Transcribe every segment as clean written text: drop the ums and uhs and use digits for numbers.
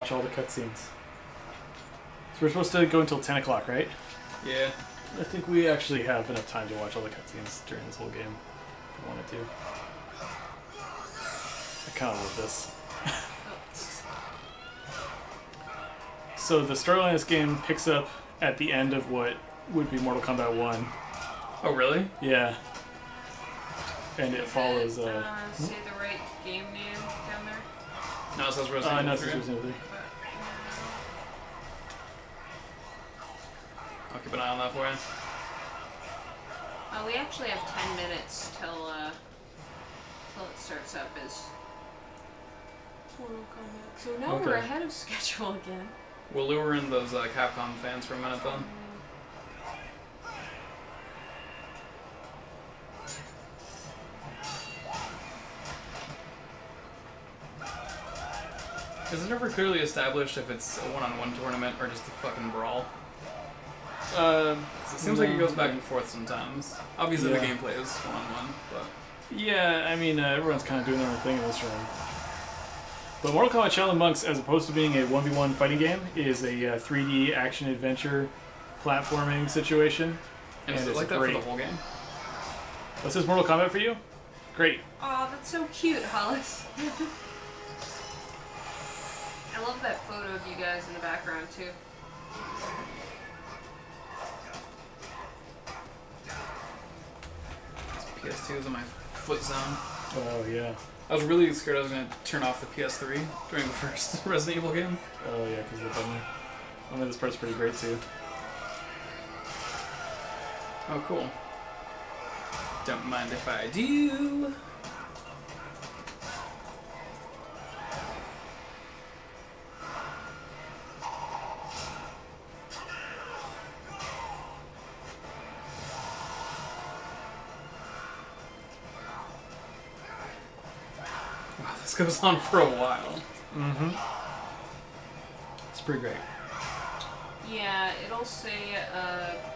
watch all the cutscenes. So we're supposed to go until 10 o'clock, right? Yeah. I think we actually have enough time to watch all the cutscenes during this whole game, if we wanted to. I kind of love this. So the storyline of this game picks up at the end of what would be Mortal Kombat 1. Oh, really? Yeah. And it follows... Say the right game name down there? No, it says Resident Evil 3. No, it says Resident Evil 3. I'll keep an eye on that for you. We actually have 10 minutes till it starts up as Mortal Kombat. So now we're ahead of schedule again. We'll lure in those Capcom fans for a minute then. Is it ever clearly established if it's a one-on-one tournament or just a fucking brawl? It seems like it goes back and forth sometimes. Obviously the gameplay is one-on-one, but... Yeah, I mean, everyone's kind of doing their own thing in this room. But Mortal Kombat Shaolin Monks, as opposed to being a 1v1 fighting game, is a 3D action-adventure platforming situation. And is it like that for the whole game? This is Mortal Kombat for you? Great. Aw, that's so cute, Hollis. I love that photo of you guys in the background, too. PS2 is in my foot zone. Oh, yeah. I was really scared I was going to turn off the PS3 during the first Resident Evil game. Oh, yeah, because of the bummer. I mean, this part's pretty great, too. Oh, cool. Don't mind if I do. Wow, this goes on for a while. Mm-hmm. It's pretty great. Yeah, it'll say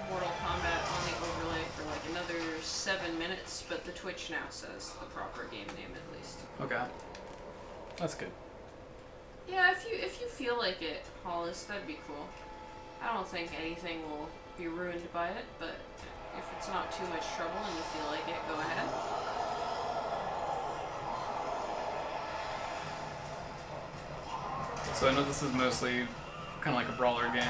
Mortal Kombat on the overlay for like another 7 minutes, but the Twitch now says the proper game name at least. Okay. That's good. Yeah, if you feel like it, Hollis, that'd be cool. I don't think anything will be ruined by it, but if it's not too much trouble and you feel like it, go ahead. So I know this is mostly kind of like a brawler game.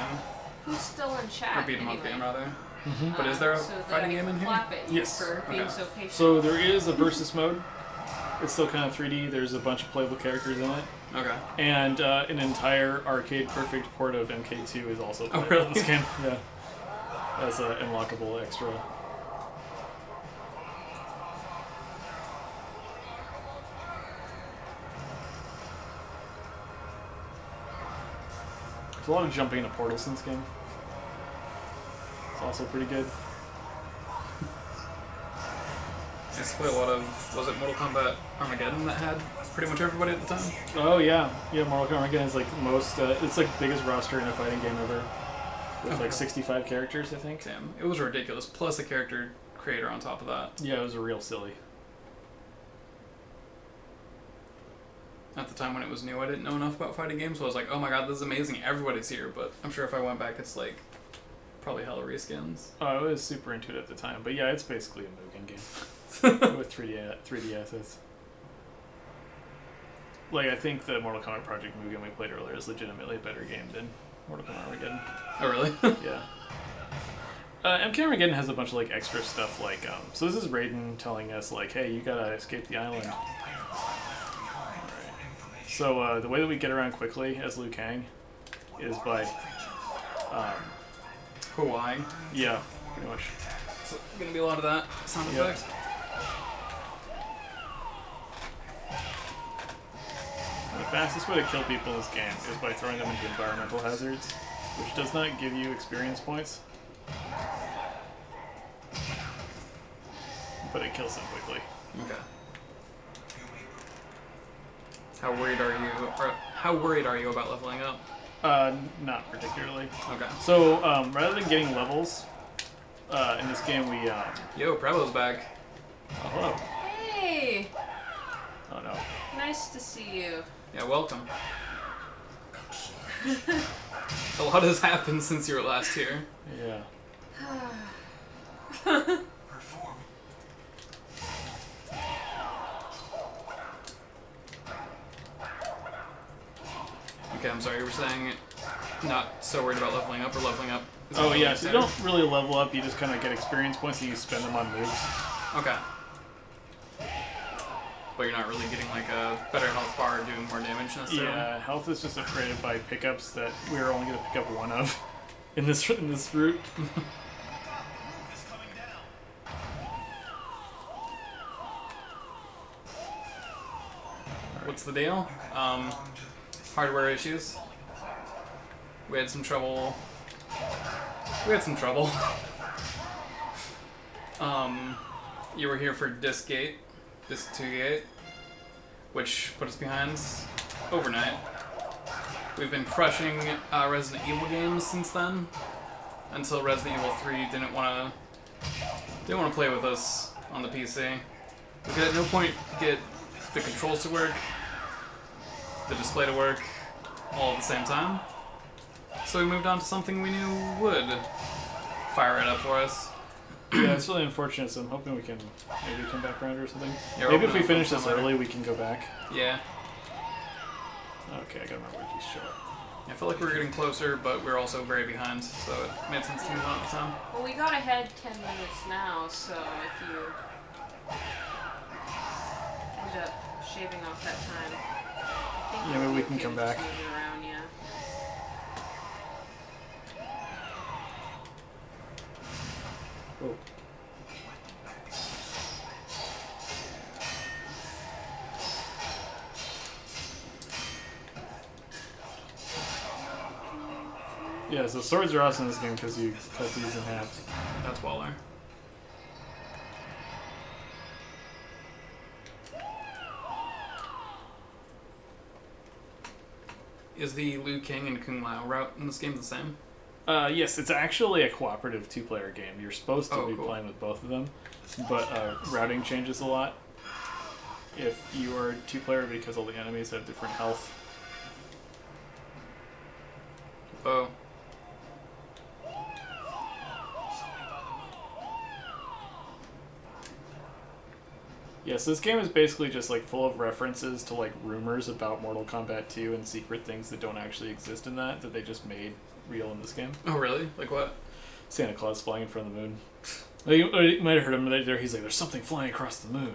Who's still in chat? Or beat 'em up game, rather. Mm-hmm. But is there a so fighting game in here? Clap at you Yes. for being so patient. So there is a versus mode. It's still kind of 3D. There's a bunch of playable characters in it. Okay. And an entire arcade-perfect port of MK2 is also playable really? in this game. Yeah. As an unlockable extra. There's a lot of jumping into portals in this game. It's also pretty good. I used to play a lot of, was it Mortal Kombat Armageddon that had pretty much everybody at the time? Oh yeah, yeah. Mortal Kombat Armageddon is like most. It's like the biggest roster in a fighting game ever, with like 65 characters, I think. Damn, it was ridiculous. Plus a character creator on top of that. Yeah, it was real silly. At the time when it was new, I didn't know enough about fighting games, so I was like, oh my god, this is amazing, everybody's here. But I'm sure if I went back, it's like probably hella reskins. Oh, I was super into it at the time, but yeah, it's basically a Mugen game with 3D assets. Like, I think the Mortal Kombat Project Mugen we played earlier is legitimately a better game than Mortal Kombat Armageddon. Oh really? Yeah. MK Armageddon has a bunch of like extra stuff, like so this is Raiden telling us like, hey, you gotta escape the island. So the way that we get around quickly as Liu Kang is by Hawaii. yeah, pretty much. So gonna be a lot of that sound effects. The fastest way to kill people in this game is by throwing them into environmental hazards, which does not give you experience points, but it kills them quickly. Okay. How worried are you about leveling up? Not particularly. Okay. So rather than getting levels in this game, we Yo, Prevo's back. oh, hello. Hey! Oh no. Nice to see you. Yeah, welcome. A lot has happened since you were last here. Yeah. Okay, I'm sorry, you were saying not so worried about leveling up or leveling up? Oh yeah, so you don't really level up, you just kind of get experience points and you spend them on moves. Okay. But you're not really getting like a better health bar or doing more damage necessarily? Yeah, health is just upgraded by pickups that we're only going to pick up one of in this route. What's the deal? Hardware issues. We had some trouble. You were here for Disc 2 Gate, which put us behind overnight. We've been crushing Resident Evil games since then, until Resident Evil 3 didn't want to play with us on the PC. We could at no point get the controls to work, the display to work, all at the same time. So we moved on to something we knew would fire it up for us. Yeah, it's really unfortunate, so I'm hoping we can maybe come back around or something. Yeah, maybe if we finish this early, we can go back. Yeah. Okay, I gotta remember where these show up. I felt like we were getting closer, but we were also very behind, so it made sense to move on at the time. Well, we got ahead 10 minutes now, so if you end up shaving off that time, I think maybe we can come back. move it around, yeah. Oh. Yeah, so swords are awesome in this game because you cut these in half. That's Waller. Is the Liu King and Kung Lao route in this game the same? Yes, it's actually a cooperative two-player game. You're supposed to be cool. playing with both of them, but routing changes a lot if you are two-player because all the enemies have different health. Oh. Yes, this game is basically just like full of references to like rumors about Mortal Kombat 2 and secret things that don't actually exist in that they just made real in this game. Oh, really? Like what? Santa Claus flying in front of the moon. You might have heard him there. He's like, "There's something flying across the moon."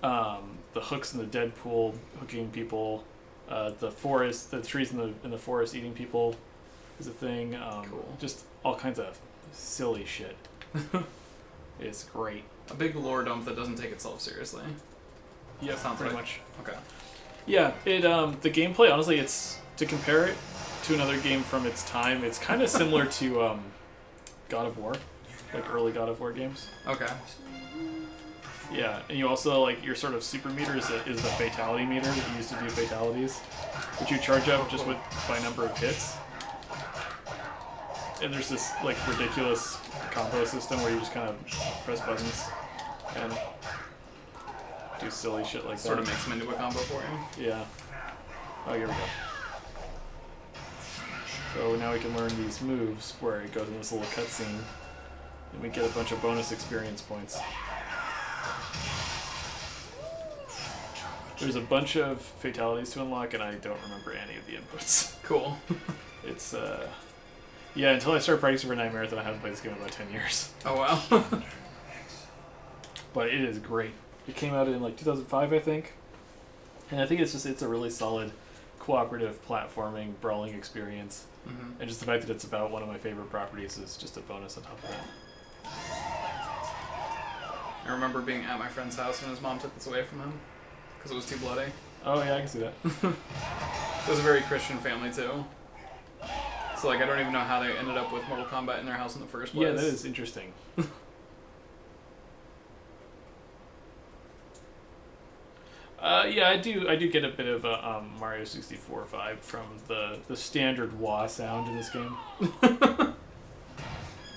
The hooks in the Deadpool hooking people. The forest, the trees in the forest eating people is a thing. Cool. Just all kinds of silly shit. It's great. A big lore dump that doesn't take itself seriously. Yeah, Sounds pretty right. much. Okay. Yeah, it the gameplay, honestly, it's to compare it to another game from its time, it's kind of similar to God of War, like early God of War games. Okay. Yeah, and you also, like, your sort of super meter is the fatality meter that you use to do fatalities, which you charge up just by number of hits. And there's this, like, ridiculous combo system where you just kind of press buttons and do silly shit like that. Sort of makes them into a combo for you. Yeah. Oh, here we go. So now we can learn these moves where it goes in this little cutscene, and we get a bunch of bonus experience points. There's a bunch of fatalities to unlock, and I don't remember any of the inputs. Cool. It's, yeah, until I started practicing for Nightmarathon, I haven't played this game in about 10 years. Oh, wow. But it is great. It came out in, like, 2005, I think. And I think it's a really solid cooperative platforming, brawling experience. Mm-hmm. And just the fact that it's about one of my favorite properties is just a bonus on top of that. I remember being at my friend's house when his mom took this away from him because it was too bloody. Oh, yeah, I can see that. It was a very Christian family, too. So, like, I don't even know how they ended up with Mortal Kombat in their house in the first place. Yeah, that is interesting. Yeah, I do get a bit of a Mario 64 vibe from the standard wah sound in this game.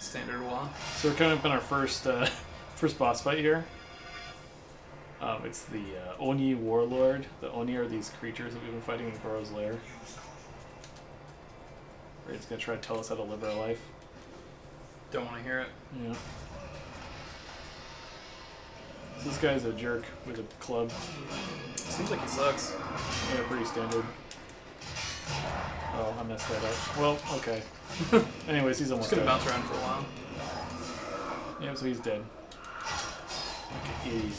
Standard wah. So we're coming up on our first boss fight here. It's the Oni Warlord. The Oni are these creatures that we've been fighting in Goro's lair. Where it's gonna try to tell us how to live our life. Don't want to hear it. Yeah. So this guy's a jerk with a club. Seems like he sucks. Yeah, pretty standard. Oh, I messed that up. Well, okay. Anyways, he's almost Just gonna dead. bounce around for a while. Yeah, so he's dead. Like an idiot.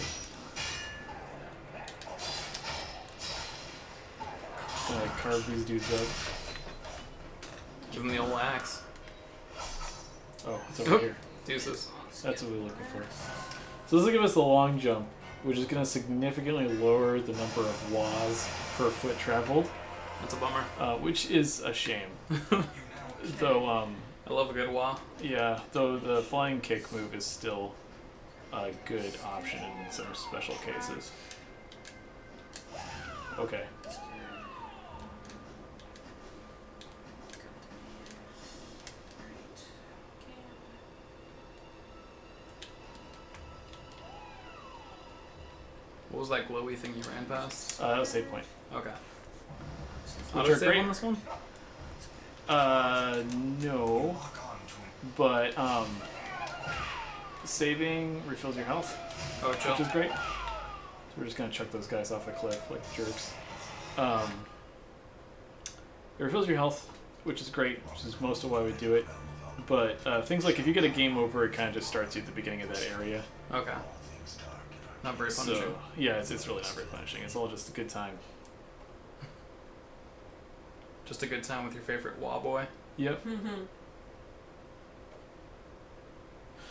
Gonna like, carve these dudes up. Give him the old axe. Oh, it's over here. Deuces. That's what we're looking for. So this will give us the long jump, which is going to significantly lower the number of wa's per foot traveled, That's a bummer. which is a shame. Though, I love a good wah. yeah, though the flying kick move is still a good option in some special cases. Okay. What was that glowy thing you ran past? That was save point. Okay. Which Auto are save great. on this one? No. But, saving refills your health, Oh, chill. which is great. So we're just gonna chuck those guys off a cliff like jerks. It refills your health, which is great, which is most of why we do it. But things like if you get a game over, it kind of just starts you at the beginning of that area. Okay. Not very punishing. So yeah, it's really not very punishing. It's all just a good time. Just a good time with your favorite wah boy. Yep.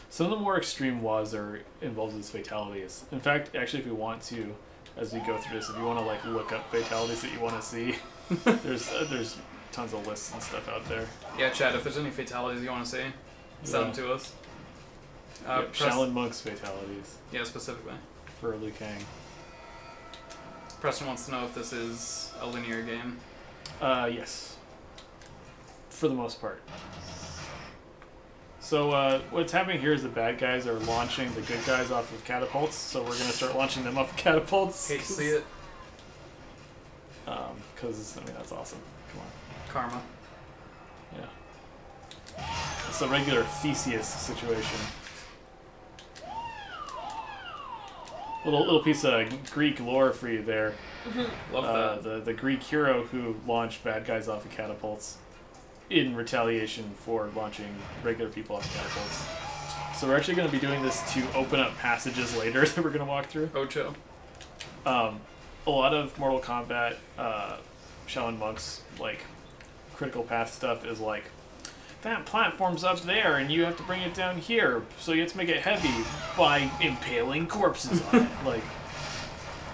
Some of the more extreme WAs are involved with fatalities. In fact, actually, if we want to, as we go through this, if you want to like look up fatalities that you want to see, there's tons of lists and stuff out there. Yeah, Chad, if there's any fatalities you want to see, send them to us. Yep, Shaolin monks fatalities Yeah, specifically. for Liu Kang. Preston wants to know if this is a linear game. Yes. For the most part. So what's happening here is the bad guys are launching the good guys off of catapults, so we're going to start launching them off of catapults. Hate to see it. Because, I mean, that's awesome. Come on. Karma. Yeah. It's a regular Theseus situation. Little piece of Greek lore for you there. Love that. The Greek hero who launched bad guys off of catapults in retaliation for launching regular people off of catapults. So we're actually going to be doing this to open up passages later that we're going to walk through. Ocho. A lot of Mortal Kombat Shaolin monks, like, critical path stuff is like, that platform's up there and you have to bring it down here, so you have to make it heavy by impaling corpses on it. Like,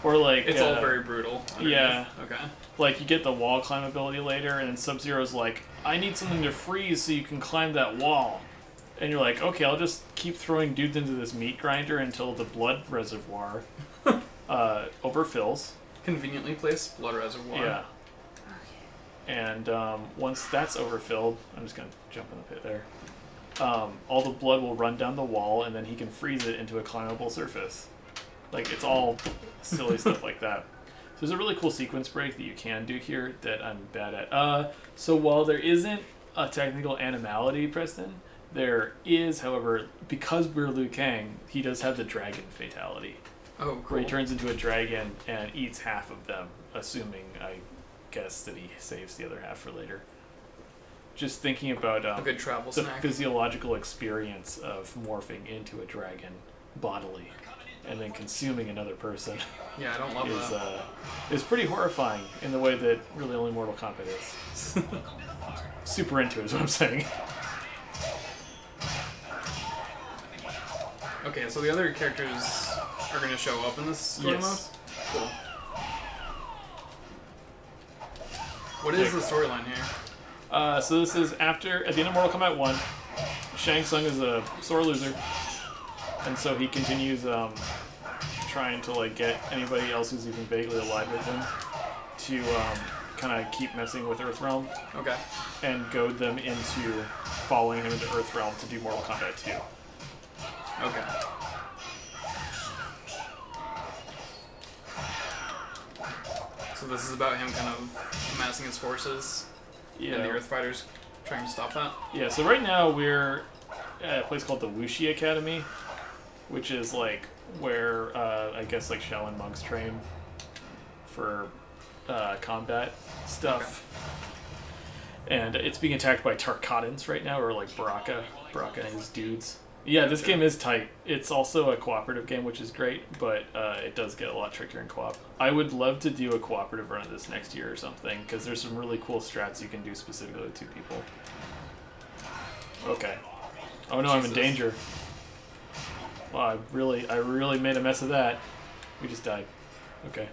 or like... It's all very brutal. underneath. Yeah. Okay. Like, you get the wall climb ability later, and then Sub-Zero's like, I need something to freeze so you can climb that wall. And you're like, okay, I'll just keep throwing dudes into this meat grinder until the blood reservoir overfills. Conveniently placed blood reservoir. Yeah. And once that's overfilled, I'm just going to jump in the pit there. All the blood will run down the wall, and then he can freeze it into a climbable surface. Like, it's all silly stuff like that. So there's a really cool sequence break that you can do here that I'm bad at. So while there isn't a technical animality, Preston, there is, however, because we're Liu Kang, he does have the dragon fatality. Oh, cool. Where he turns into a dragon and eats half of them, assuming, I guess, that he saves the other half for later. Just thinking about a good travel the snack. physiological experience of morphing into a dragon bodily and then consuming another person Yeah, I don't love that. is pretty horrifying in the way that really only Mortal Kombat is. Super into it is what I'm saying. Okay, so the other characters are going to show up in this story Yes. mode? Cool. What is the storyline here? So this is at the end of Mortal Kombat 1, Shang Tsung is a sore loser, and so he continues trying to like get anybody else who's even vaguely alive with him to kind of keep messing with Earthrealm Okay. and goad them into following him into Earthrealm to do Mortal Kombat 2. Okay. So this is about him kind of amassing his forces, Yeah. and the Earth Fighters trying to stop that. Yeah, so right now we're at a place called the Wuxi Academy, which is like where I guess like Shaolin monks train for combat stuff. And it's being attacked by Tarkatans right now, or like Baraka and his dudes. Yeah, this game is tight. It's also a cooperative game, which is great, but it does get a lot trickier in co-op. I would love to do a cooperative run of this next year or something, because there's some really cool strats you can do specifically with 2 people. Okay. Oh no, I'm in danger. Wow, I really made a mess of that. We just died. Okay.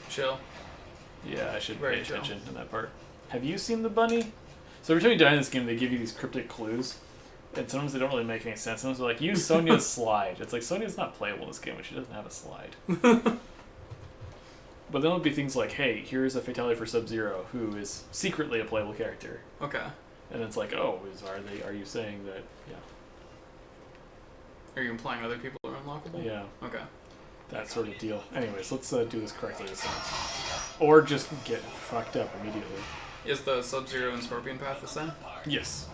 Chill. Yeah, I should Very pay chill. attention to that part. Have you seen the bunny? So every time you die in this game, they give you these cryptic clues. And sometimes they don't really make any sense. Sometimes they're like, use Sonya's slide. It's like, Sonya's not playable in this game, but she doesn't have a slide. But then it'll be things like, hey, here's a fatality for Sub-Zero, who is secretly a playable character. Okay. And it's like, oh, are you saying that, yeah. Are you implying other people are unlockable? Yeah, Okay. that sort of deal. Anyways, let's do this correctly this time. Or just get fucked up immediately. Is the Sub-Zero and Scorpion path the same? Yes.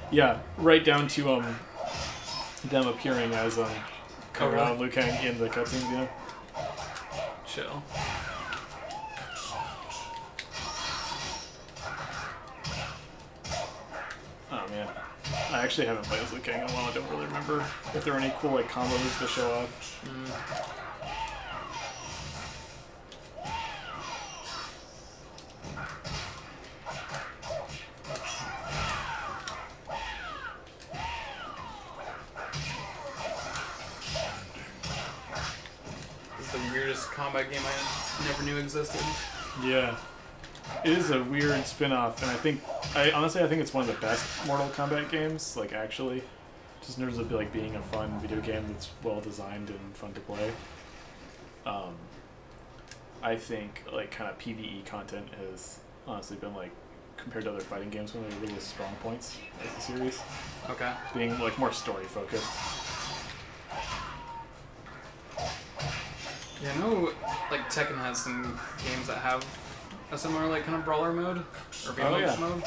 Yeah, right down to them appearing as Kara and Liu Kang in the cutscenes, you know? Chill. Oh man. I actually haven't played as Liu Kang in a while. I don't really remember if there are any cool like combo moves to show off. This is the weirdest combat game I never knew existed. Yeah. It is a weird spin-off, and I honestly think it's one of the best Mortal Kombat games, like actually. Just in terms of like being a fun video game that's well designed and fun to play. I think like kind of PvE content has honestly been like compared to other fighting games one of the really strong points of the series. Okay. Being like more story focused. Yeah, I know like Tekken has some games that have a similar like kind of brawler mode or beat 'em up mode.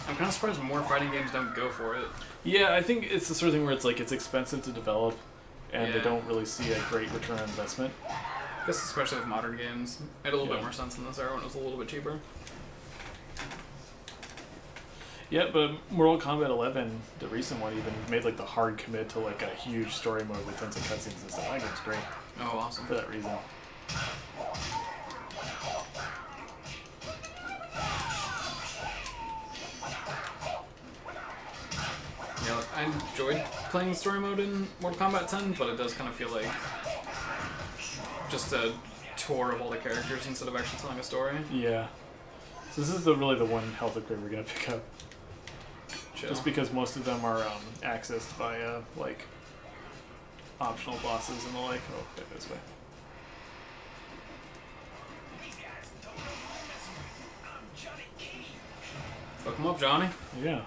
I'm kind of surprised more fighting games don't go for it. Yeah, I think it's the sort of thing where it's like it's expensive to develop, and they Yeah. don't really see a great return on investment. I guess especially with modern games, made a little bit more sense in this era when it was a little bit cheaper. Yeah, but Mortal Kombat 11, the recent one, even made like the hard commit to like a huge story mode with tons of cutscenes and stuff. I think it's great Oh, awesome. for that reason. Yeah, I enjoyed playing the story mode in Mortal Kombat 10, but it does kind of feel like just a tour of all the characters instead of actually telling a story. Yeah. So this is really the one health upgrade we're gonna pick up, Chill. just because most of them are accessed by like optional bosses and the like. Oh, okay, this way. Fuck him up, Johnny. Yeah.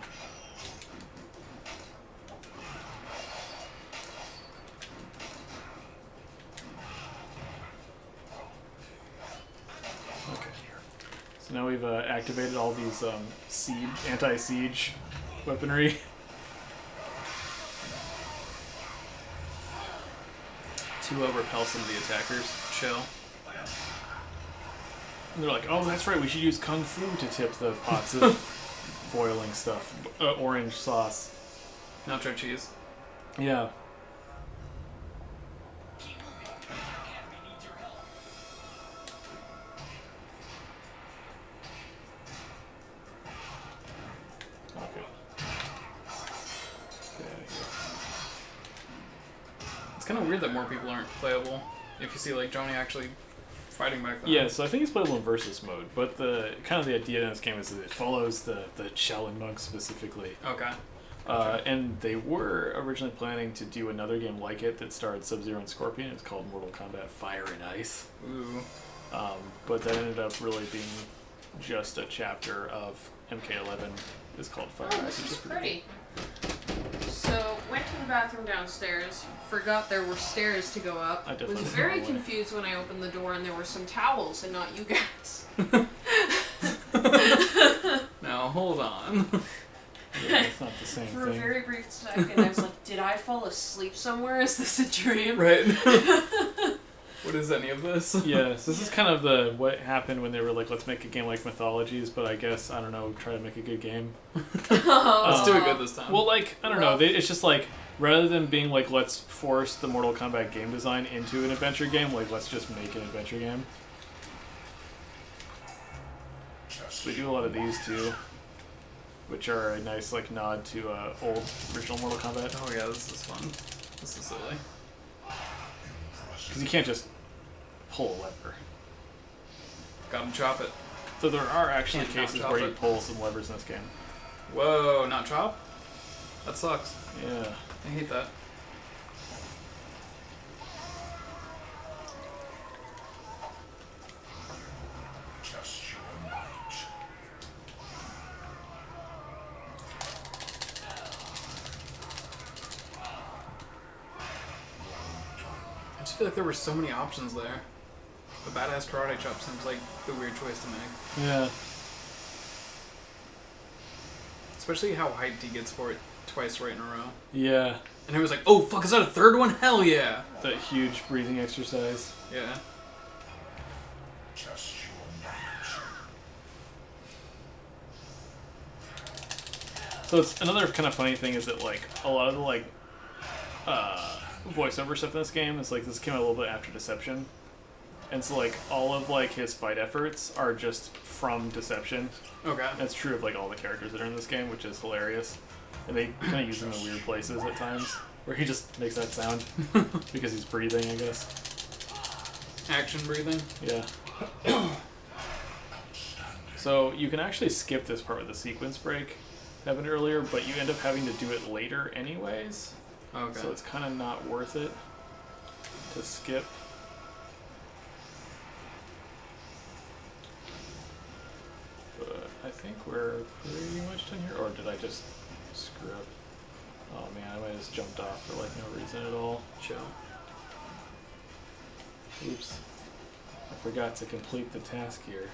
Okay. So now we've activated all these anti-siege weaponry. To repel some of the attackers. Chill. And they're like, oh, that's right, we should use Kung Fu to tip the pots of boiling stuff. Orange sauce. Nacho cheese. Yeah. Okay. It's kind of weird that more people aren't playable. If you see like Johnny actually fighting back then. Yeah, so I think it's playable in versus mode, but the idea in this game is that it follows the Shaolin monks specifically. Okay. And they were originally planning to do another game like it that starred Sub-Zero and Scorpion. It's called Mortal Kombat Fire and Ice. Ooh. But that ended up really being just a chapter of MK11. It's called Fire and Oh, Ice. this which is pretty pretty. So, when can bathroom downstairs. Forgot there were stairs to go up. I definitely Was went very the wrong way. confused when I opened the door and there were some towels and not you guys. Now, hold on. Yeah, it's not the same For a thing. very brief second, I was like, did I fall asleep somewhere? Is this a dream? Right. What is any of this? Yes, this is kind of what happened when they were like, let's make a game like Mythologies, but I guess, I don't know, try to make a good game. Let's do it good this time. Well, like, I don't know, it's just like, rather than being like, let's force the Mortal Kombat game design into an adventure game, like, let's just make an adventure game. So we do a lot of these too, which are a nice like nod to old original Mortal Kombat. Oh yeah, this is fun. This is silly. Because you can't just pull a lever. Gotta chop it. So there are actually Can't not cases chop where you it. pull some levers in this game. Whoa, not chop? That sucks. Yeah. I hate that. I just feel like there were so many options there. The badass karate chop seems like the weird choice to make. Yeah. Especially how hyped he gets for it twice right in a row. Yeah. And he was like, oh fuck, is that a third one? Hell yeah! That huge breathing exercise. Yeah. So it's another kind of funny thing is that like a lot of the like voiceover stuff in this game is like this came out a little bit after Deception, and so like all of like his fight efforts are just from Deception. Okay. That's true of like all the characters that are in this game, which is hilarious. And they kind of use him in weird places at times, where he just makes that sound because he's breathing, I guess. Action breathing. Yeah. So you can actually skip this part with the sequence break that happened earlier, but you end up having to do it later anyways. Okay. So it's kind of not worth it to skip. But I think we're pretty much done here. Or did I just screw up? Oh man, I might have just jumped off for like no reason at all. Chill. Oops. I forgot to complete the task here.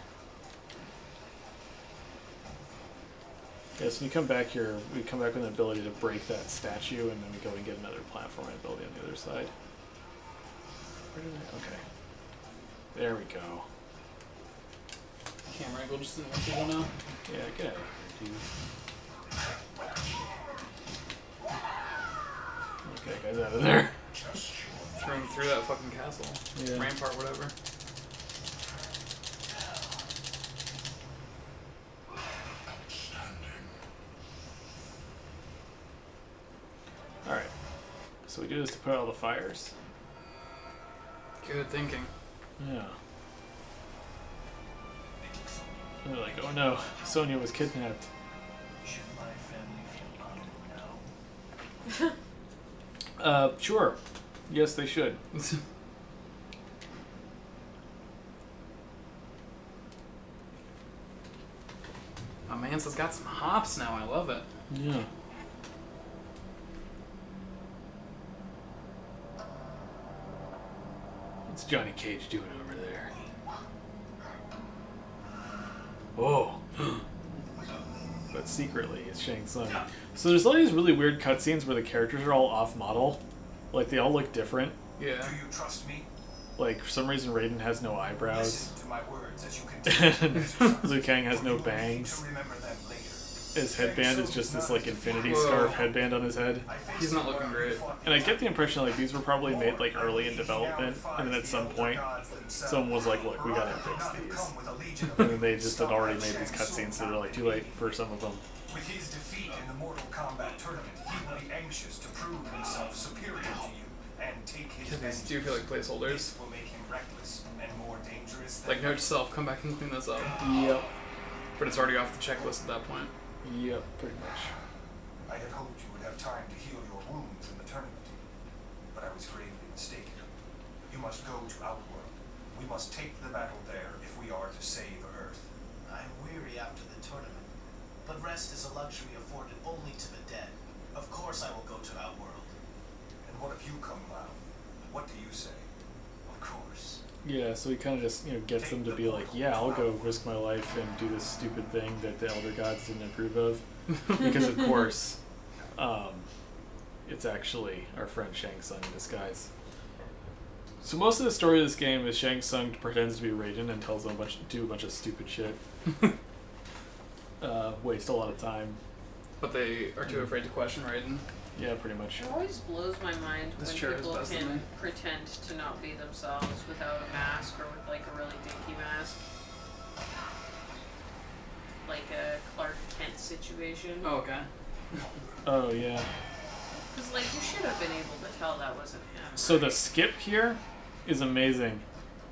Yes, when you come back here, we come back with an ability to break that statue, and then we go and get another platforming ability on the other side. Where did I? Okay. There we go. Camera angle just didn't want people now. Yeah, get out of here, dude. Okay, guys, out of there. Threw him through that fucking castle. Yeah. Rampart, whatever. Alright. So we do this to put out all the fires. Good thinking. Yeah. And they're like, oh no, Sonya was kidnapped. Should my family feel honored now? Sure. Yes, they should. My man's has got some hops now. I love it. Yeah. What's Johnny Cage doing over there? Oh. But secretly, it's Shang Tsung. So there's all these really weird cutscenes where the characters are all off-model. Like, they all look different. Yeah. Do you trust me? Like, for some reason, Raiden has no eyebrows. Listen to my words as you continue. And Liu Kang has no bangs. To remember them later. His headband is just this, like, infinity Whoa. scarf headband on his head. He's not looking great. And I get the impression like these were probably made like early in development, and then at some point someone was like, "Look, we gotta fix these," and then they just had already made these cutscenes, so they're like too late for some of them. With his defeat in the Mortal Kombat tournament, he will be anxious to prove himself superior to you and take his These vengeance. do feel like placeholders. This will make him reckless and more dangerous than Like, note to self, come back and clean this up. Yep. But it's already off the checklist at that point. Yep. Pretty much. I had hoped you would have time to heal your wounds in the tournament, but I was gravely mistaken. You must go to Outworld. We must take the battle there if we are to save Earth. I'm weary after the tournament, but rest is a luxury afforded only to the dead. Of course I will go to Outworld. What if you come round? What do you say? Of course. Yeah, so he kind of just, gets them to be like, yeah, I'll go risk my life and do this stupid thing that the Elder Gods didn't approve of. Because, of course, it's actually our friend Shang Tsung in disguise. So most of the story of this game is Shang Tsung pretends to be Raiden and tells them do a bunch of stupid shit. Waste a lot of time. But they are too afraid to question Raiden. Yeah, pretty much. It always blows my mind This when chair is people best than me. can pretend to not be themselves without a mask or with like a really dinky mask. Like a Clark Kent situation. Oh, okay. Oh, yeah. Because like you should have been able to tell that wasn't him. So the skip here is amazing.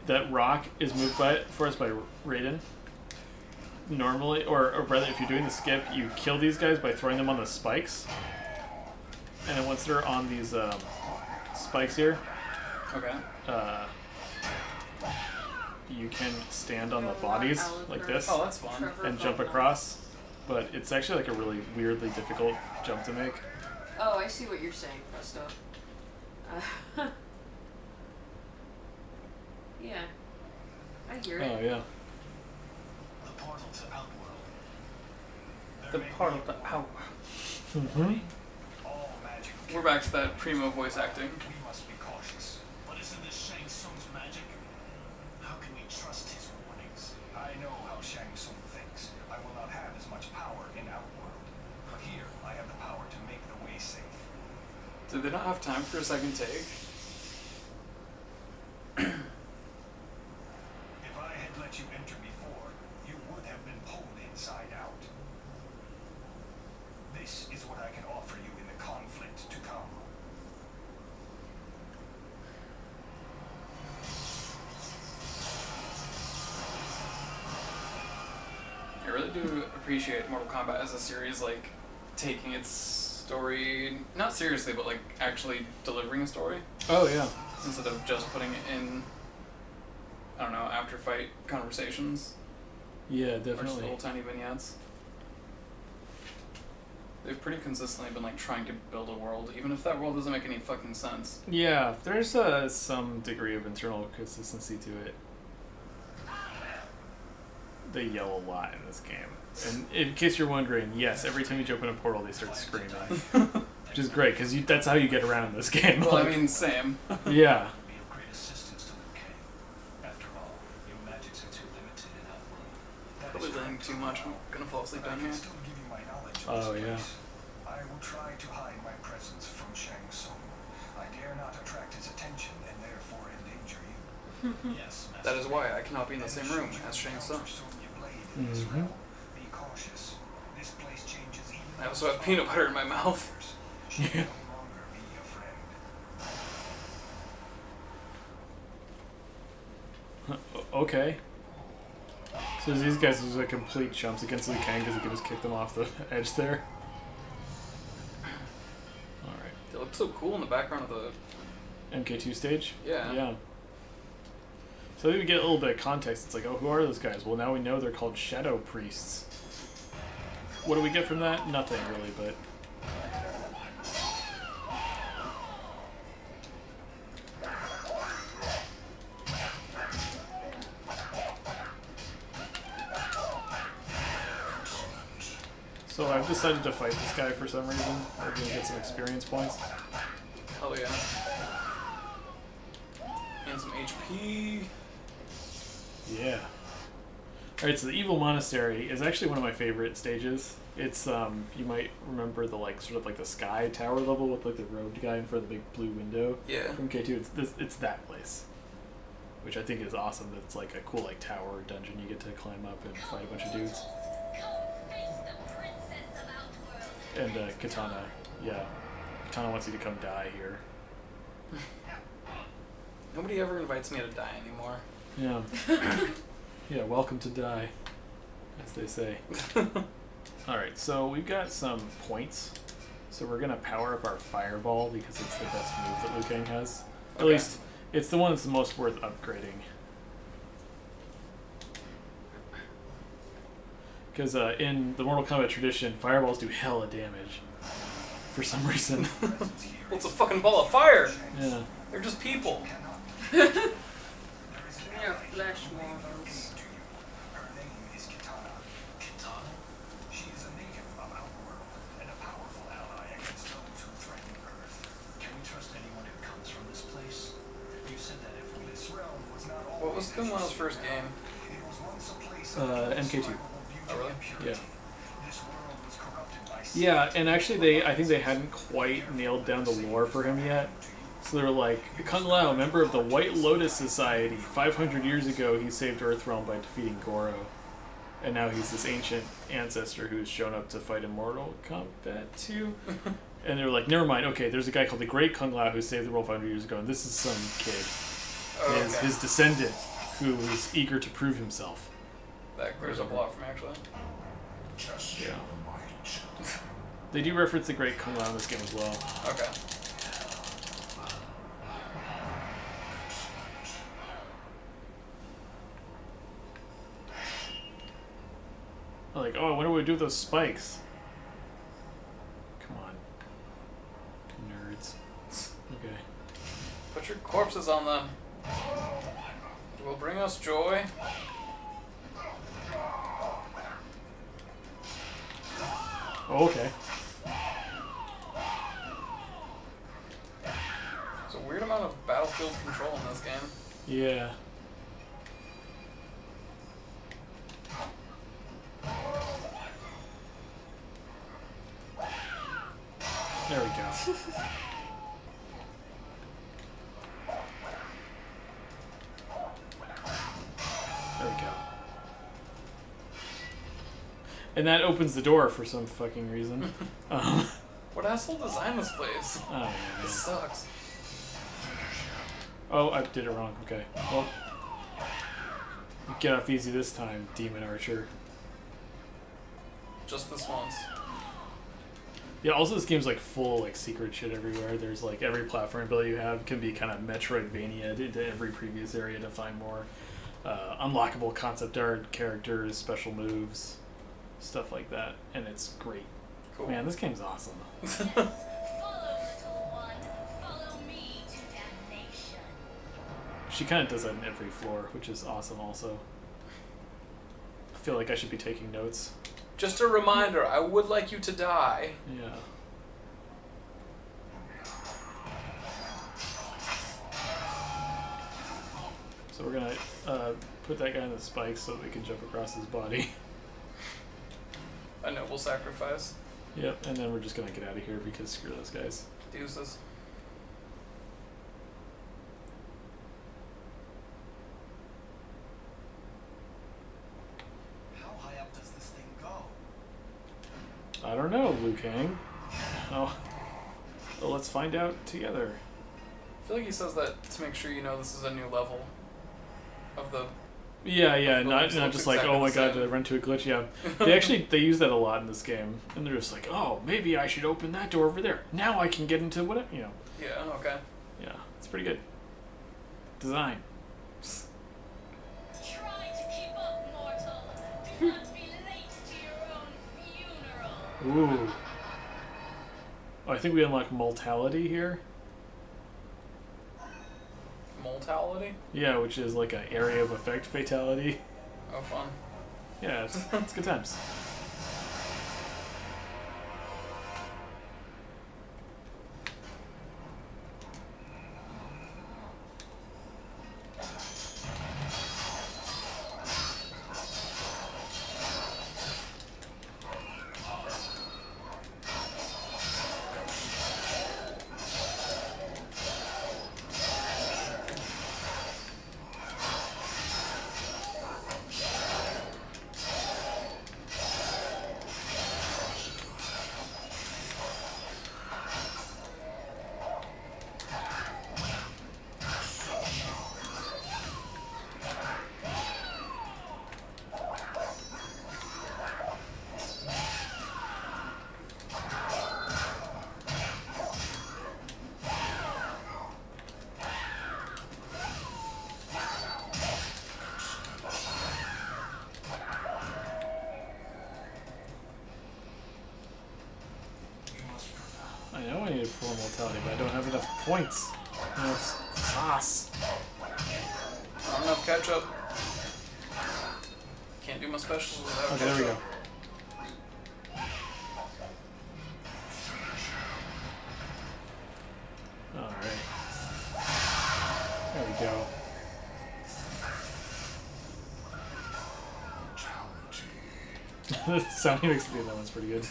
That rock is moved for us by Raiden. Normally, or rather, if you're doing the skip, you kill these guys by throwing them on the spikes. And then once they're on these spikes here, Okay. you can stand on the bodies like this Oh, that's fun. and jump across. But it's actually like a really weirdly difficult jump to make. Oh, I see what you're saying, Presto. Yeah. I hear it. Oh, yeah. The portal to Outworld. The part of the... Ow. Mm-hmm. All magic. We're back to that primo voice acting. We must be cautious. But isn't this Shang Tsung's magic? How can we trust his warnings? I know how Shang Tsung thinks. I will not have as much power in Outworld. But here, I have the power to make the way safe. Did they not have time for a second take? If I had let you enter before, you would have been pulled inside out. This is what I can offer you in the conflict to come. I really do appreciate Mortal Kombat as a series, like, taking its story, not seriously, but, like, actually delivering a story, Oh, yeah. instead of just putting it in, I don't know, after-fight conversations, Yeah, or just definitely. little tiny vignettes. They've pretty consistently been, like, trying to build a world, even if that world doesn't make any fucking sense. Yeah, there's some degree of internal consistency to it. They yell a lot in this game. And in case you're wondering, yes, every time you jump in a portal, they start screaming. Which is great, because that's how you get around in this game. Well, I Like, mean, same. yeah. Be of great assistance to Liu Kang. After all, your magic sets are limited in Outworld. That Probably is doing correct. too much. I'm gonna fall asleep But I down can here. still give you my knowledge of Oh, this yeah. place. I will try to hide my presence from Shang Tsung. I dare not attract his attention and therefore endanger you. Yes, Master. That is why I cannot be in the same room as Shang Tsung. In this Mhm. realm, be cautious. This place changes even I also have peanut butter in my mouth. She will no longer be a friend. Okay. So these guys are like complete chumps against Liu Kang because he can just kick them off the edge there. Alright. They look so cool in the background of the... MK2 stage? Yeah. Yeah. So we get a little bit of context. It's like, oh, who are those guys? Well, now we know they're called Shadow Priests. What do we get from that? Nothing, really, but... So I've decided to fight this guy for some reason. We're gonna get some experience points. Hell yeah. And some HP. Yeah. Alright, so the Evil Monastery is actually one of my favorite stages. It's, you might remember the, like, sort of like the sky tower level with, like, the robed guy in front of the big blue window. Yeah. From K2, it's that place. Which I think is awesome. That's, like, a cool, like, tower dungeon you get to climb up and fight a bunch of dudes. And, Katana, yeah. Katana wants you to come die here. Nobody ever invites me to die anymore. Yeah. Yeah, welcome to die, as they say. Alright, so we've got some points. So we're gonna power up our fireball because it's the best move that Liu Kang has. At Okay. least, it's the one that's the most worth upgrading. Because in the Mortal Kombat tradition, fireballs do hella damage. for some reason. Well, it's a fucking ball of fire. Yeah. They're just people. They're flesh models. Her name is Kitana. Kitana? She is a native of Outworld and a powerful ally against those who threaten Earth. Can we trust anyone who comes from this place? You said that if we... This realm was not always What was Kumla's first game? It was once a place of MK2. Oh, really? Yeah. This world was corrupted by Yeah, and actually I think they hadn't quite nailed down the lore for him yet. So they were like, Kung Lao, member of the White Lotus Society. 500 years ago, he saved Earthrealm by defeating Goro. And now he's this ancient ancestor who's shown up to fight in Mortal Kombat 2. And they were like, never mind, okay, there's a guy called the Great Kung Lao who saved the world 500 years ago, and this is some kid. Oh, okay. His descendant, who is eager to prove himself. That clears up a lot for me, actually. just Yeah. might. They do reference the Great Kung Lao in this game as well. Okay. Like, oh, I wonder what we do with those spikes. Come on. Nerds. Okay. Put your corpses on them. It will bring us joy. Oh, okay. There's a weird amount of battlefield control in this game. Yeah. There we go. There we go. And that opens the door for some fucking reason. What asshole designed this place? Oh, man. This sucks. Oh, I did it wrong. Okay. Well, you get off easy this time, Demon Archer. Just this once. Yeah, also this game's like full like secret shit everywhere. There's like every platform ability you have can be kind of Metroidvania into every previous area to find more unlockable concept art, characters, special moves, stuff like that. And it's great. Cool. Man, this game's awesome. Follow, little one. Follow me to damnation. She kind of does that in every floor, which is awesome also. I feel like I should be taking notes. Just a reminder, I would like you to die. Yeah. So we're gonna put that guy in the spikes so we can jump across his body. A noble sacrifice. Yep, and then we're just gonna get out of here because screw those guys. Deuces. How high up does this thing go? I don't know, Liu Kang. Oh, well, let's find out together. I feel like he says that to make sure you know this is a new level of the... Yeah, Well, not it not looks just like, exactly oh my the god, same. did I run to a glitch? Yeah, they use that a lot in this game, and they're just like, oh, maybe I should open that door over there. Now I can get into whatever, you know. Yeah, okay. Yeah, it's pretty good. Design. Try to keep up, mortal. Do not be late to your own funeral. Ooh. Oh, I think we unlock mortality here. Mortality? Yeah, which is like an area of effect fatality. Oh, fun. Yeah, it's good times. mentality, but I don't have enough points. Enough sauce. Not enough ketchup. Can't do my specials without Okay, there we ketchup. go. Alright. There we go. The sound he makes to do that one's pretty good.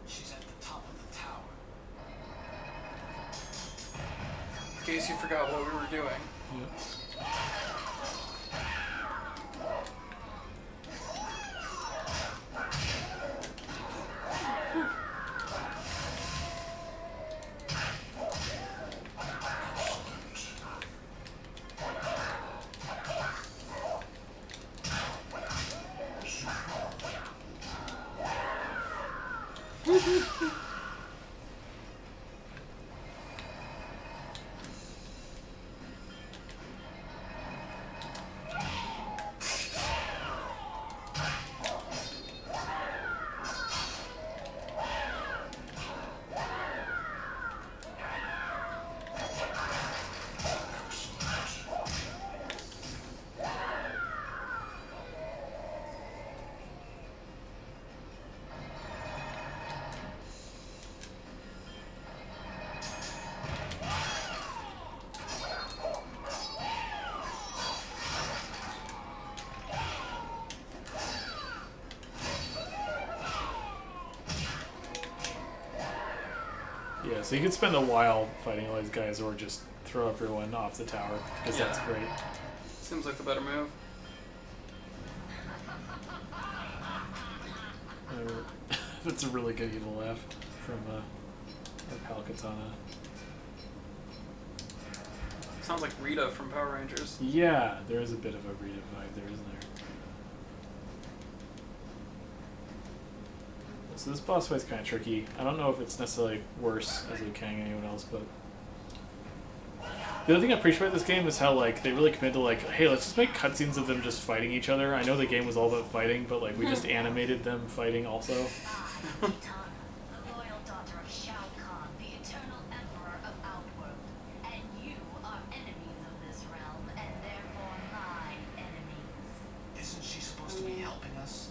She's at the top of the tower. In case you forgot what we were doing. Yep. Yeah, so you could spend a while fighting all these guys or just throw everyone off the tower, because Yeah. that's great. Seems like the better move. That's a really good evil laugh from our pal Katana. Sounds like Rita from Power Rangers. Yeah, there is a bit of a Rita vibe there, isn't there? So this boss fight's kind of tricky. I don't know if it's necessarily worse as Liu Kang than anyone else, but the other thing I appreciate about this game is how like they really commit to like, hey, let's just make cutscenes of them just fighting each other. I know the game was all about fighting, but like we just animated them fighting also. Kitana, the loyal daughter of Shao Kahn, the eternal emperor of Outworld. And you are enemies of this realm, and therefore my enemies. Isn't she supposed to be helping us?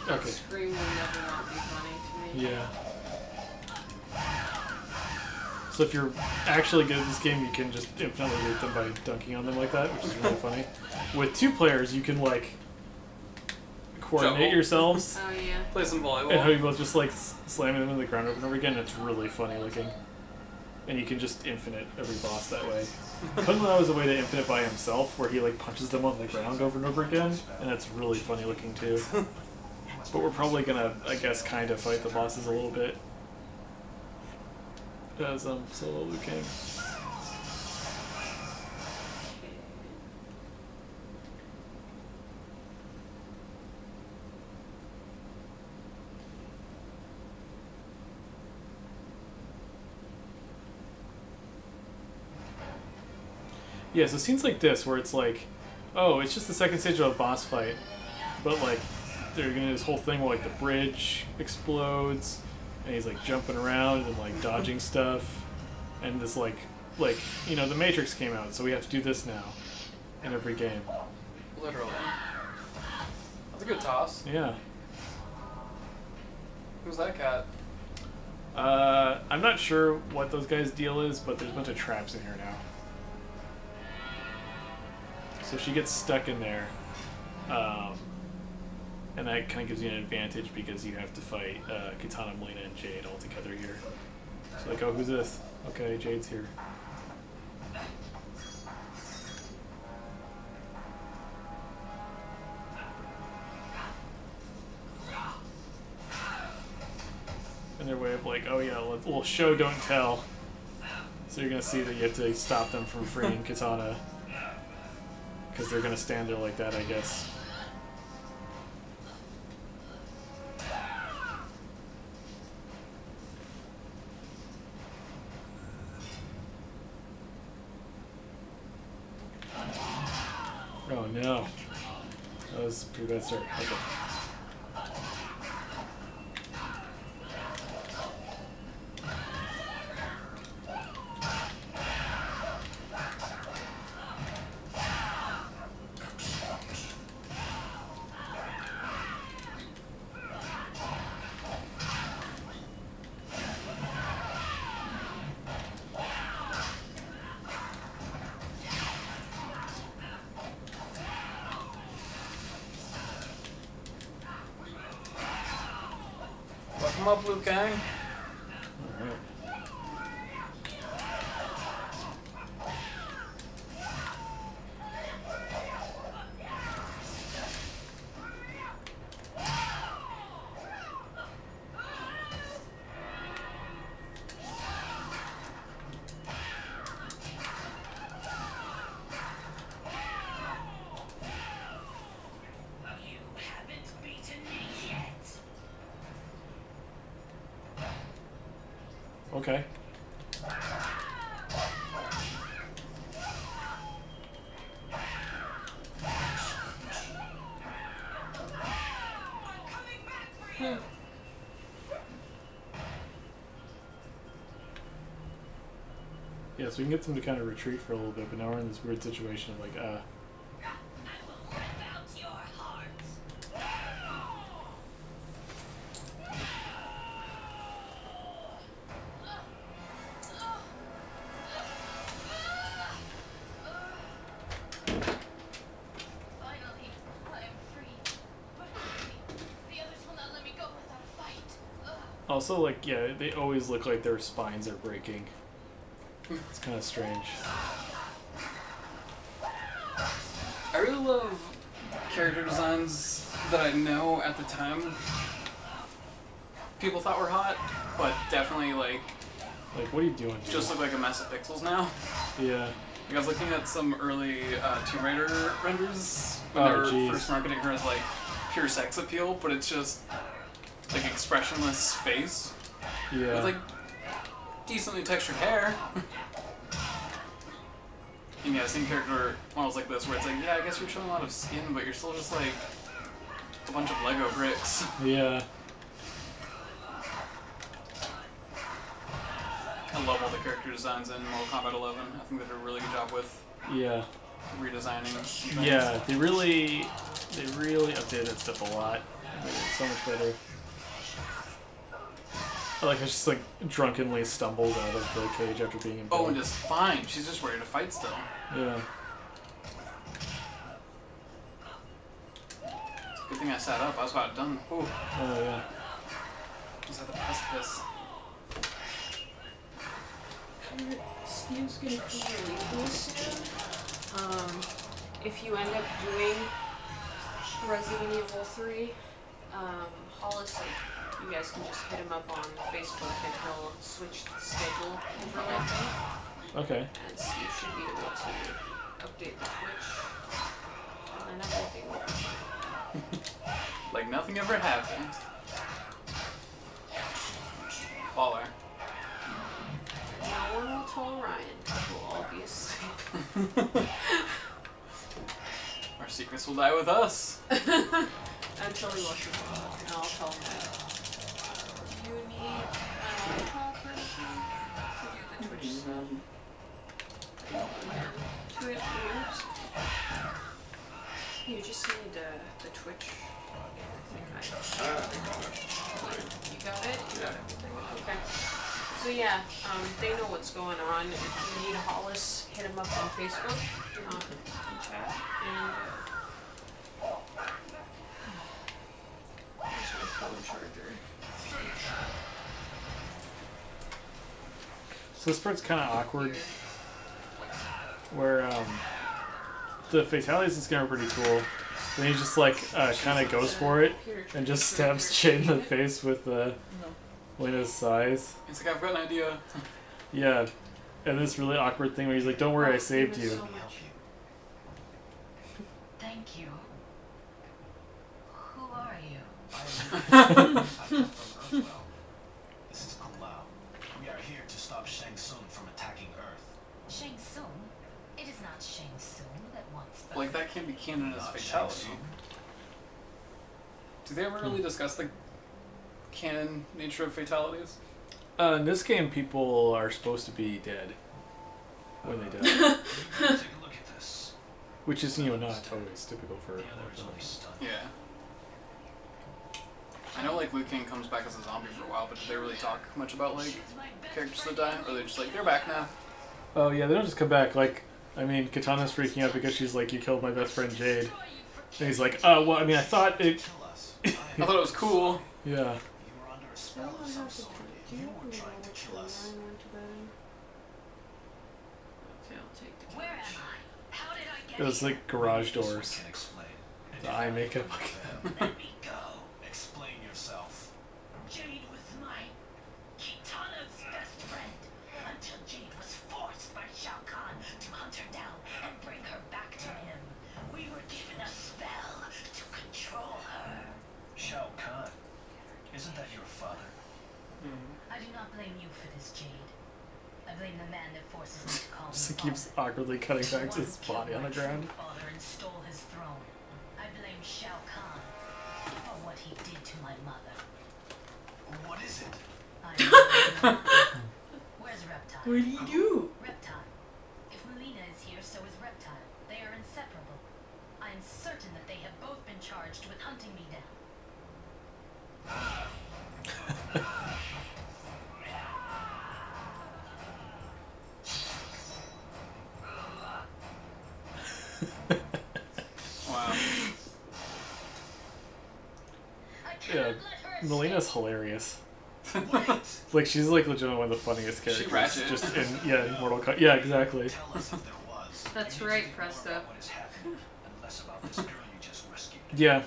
Okay. Scream will never not be funny to me. Yeah. So if you're actually good at this game, you can just infinitely loot them by dunking on them like that, which is really funny. With 2 players, you can like coordinate Juggle. yourselves, Oh yeah. Play some and how volleyball. you both just like slamming them in the ground over and over again. It's really funny looking, and you can just infinite every boss that way. Kunlun was a way to infinite by himself, where he like punches them on the ground over and over again, and that's really funny looking too. But we're probably gonna, I guess, kind of fight the bosses a little bit as solo Liu Kang. Yeah, so scenes like this where it's like, oh, it's just the second stage of a boss fight, but like they're gonna do this whole thing where like the bridge explodes and he's like jumping around and like dodging stuff, and this like you know, the Matrix came out, so we have to do this now in every game. Literally. That's a good toss. Yeah. Who's that cat? I'm not sure what those guys' deal is, but there's a bunch of traps in here now. So she gets stuck in there, and that kind of gives you an advantage because you have to fight Kitana, Melina, and Jade all together here. So like, oh, who's this? Okay, Jade's here. And their way of like, oh yeah, little show don't tell. So you're gonna see that you have to stop them from freeing Kitana. Because they're gonna stand there like that, I guess. Oh no. That was a pretty bad start. Okay. Fuck him up, Liu Kang. Alright. You haven't beaten me yet. Okay. I'm coming back for you. Yeah, so we can get them to kind of retreat for a little bit, but now we're in this weird situation of like, I will rip out your heart. Finally, I am free. But the others will not let me go without a fight. also like, yeah, they always look like their spines are breaking. It's kind of strange. I really love character designs that I know at the time people thought were hot, but definitely like Like, what are you doing, dude? just look like a mess of pixels now. Yeah. Like, I was looking at some early Tomb Raider renders when Oh, they were jeez. first marketing her as like pure sex appeal, but it's just like expressionless face Yeah. with like decently textured hair. And yeah, same character models like this where it's like, yeah, I guess you're showing a lot of skin, but you're still just like a bunch of Lego bricks. Yeah. I love all the character designs in Mortal Kombat 11. I think they did a really good job with Yeah. redesigning some things. Yeah. They really updated stuff a lot. Made it so much better. I like how she just like drunkenly stumbles out of the cage after being in Oh, bed. and just fine. She's just ready to fight still. Yeah. Good thing I sat up. I was about done. Ooh, Oh yeah. I was at the precipice. Steve's gonna be releasing soon. If you end up doing Resident Evil 3, Hollis, like, you guys can just hit him up on Facebook and he'll switch the schedule over like that. Okay. And Steve should be able to update the Twitch. And then everything will be fine. Like nothing ever happened. Baller. No one will tell Ryan. We'll all be asleep. Our secrets will die with us. Until he watches the vlog, and I'll tell him that. Do you need an iPod person to do the Twitch stuff? To it ears? You just need the Twitch. I think you got it? You got everything? Okay. So yeah, they know what's going on. If you need Hollis, hit him up on Facebook, in chat, and here's my phone charger. So this part's kind of awkward, where the fatalities is gonna be pretty cool. Then he just like kind of goes for it and just stabs Jade in the face with his size. It's like, I've got an idea. Yeah, and this really awkward thing where he's like, "Don't worry, I saved you." Thank you. Who are you? This is Kung Lao. We are here to stop Shang Tsung from attacking Earth. Shang Tsung? It is not Shang Tsung that wants the Like, that can't be canon as fatality. Do they ever really discuss the canon nature of fatalities? In this game, people are supposed to be dead when they die, Take a look at this. which is not always typical for. The other is only stunned. Yeah. I know, like, Liu Kang comes back as a zombie for a while, but did they really talk much about, like, characters that die? Or are they just like, they're back now? Oh yeah, they don't just come back. Like, I mean, Katana's freaking out because she's like, "You killed my best friend Jade," and he's like, well, I mean, I thought it." Kill us. I thought it was cool. Yeah. You were under a spell of some sort. You were trying to kill us. Okay, I'll take the Where am torch. I? How did I get It was here? like garage This one doors, can explain. And the if eye you makeup. Let me go. explain yourself. Jade was my Kitana's best friend until Jade was forced by Shao Kahn to hunt her down and bring her back to him. We were given a spell to control her. Shao Kahn. Isn't that your father? I do not blame you for this, Jade. I blame the man that forces me to call him Just keeps father. awkwardly cutting back to One his killed body on my the ground. true father and stole his throne. I blame Shao Kahn for what he did to my mother. What is it? Where's Reptile? What do you do? Reptile. If Melina is here, so is Reptile. They are inseparable. I am certain that they have both been charged with hunting me down. Wow. I cannot Yeah, let her Melina's escape. hilarious. Wait. Like, she's like legitimately one of the funniest She characters. Ratchet. Just in Mortal Kombat. Yeah, exactly. Tell us if there was. That's We need right, to know more Presto. about what has happened, and less about this girl you just rescued. Yeah.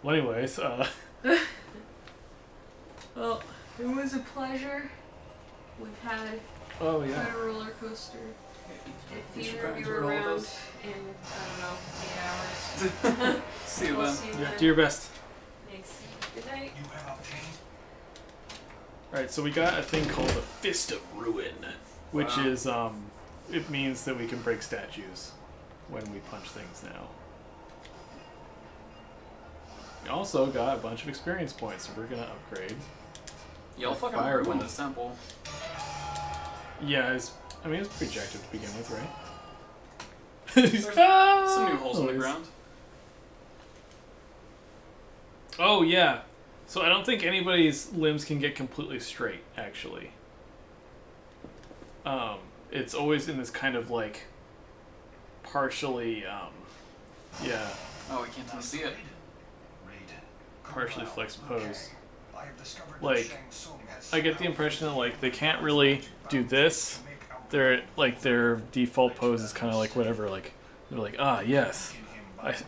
Well, anyways, Well, it was a pleasure. We've had oh quite yeah. a roller coaster. If should either of probably you do are all of around those. in, I don't know, 8 hours, See you we'll then. see you Yeah, then. do your best. Thanks. Good night. You have obtained Alright, so we got a thing called the Fist of Ruin, which Wow. is, it means that we can break statues when we punch things now. We also got a bunch of experience points, so we're gonna upgrade. Y'all fucking Fireball. ruined this temple. Yeah, it's pretty objective to begin with, right? There's some new holes in the Always. ground. Oh, yeah. So I don't think anybody's limbs can get completely straight, actually. It's always in this kind of, like, partially, yeah, Oh, I can't even see it. partially flexed pose. I have discovered that Like, Shang Tsung has I get the impression that, like, they can't really do this. Their default pose is kind of like whatever, like, they're like, ah, yes,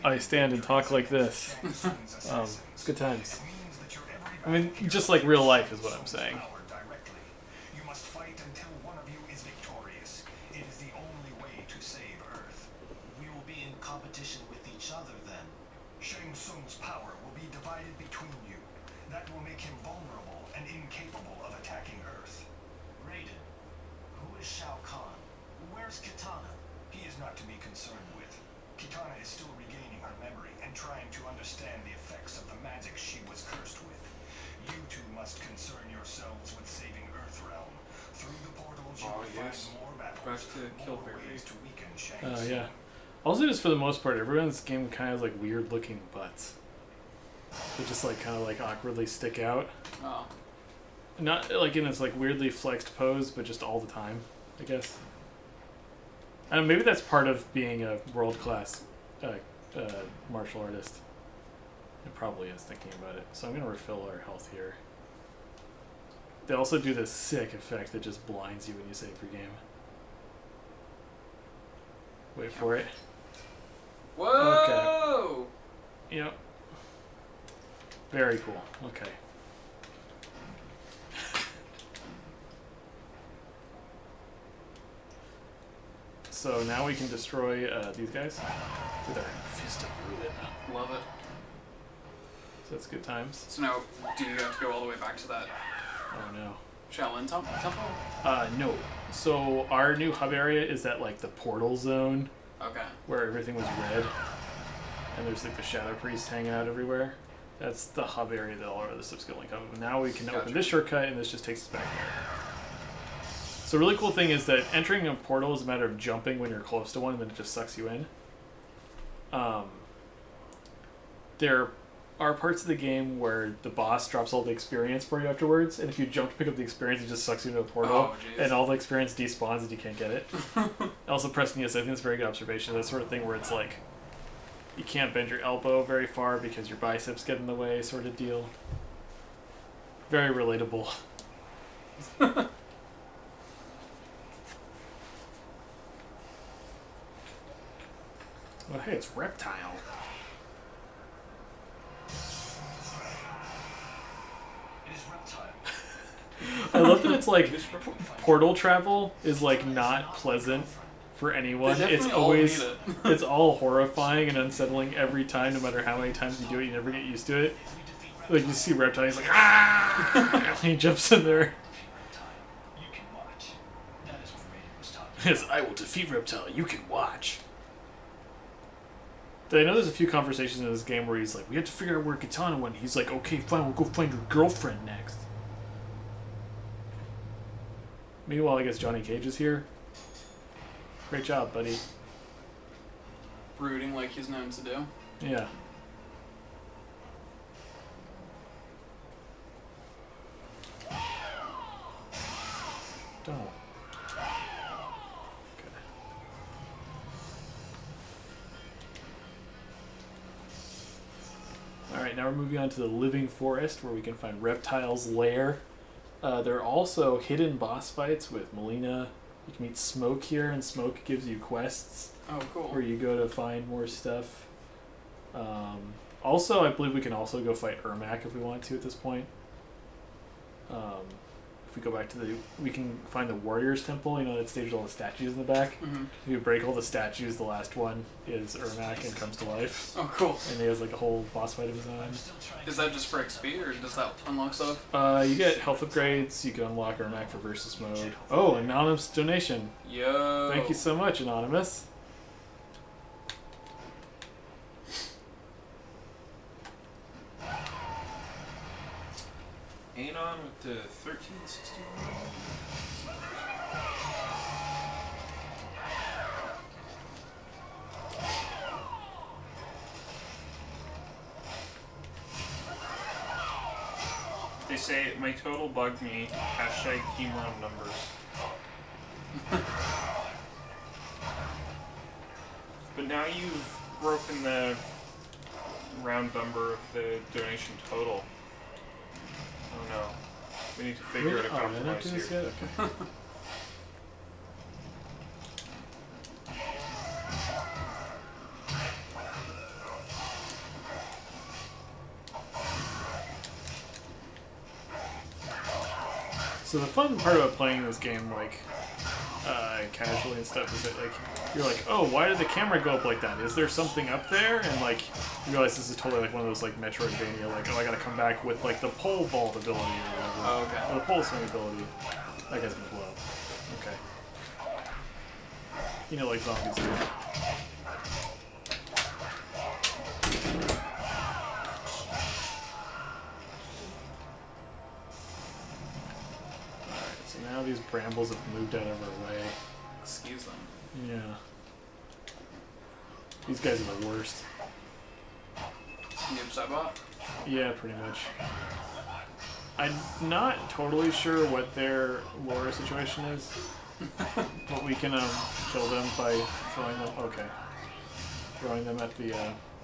I stand and talk like this. It's good times. I mean, just like real life is what I'm saying. You must fight until one of you is victorious. It is the only way to save Earth. We will be in competition with each other then. Shang Tsung's power will be divided between you. That will make him vulnerable and incapable of attacking Earth. Raiden, who is Shao Kahn? Where's Kitana? He is not to be concerned with. Kitana is still regaining her memory and trying to understand the effects of the magic she was cursed with. You two must concern yourselves with saving Earthrealm. Through the portals, you Oh, will yes. find more battles, Back to kill more Barry. ways to weaken Shang Oh, Tsung. yeah. Also, just for the most part, everyone in this game kind of has like weird looking butts. They just like kind of like awkwardly stick out. Oh. Not like in this like weirdly flexed pose, but just all the time, I guess. I don't know, maybe that's part of being a world class martial artist. It probably is, thinking about it. So I'm gonna refill our health here. They also do this sick effect that just blinds you when you save your game. Wait for it. Whoa! Yep. Very cool. Okay. So now we can destroy these guys with our Fist of Ruin. Love it. So that's good times. So now, do you have to go all the way back to that? Oh no. Shaolin Temple? No. So our new hub area is that like the portal zone Okay. where everything was red, and there's like the Shadow Priest hanging out everywhere. That's the hub area that all our other stuff's going to come. Now we can open this shortcut, and this just takes us back there. So a really cool thing is that entering a portal is a matter of jumping when you're close to one, and then it just sucks you in. There are parts of the game where the boss drops all the experience for you afterwards, and if you jump to pick up the experience, it just sucks you into a portal, and all the experience despawns and you can't get it. Also, Preston, yes, I think it's a very good observation. That sort of thing where it's like, you can't bend your elbow very far because your biceps get in the way, sort of deal. Very relatable. Oh, hey, it's Reptile. It is Reptile. I love that it's like portal travel is like not pleasant for anyone. They It's definitely all always need it. it's all horrifying and unsettling every time, no matter how many times you do it. You never get used to it. Like you see Reptile, he's like ah, he jumps in there. You can watch. That is what Raiden was talking about. Yes, I will defeat Reptile. You can watch. I know there's a few conversations in this game where he's like, we have to figure out where Katana went. He's like, okay, fine, we'll go find your girlfriend next. Meanwhile, I guess Johnny Cage is here. Great job, buddy. Brooding like he's known to do. Yeah. Don't. Alright, now we're moving on to the Living Forest, where we can find Reptile's lair. There are also hidden boss fights with Melina. You can meet Smoke here, and Smoke gives you quests Oh, cool. where you go to find more stuff. Also, I believe we can also go fight Ermac if we want to at this point. If we go back to we can find the Warriors Temple, you know, that stage with all the statues in the back. Mm-hmm. If you break all the statues, the last one is Ermac and comes to life. Oh, cool. And he has like a whole boss fight of his own. Is that just for XP, or does that unlock stuff? You get health upgrades, you can unlock Ermac for versus mode. Oh, anonymous donation. Yo. Thank you so much, Anonymous. Anon with the 1361. They say my total bugged me. Hashtag team round numbers. But now you've broken the round number of the donation total. Oh no. We need to figure out a Did I not compromise do this here. yet? Okay. So the fun part about playing this game, like, casually and stuff, is that, like, you're like, oh, why did the camera go up like that? Is there something up there? And, like, you realize this is totally, like, one of those, like, Metroidvania, like, oh, I gotta come back with, like, the pole vault ability or whatever. Oh, okay. Or the pole swing ability. That guy's gonna blow up. Okay. You know, like zombies do. So now these brambles have moved out of our way. Excuse them. Yeah. These guys are the worst. Noob Saibot? Yeah, pretty much. I'm not totally sure what their lore situation is, but we can kill them by throwing them. Okay. Throwing them at the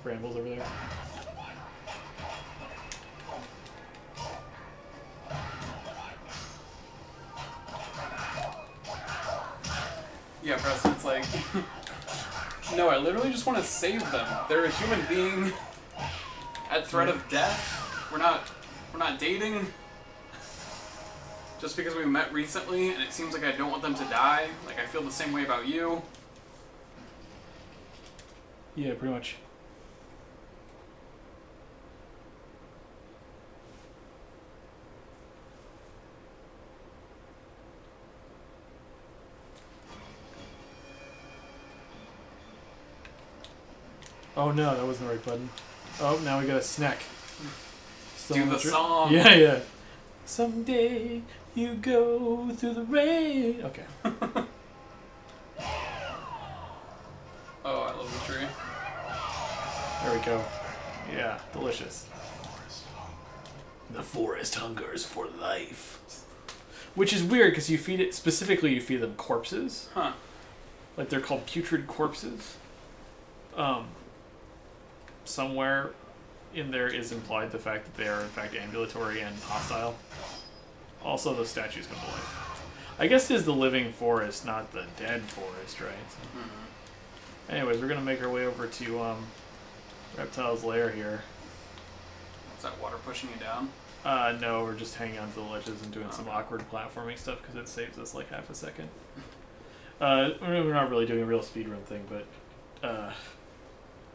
brambles over there. Yeah, Preston, it's like... No, I literally just want to save them. They're a human being at threat of death. We're not dating. Just because we met recently, and it seems like I don't want them to die. Like, I feel the same way about you. Yeah, pretty much. Oh no, that wasn't the right button. Oh, now we got a snack. Still Do on the dri- song. Yeah, yeah. Someday you go through the rain. Okay. Oh, I love the tree. There we go. Yeah, delicious. The forest hungers for life. Which is weird because you feed it, specifically you feed them corpses. Huh. Like they're called putrid corpses. Somewhere in there is implied the fact that they are in fact ambulatory and hostile. Also, those statues come to life. I guess it is the living forest, not the dead forest, right? So. Mm-hmm. Anyways, we're gonna make our way over to Reptile's lair here. Is that water pushing you down? No, we're just hanging onto the ledges and doing some awkward platforming stuff because it saves us like half a second. We're not really doing a real speedrun thing, but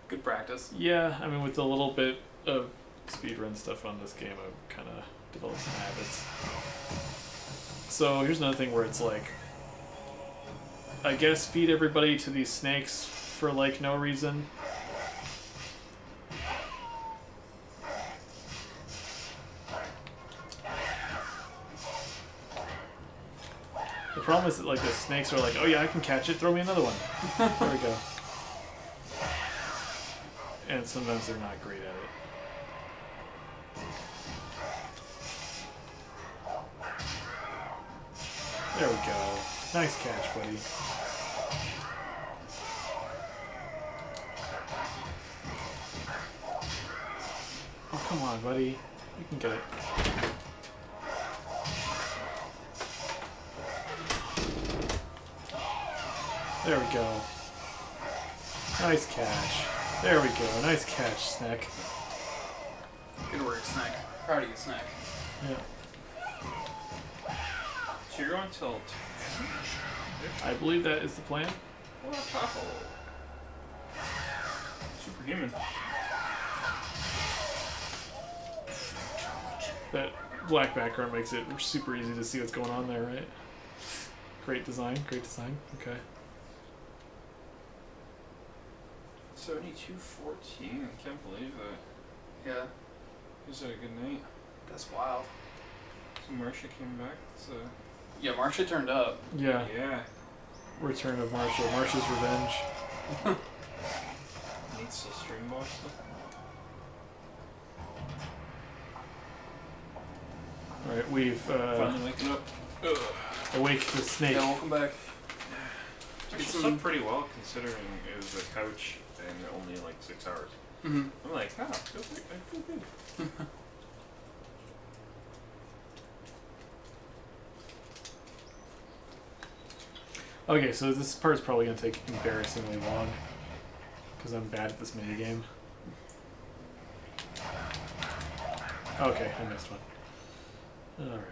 Good practice. yeah, I mean, with a little bit of speedrun stuff on this game, I've kind of developed some habits. So here's another thing where it's like, I guess feed everybody to these snakes for like no reason. The problem is that like the snakes are like, oh yeah, I can catch it, throw me another one. There we go. And sometimes they're not great at it. There we go. Nice catch, buddy. Oh, come on, buddy. You can get it. There we go. Nice catch. There we go. Nice catch, Snack. Good work, Snack. Proud of you, Snack. Yeah. So you're on tilt. I believe that is the plan. Superhuman. That black background makes it super easy to see what's going on there, right? Great design, great design. Okay. 72-14. I can't believe that. Yeah, Is that a good night? that's wild. So Marcia came back. So Yeah, Marcia turned up. Yeah. yeah. Return of Marshall. Marcia's revenge. Needs the string box. Alright, we've Finally waking up. Ugh. awaked the snake. Yeah, welcome back. It slept pretty well considering it was a couch and only like 6 hours. Mm-hmm. I'm like, I feel good. Okay, so this part's probably going to take embarrassingly long. Because I'm bad at this minigame. Okay, I missed one. Alright.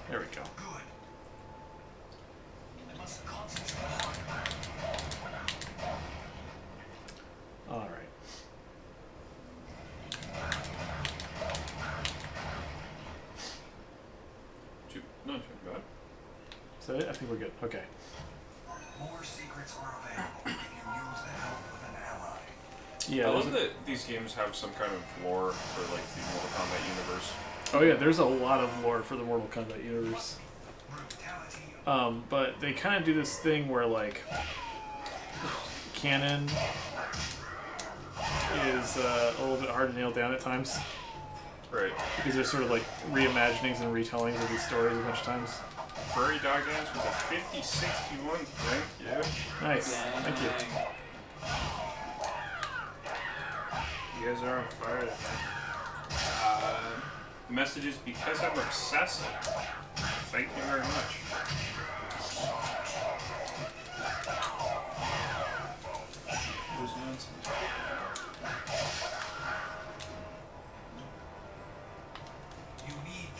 There we go. Good. I must concentrate. Alright. Not too bad. Is that it? I think we're good. Okay. More secrets are available if you use the help of an ally. Yeah. I there's love a- that these games have some kind of lore for like the Mortal Kombat universe. Oh yeah, there's a lot of lore for the Mortal Kombat universe. Brutality. But they kind of do this thing where like canon is a little bit hard to nail down at times Right. because there's sort of like reimaginings and retellings of these stories a bunch of times. Furry Dog Dance with a 50-61. Thank you. Nice, thank you. You guys are on fire tonight. The message is because I'm obsessive. Thank you very much. Who's Nancy? Unique.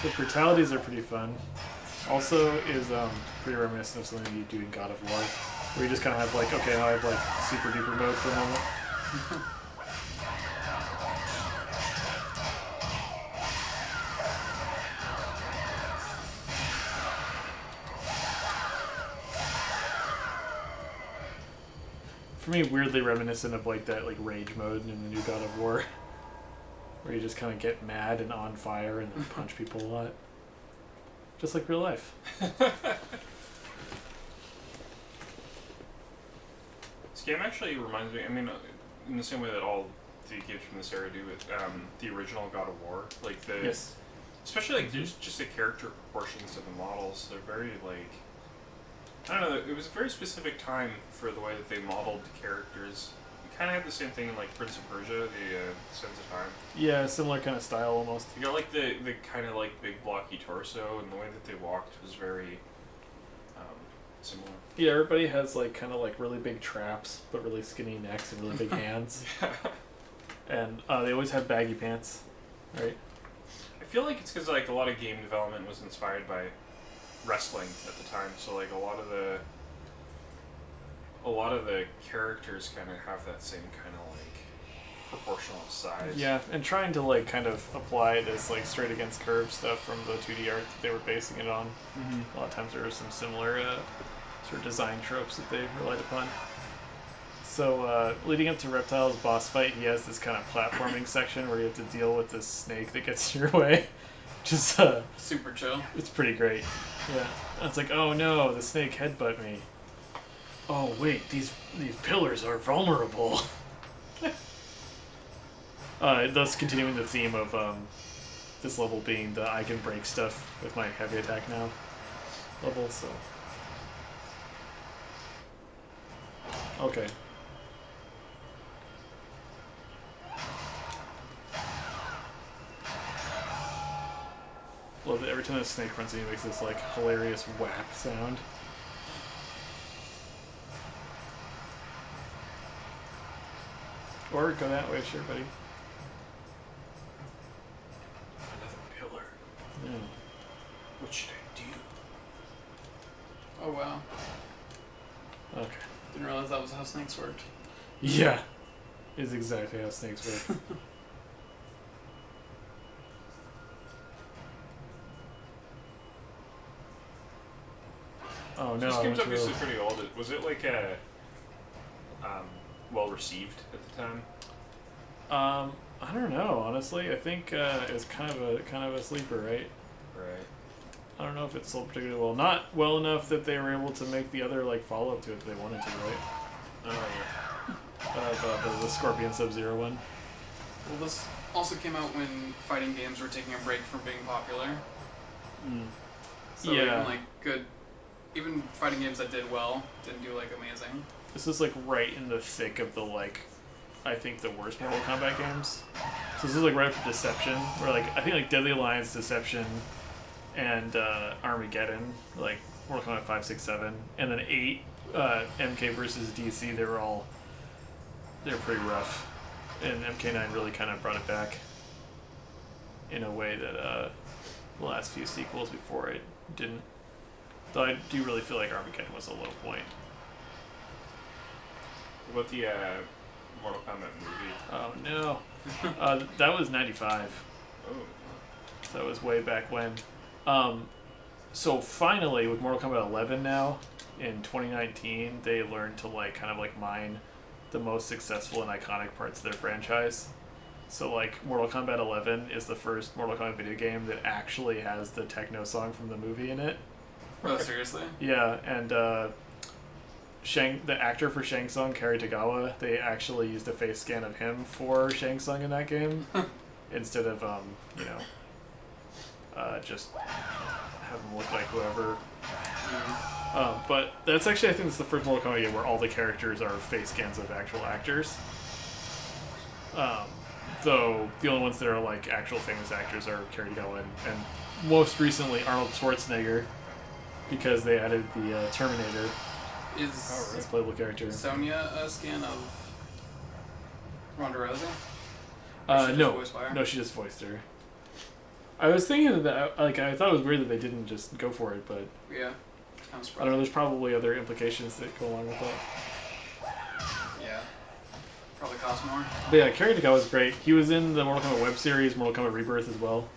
So brutalities are pretty fun. Also is pretty reminiscent of something you do in God of War, where you just kind of have like, okay, now I have like super duper mode for a moment. For me, weirdly reminiscent of like that like rage mode in the new God of War, where you just kind of get mad and on fire and then punch people a lot, just like real life. This game actually reminds me. I mean, in the same way that all the games from this era do, with the original God of War, like the Yes. especially like there's just the character proportions of the models. They're very like. I don't know, it was a very specific time for the way that they modeled the characters. You kind of had the same thing in like Prince of Persia, the Sands of Time. Yeah, similar kind of style almost. You got like the kind of like big blocky torso, and the way that they walked was very similar. Yeah, everybody has like kind of like really big traps, but really skinny necks and really big hands. And they always have baggy pants, right? I feel like it's because like a lot of game development was inspired by wrestling at the time, so like a lot of the characters kind of have that same kind of like proportional size. Yeah, and trying to like kind of apply it as like straight against curve stuff from the 2D art that they were basing it on. Mm-hmm. A lot of times there are some similar sort of design tropes that they relied upon. So leading up to Reptile's boss fight, he has this kind of platforming section where you have to deal with this snake that gets in your way. Just Super chill. it's pretty great. Yeah. And it's like, oh no, the snake headbutt me. Oh wait, these pillars are vulnerable. Thus continuing the theme of this level being the I can break stuff with my heavy attack now level, so. Okay. Love that every time the snake runs in, he makes this like hilarious whap sound. Or go that way, sure, buddy. Another pillar. Yeah. What should I do? Oh wow. Okay. Didn't realize that was how snakes worked. Yeah. Is exactly how snakes work. Oh no, This I game's went to obviously pretty old. Was it like well received at the time? I don't know, honestly. I think it's kind of a sleeper, right? Right. I don't know if it sold particularly well. Not well enough that they were able to make the other like follow-up to it that they wanted to, right? Oh yeah. The Scorpion Sub-Zero one. Well, this also came out when fighting games were taking a break from being popular. So Yeah. even like good, even fighting games that did well didn't do like amazing. This is like right in the thick of the like, I think the worst Mortal Kombat games. So this is like right after Deception, where like I think like Deadly Alliance, Deception, and Armageddon, like Mortal Kombat 5, 6, 7, and then 8, MK versus DC. They're pretty rough, and MK9 really kind of brought it back in a way that the last few sequels before it didn't. Though I do really feel like Armageddon was a low point. What about the Mortal Kombat movie? Oh no, that was 95. Oh. So that was way back when. So finally, with Mortal Kombat 11 now, in 2019, they learned to like kind of like mine the most successful and iconic parts of their franchise. So like Mortal Kombat 11 is the first Mortal Kombat video game that actually has the techno song from the movie in it. Oh, seriously? Yeah, and the actor for Shang Tsung, Cary Tagawa, they actually used a face scan of him for Shang Tsung in that game, instead of just have him look like whoever. But that's actually, I think it's the first Mortal Kombat game where all the characters are face scans of actual actors. Though the only ones that are like actual famous actors are Cary Tagawa and most recently Arnold Schwarzenegger, because they added the Terminator Is as playable character. Sonya a scan of Ronda Rousey? Or she just No, voiced by her? no, she just voiced her. I was thinking that, like, I thought it was weird that they didn't just go for it, but Yeah. Kind of I don't know. surprising. There's probably other implications that go along with that. Yeah. Probably cost more. But yeah, Kerry Takao was great. He was in the Mortal Kombat web series, Mortal Kombat Rebirth as well.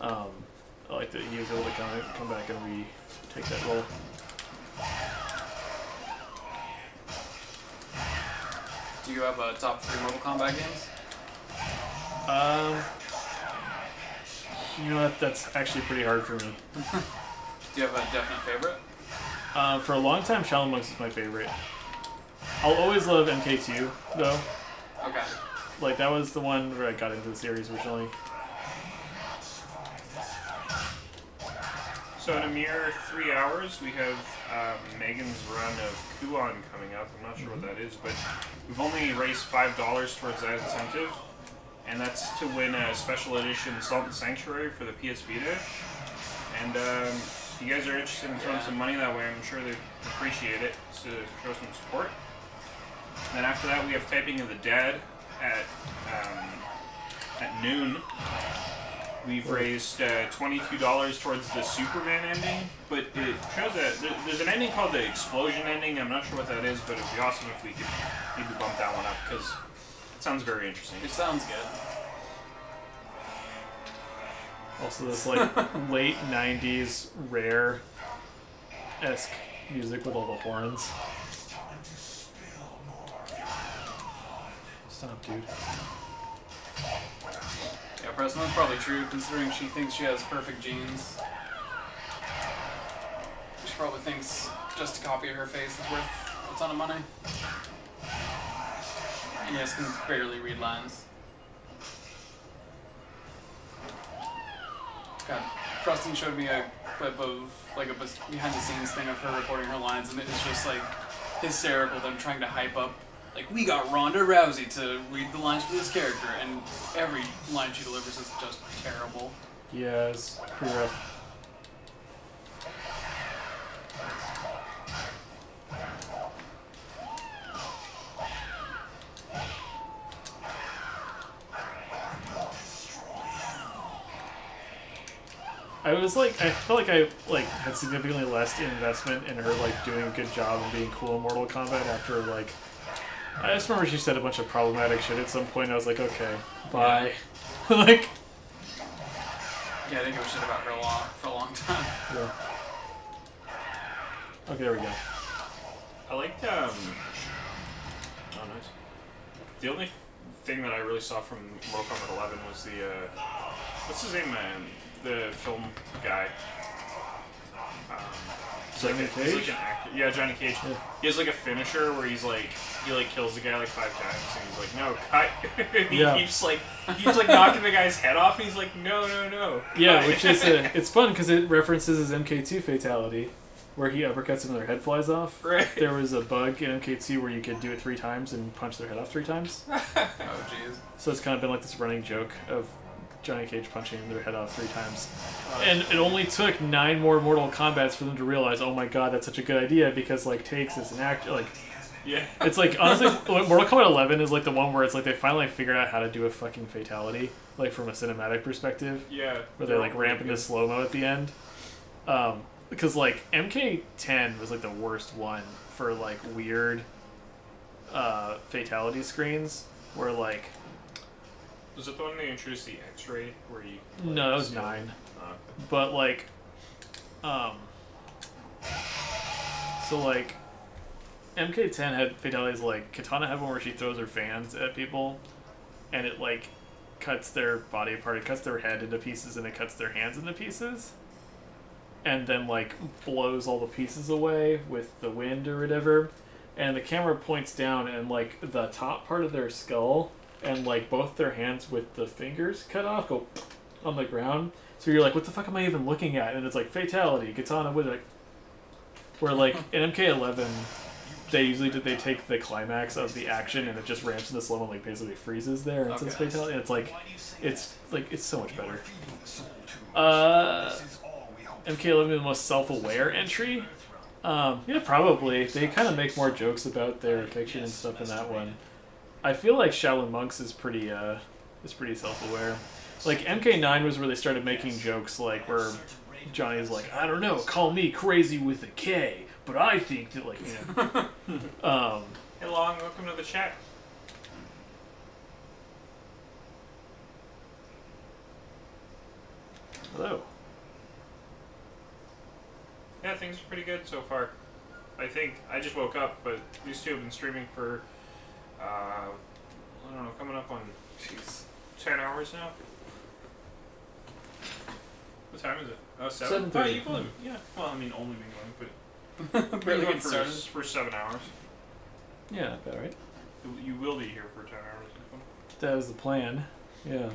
I like that he was able to come back and retake that role. Do you have a top 3 Mortal Kombat games? You know, that's actually pretty hard for me. Do you have a definite favorite? For a long time, Shaolin Monks is my favorite. I'll always love MK2, though. Okay. Like, that was the one where I got into the series originally. So in a mere 3 hours, we have Megan's run of Kuon coming up. I'm not sure what that is, but we've only raised $5 towards that incentive, and that's to win a special edition Salt and Sanctuary for the PS Vita. And if you guys are interested in throwing some money that way, I'm sure they'd appreciate it to show some support. And then after that, we have Typing of the Dead at noon. We've raised $22 towards the Superman ending, but it shows that there's an ending called the Explosion ending. I'm not sure what that is, but it'd be awesome if we could maybe bump that one up, because it sounds very interesting. It sounds good. Also, this like late '90s Rare-esque music with all the horns. Stop, dude. Yeah, Preston, that's probably true, considering she thinks she has perfect genes. She probably thinks just to copy her face is worth a ton of money. And yes, can barely read lines. God, Preston showed me a clip of like a behind-the-scenes thing of her recording her lines, and it is just like hysterical. Them trying to hype up, like, we got Ronda Rousey to read the lines for this character, and every line she delivers is just terrible. Yeah, it's pretty rough. I felt like I had significantly less investment in her like doing a good job and being cool in Mortal Kombat after like I just remember she said a bunch of problematic shit at some point. I was like, okay, bye. Like, Yeah, I didn't give a shit about her for a long time. yeah. Okay, there we go. I liked, oh, nice. The only thing that I really saw from Mortal Kombat 11 was the, what's his name, man? The film guy. Johnny He's Cage? like an actor. Yeah, Johnny Cage. Yeah. He has like a finisher where he's like, he like kills the guy like 5 times and he's like, no, cut. And he Yeah. keeps like knocking the guy's head off and he's like, no. Yeah, cut. which is it's fun because it references his MK2 fatality, where he uppercuts him and their head flies off. Right. There was a bug in MK2 where you could do it 3 times and punch their head off 3 times. Oh, jeez. So it's kind of been like this running joke of Johnny Cage punching their head off 3 times. And it only took 9 more Mortal Kombats for them to realize, oh my god, that's such a good idea, because like Takes is an actor, like, Yeah. it's like, honestly, Mortal Kombat 11 is like the one where it's like they finally figured out how to do a fucking fatality, like from a cinematic perspective, Yeah. where they like ramp into slow-mo at the end. Because like MK10 was like the worst one for like weird fatality screens, where like, Was it the one they introduced the X-ray where you? no, that was 9. Uh, But like, so like, MK10 had fatalities like Katana had one where she throws her fans at people, and it like cuts their body apart. It cuts their head into pieces, and it cuts their hands into pieces, and then like blows all the pieces away with the wind or whatever. And the camera points down, and like the top part of their skull and like both their hands with the fingers cut off go on the ground. So you're like, what the fuck am I even looking at? And it's like fatality, Katana with like, where like in MK11, they take the climax of the action and it just ramps into slow and like basically freezes there and says fatality. And it's so much better. MK11 is the most self-aware entry. Yeah, probably. They kind of make more jokes about their fiction and stuff in that one. I feel like Shaolin Monks is pretty self-aware. Like MK9 was where they started making jokes like where Johnny's like, I don't know, call me crazy with a K, but I think that like Hey, Long, welcome to the chat. hello. Yeah, things are pretty good so far. I think I just woke up, but these two have been streaming for, I don't know, coming up on 10 hours now. What time is it? Oh, 7? 7:30. Oh, you've only, yeah. Well, I mean, only been going, but Barely you've been get for, started. for 7 hours. Yeah, not bad, right? You will be here for 10 hours. That was the plan. Yeah.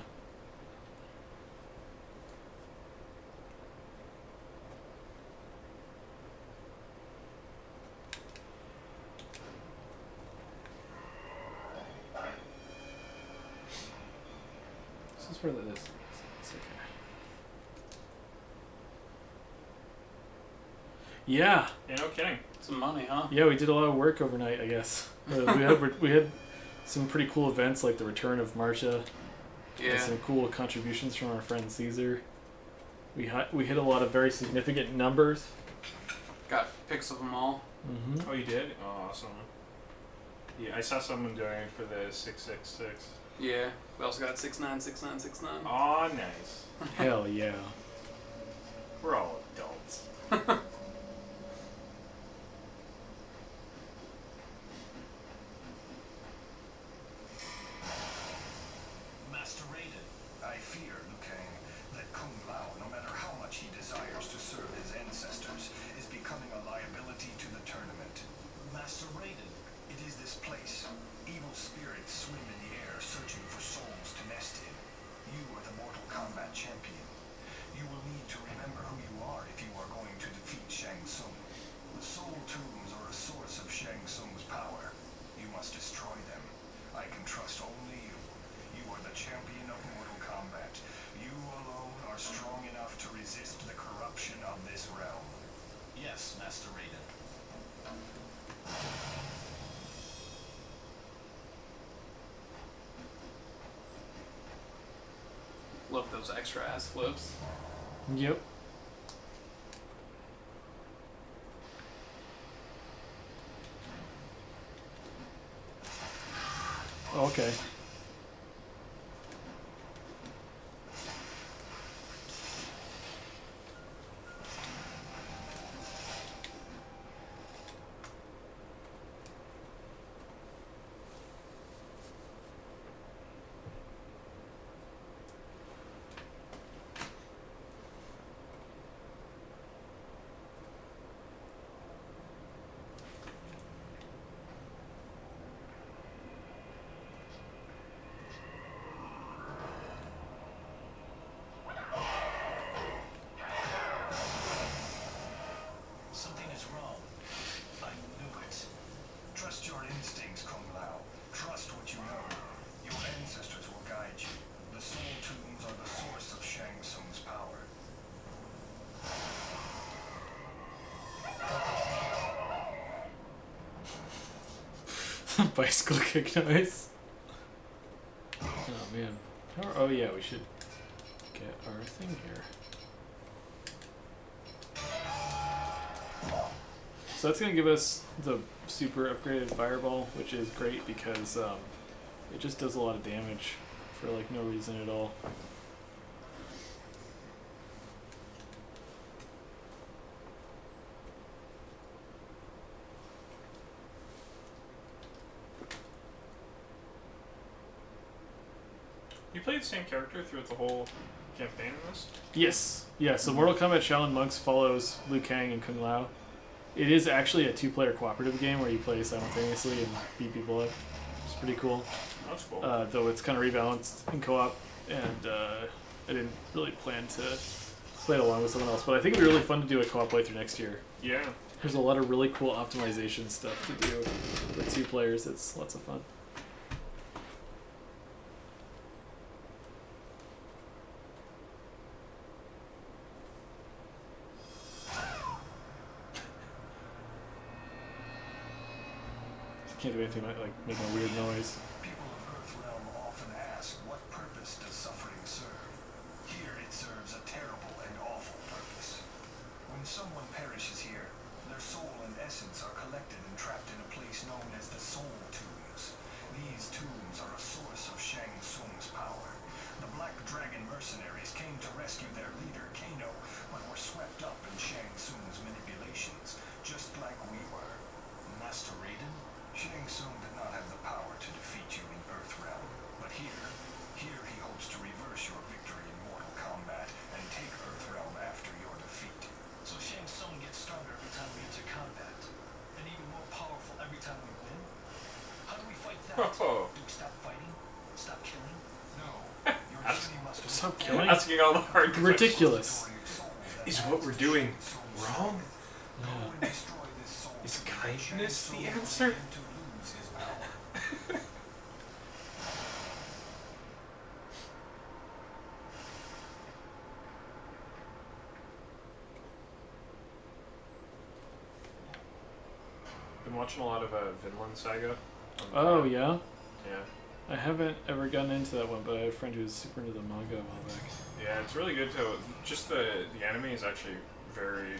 This is where that is. It's okay. Yeah. Yeah, no kidding. Some money, huh? Yeah, we did a lot of work overnight, I guess. We had some pretty cool events like the return of Marsha. And Yeah. some cool contributions from our friend Caesar. We hit a lot of very significant numbers. Got pics of them all. Mm-hmm. Oh, you did? Oh, awesome. Yeah, I saw someone doing it for the 666. Yeah. We also got 696969. Oh, nice. Hell yeah. We're all adults. Master Raiden. I fear, Liu Kang, that Kung Lao, no matter how much he desires to serve his ancestors, is becoming a liability to the tournament. Master Raiden. It is this place. Evil spirits swim in the air searching for souls to nest in. You are the Mortal Kombat champion. You will need to remember who you are if you are going to defeat Shang Tsung. The soul tombs are a source of Shang Tsung's power. You must destroy them. I can trust only you. You are the champion of Mortal Kombat. You alone are strong enough to resist the corruption of this realm. Yes, Master Raiden. Love those extra ass flips. Yep. Okay. Something is wrong. I knew it. Trust your instincts, Kung Lao. Trust what you know. Your ancestors will guide you. The soul tombs are the source of Shang Tsung's power. Bicycle kick noise. Oh man. Oh yeah, we should get our thing here. So that's gonna give us the super upgraded fireball, which is great because it just does a lot of damage for like no reason at all. You played the same character throughout the whole campaign in this? Yes. Yeah, so Mortal Kombat Shaolin Monks follows Liu Kang and Kung Lao. It is actually a 2-player cooperative game where you play simultaneously and beat people up. It's pretty cool. That's cool. Though it's kind of rebalanced in co-op, and I didn't really plan to play it along with someone else. But I think it'd be really fun to do a co-op playthrough next year. yeah. There's a lot of really cool optimization stuff to do with 2 players. It's lots of fun. Can't do anything like making a weird noise. People of Earth Realm often ask, what purpose does suffering serve? essence are collected and trapped in a place known as the Soul Tombs. These tombs are a source of Shang Tsung's power. The Black Dragon mercenaries came to rescue their leader, Kano, but were swept up in Shang Tsung's manipulations, just like we were. Master Raiden, Shang Tsung did not have the power to defeat you in Earthrealm, but here he hopes to reverse your victory in Mortal Kombat and take Earthrealm after your defeat. So Shang Tsung gets stronger every time we enter combat, and even more powerful every time we win? How do we fight that? Oh. Do we stop fighting? Stop killing? No, your enemy must Stop killing. Asking all the hard questions. Ridiculous. Is what we're doing wrong? Go and destroy this soul. Is Shang kindness Tsung the will answer? begin to lose his power. Been watching a lot of Vinland Saga. on Oh Prime. yeah. Yeah. I haven't ever gotten into that one, but I have a friend who's super into the manga a while back. Yeah, it's really good to just the anime is actually very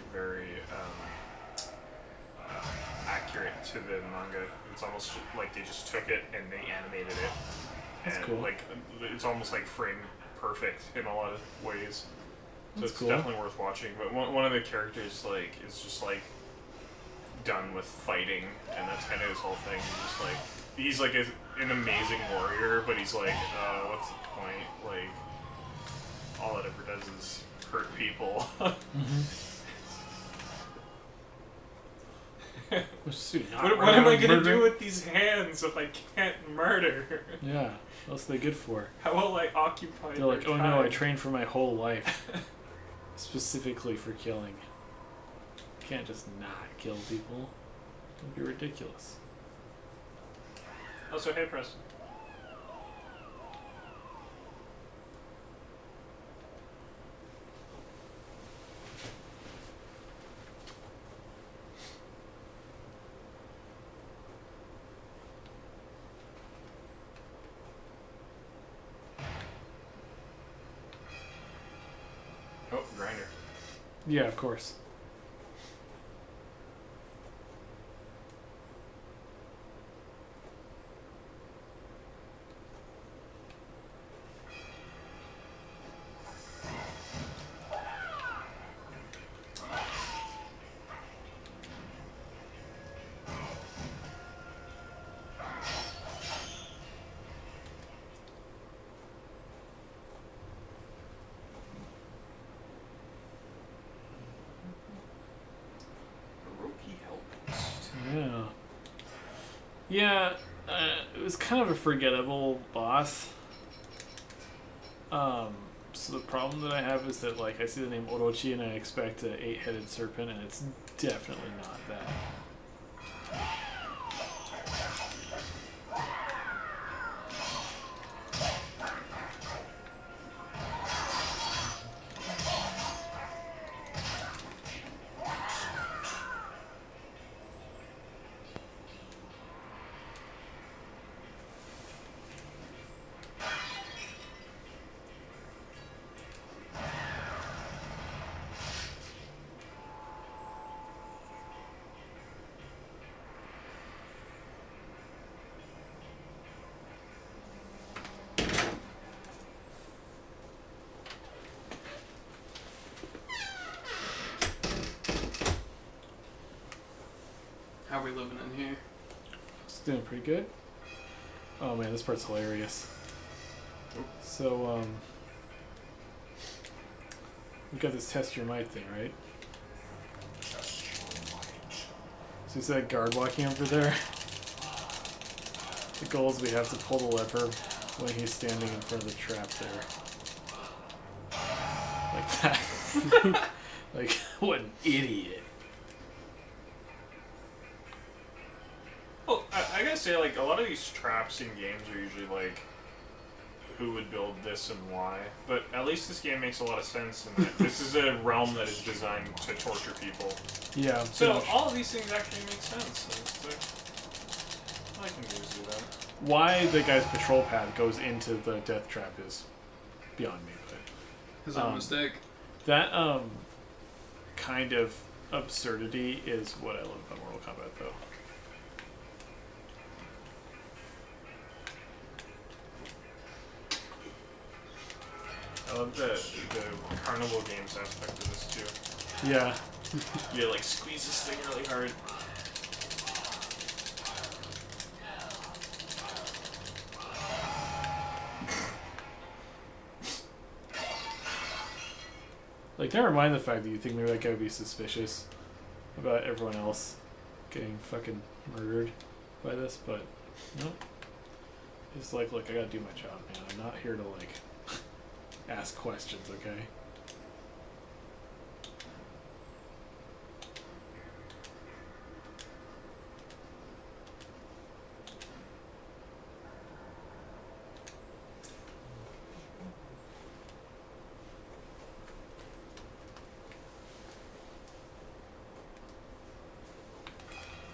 accurate to the manga. It's almost like they just took it and they animated it. That's and cool. like it's almost like frame perfect in a lot of ways. So That's it's cool. definitely worth watching. But one of the characters like is just like done with fighting, and that's kind of his whole thing. He's like an amazing warrior, but he's like, what's the point? Like, all it ever does is hurt people. What am I gonna do with these hands if I can't murder? Yeah, what else are they good for? How will I occupy They're their like, oh no, I time?" trained for my whole life, specifically for killing. Can't just not kill people. It'd be ridiculous. Oh, so hey, Preston. Oh, grinder. Yeah, of course. Hiroki helped. Yeah. Yeah, it was kind of a forgettable boss. So the problem that I have is that, like, I see the name Orochi and I expect an 8-headed serpent, and it's definitely not that. How are we living in here? It's doing pretty good. Oh man, this part's hilarious. So, we got this test your might thing, right? So you see that guard walking over there? The goal is we have to pull the lever when he's standing in front of the trap there. Like that. Like, what an idiot. Well, I gotta say, like, a lot of these traps in games are usually like, who would build this and why? But at least this game makes a lot of sense in that this is a realm that is designed to torture people. Yeah. So pretty much. all of these things actually make sense. And it's like, I can do that. Why the guy's patrol pad goes into the death trap is beyond me. But His own mistake. that kind of absurdity is what I love about Mortal Kombat, though. I love the carnival games aspect of this too. Yeah. You like squeeze this thing really hard. Like, never mind the fact that you think maybe that guy would be suspicious about everyone else getting fucking murdered by this, but no. It's like, look, I gotta do my job, man. I'm not here to, like, ask questions, okay?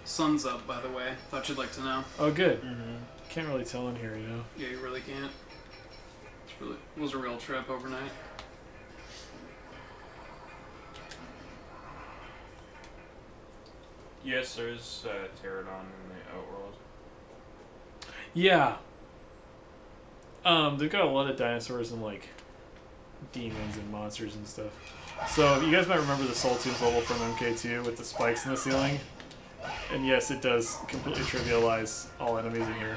Sun's up, by the way. Thought you'd like to know. Oh, good. Mm-hmm. Can't really tell in here, you know? Yeah, you really can't. It was a real trip overnight. Yes, there's Pterodon in the Outworld. Yeah. They've got a lot of dinosaurs and, like, demons and monsters and stuff. So, you guys might remember the Soul Tunes level from MK2 with the spikes in the ceiling. And yes, it does completely trivialize all enemies in here.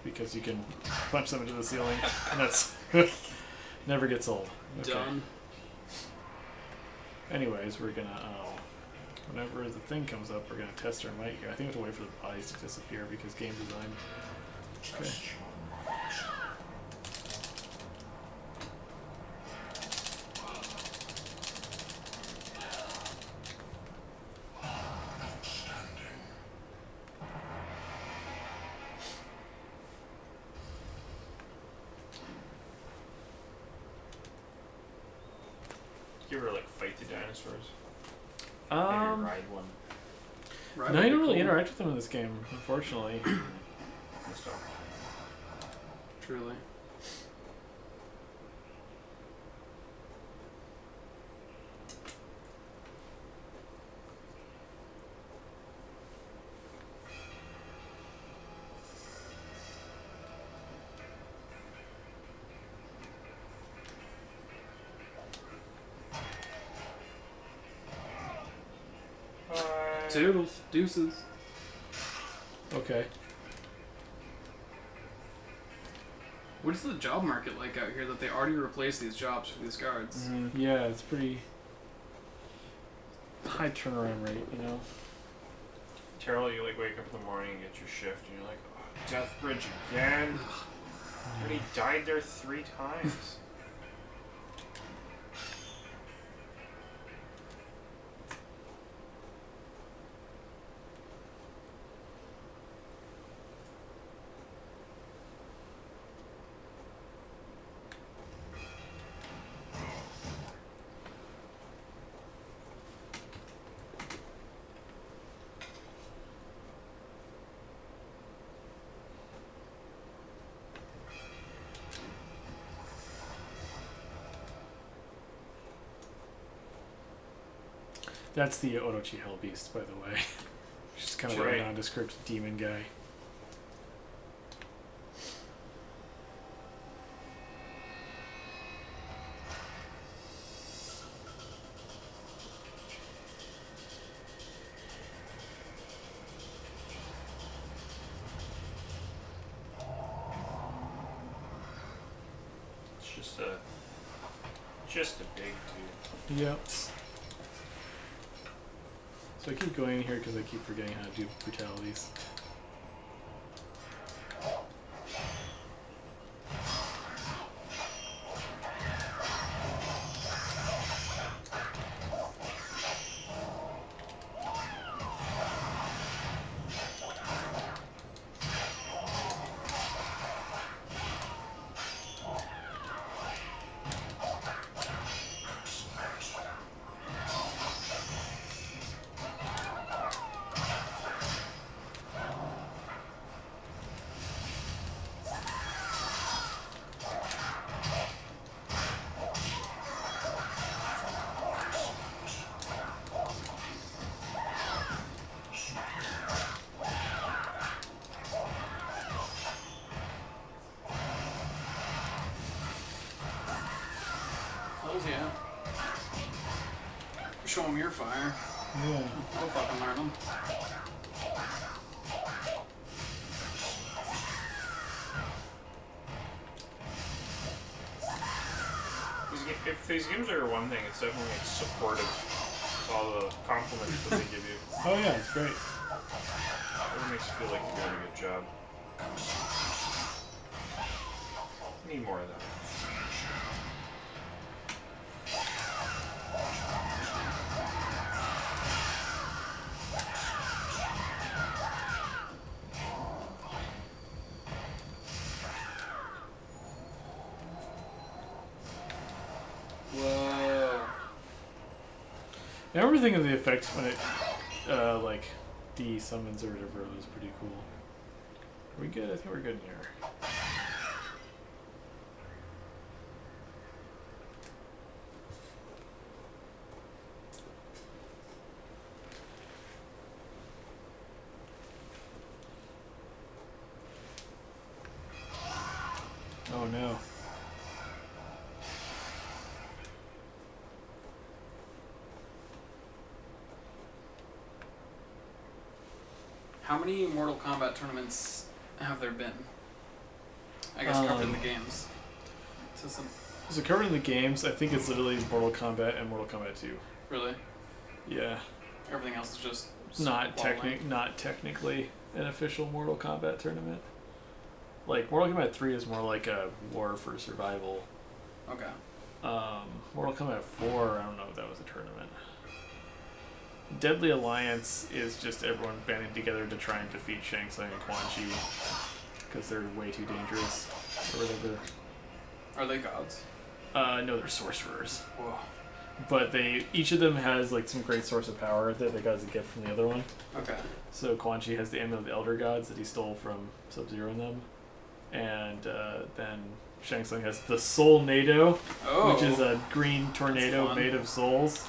Because you can punch them into the ceiling. And that's never gets old. Okay. Done. Anyways, we're gonna, whenever the thing comes up, we're gonna test our might here. I think we have to wait for the bodies to disappear because game design. Okay. You ever like fight the dinosaurs? Maybe ride one. Right, No, would you be don't really cool. interact with them in this game, unfortunately. And stuff. Truly. Toodles. Deuces. Okay. What is the job market like out here that they already replaced these jobs for these guards? Yeah, it's pretty high turnaround rate, you know? Terrible, you like wake up in the morning and get your shift and you're like, oh, Death Bridge again? I already died there 3 times. That's the Orochi Hellbeast, by the way. Just kind of Right. a nondescript demon guy. It's just a big dude. Yep. So I keep going in here because I keep forgetting how to do brutalities. Hells yeah. Show them your fire. Yeah. We'll fucking learn them. If these games are one thing, it's definitely like supportive of all the compliments that they give you. Oh yeah, it's great. It makes you feel like you're doing a good job. Need more of that. Whoa. I remember thinking of the effects when it, like, de-summons or whatever. It was pretty cool. Are we good? I think we're good in here. Oh no. How many Mortal Kombat tournaments have there been? I guess covered in the games. So covered in the games, I think it's literally Mortal Kombat and Mortal Kombat 2. Really? Yeah. Everything else is just Not technically an official Mortal Kombat tournament. Like Mortal Kombat 3 is more like a war for survival. Okay. Mortal Kombat 4, I don't know if that was a tournament. Deadly Alliance is just everyone banding together to try and defeat Shang Tsung and Quan Chi because they're way too dangerous or whatever. Are they gods? No, they're sorcerers. Whoa. But each of them has like some great source of power that they got as a gift from the other one. Okay. So Quan Chi has the Amulet of the Elder Gods that he stole from Sub-Zero and them. And then Shang Tsung has the Soul Nado, which is a green tornado made of souls.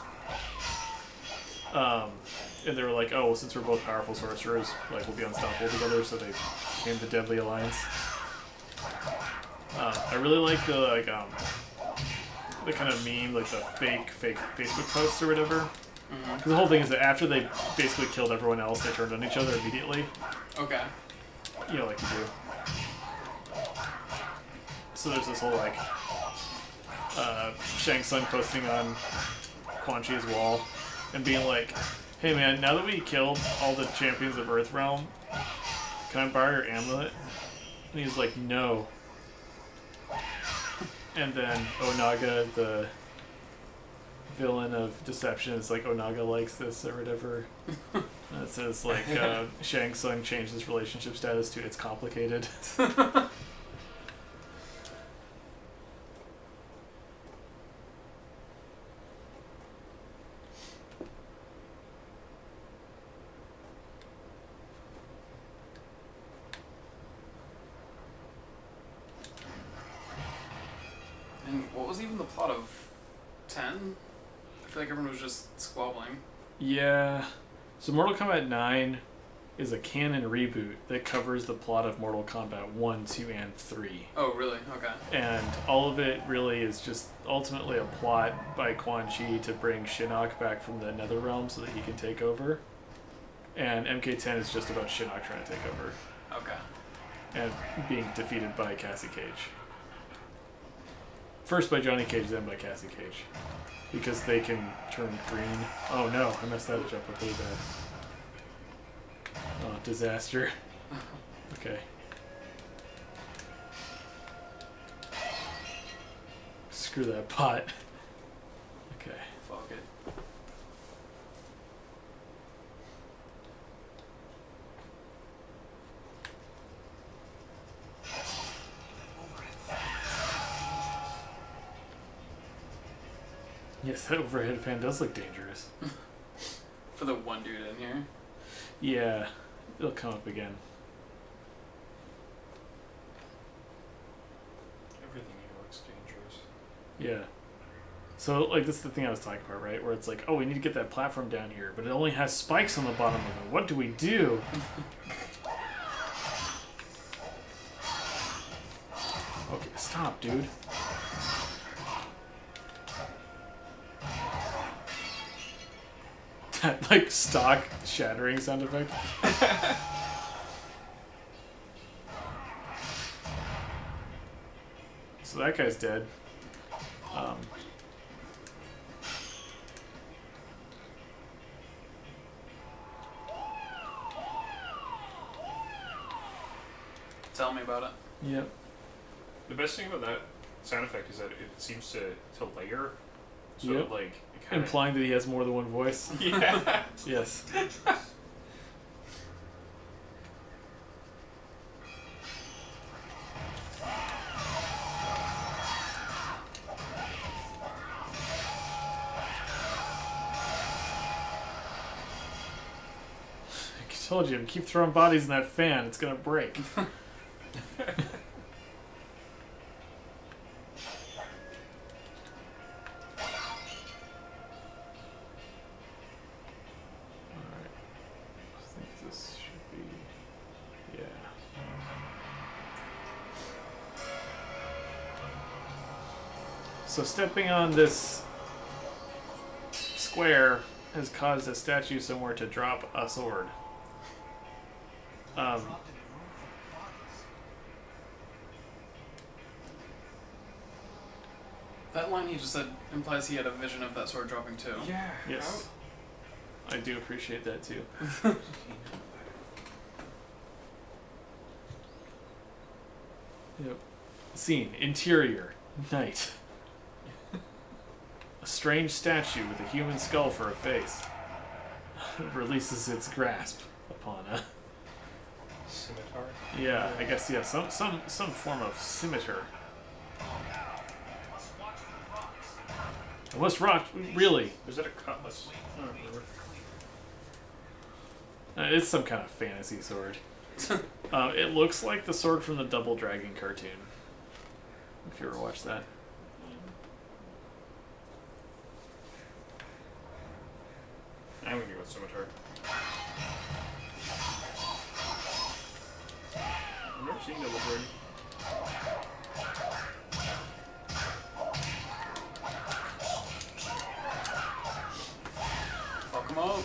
And they were like, oh, well, since we're both powerful sorcerers, like we'll be unstoppable together, so they became the Deadly Alliance. I really like the kind of meme, like the fake Facebook posts or whatever. Because the whole thing is that after they basically killed everyone else, they turned on each other immediately. Okay. You know, like you do. So there's this whole like Shang Tsung posting on Quan Chi's wall and being like, hey man, now that we killed all the champions of Earthrealm, can I borrow your amulet? And he's like, no. And then Onaga, the villain of Deception, is like, Onaga likes this or whatever. And it says like, Shang Tsung changed his relationship status to it's complicated. And what was even the plot of 10? I feel like everyone was just squabbling. Yeah. So Mortal Kombat 9 is a canon reboot that covers the plot of Mortal Kombat 1, 2, and 3. Oh, really? Okay. And all of it really is just ultimately a plot by Quan Chi to bring Shinnok back from the Netherrealm so that he can take over. And MK10 is just about Shinnok trying to take over. Okay. And being defeated by Cassie Cage. First by Johnny Cage, then by Cassie Cage. Because they can turn green. Oh no, I messed that jump up really bad. Oh, disaster. Okay. Screw that pot. Okay. Fuck it. Yes, that overhead fan does look dangerous. For the one dude in here. Yeah, it'll come up again. Everything here looks dangerous. Yeah. So, like, this is the thing I was talking about, right? Where it's like, oh, we need to get that platform down here, but it only has spikes on the bottom of it. What do we do? Okay, stop, dude. That like stock shattering sound effect. So that guy's dead. Tell me about it. Yep. The best thing about that sound effect is that it seems to layer. So Yep. like it kind Implying that he has more than one voice. yeah. Yes. I told you, keep throwing bodies in that fan, it's gonna break. Alright. I think this should be. Yeah. So stepping on this square has caused a statue somewhere to drop a sword. Dropped in a room full of bodies. That line he just said implies he had a vision of that sword dropping too. Yeah. Yes. I do appreciate that too. Yep. Scene. Interior. Night. A strange statue with a human skull for a face releases its grasp upon a. Scimitar. Yeah, I guess yeah, some form of scimitar. I must rock. Really? Was that a cutlass? I don't remember. It's some kind of fantasy sword. It looks like the sword from the Double Dragon cartoon. If you ever watched that. I'm gonna go with scimitar. I've never seen Double Dragon. Fuck him up.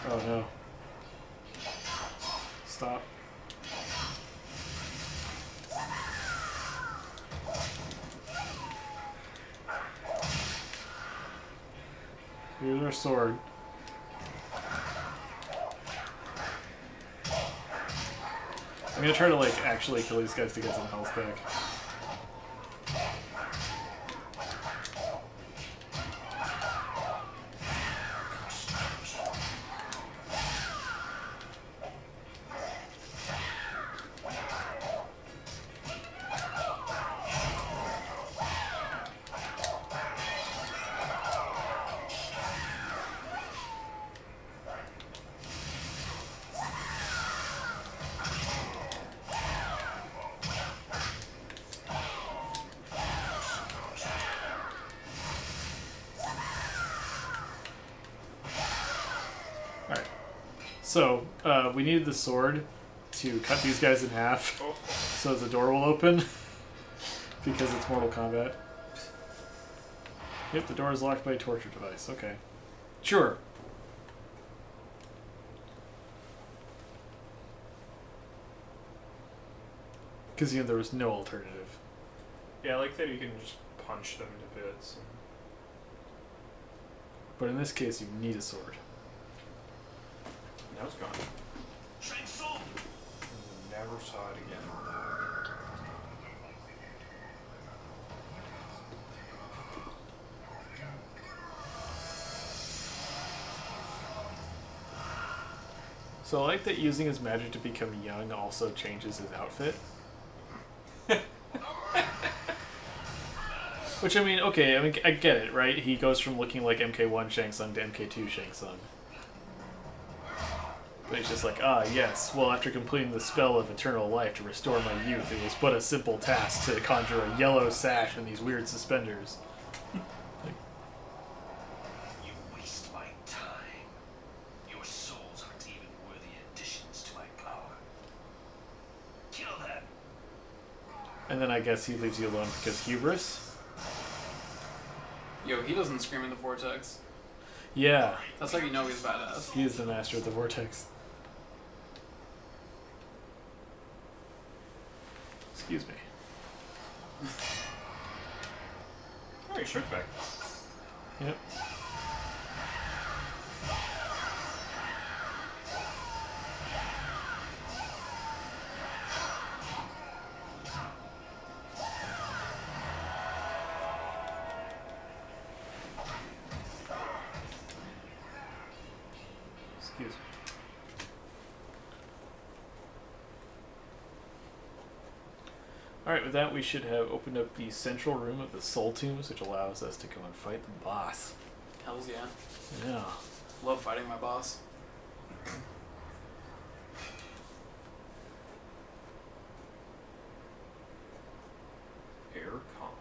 Oh no. Stop. Here's our sword. I'm gonna try to like actually kill these guys to get some health back. Alright. So, we needed the sword to cut these guys in half so the door will open because it's Mortal Kombat. Yep, the door is locked by a torture device. Okay. Sure. Because, there was no alternative. Yeah, I like that you can just punch them to bits. But in this case, you need a sword. Now it's gone. Shang Tsung! Never saw it again. So I like that using his magic to become young also changes his outfit. Which, okay, I get it, right? He goes from looking like MK1 Shang Tsung to MK2 Shang Tsung. But he's just like, yes, well, after completing the spell of eternal life to restore my youth, it was but a simple task to conjure a yellow sash and these weird suspenders. You waste my time. Your souls aren't even worthy additions to my power. Kill them! And then I guess he leaves you alone because hubris? Yo, he doesn't scream in the vortex. Yeah, That's how you know he's badass. he is the master of the vortex. Excuse me. Oh, your shirt's back. Yep. Excuse me. Alright, with that we should have opened up the central room of the Soul Tombs, which allows us to go and fight the boss. Hells yeah. Yeah. Love fighting my boss. Air comp.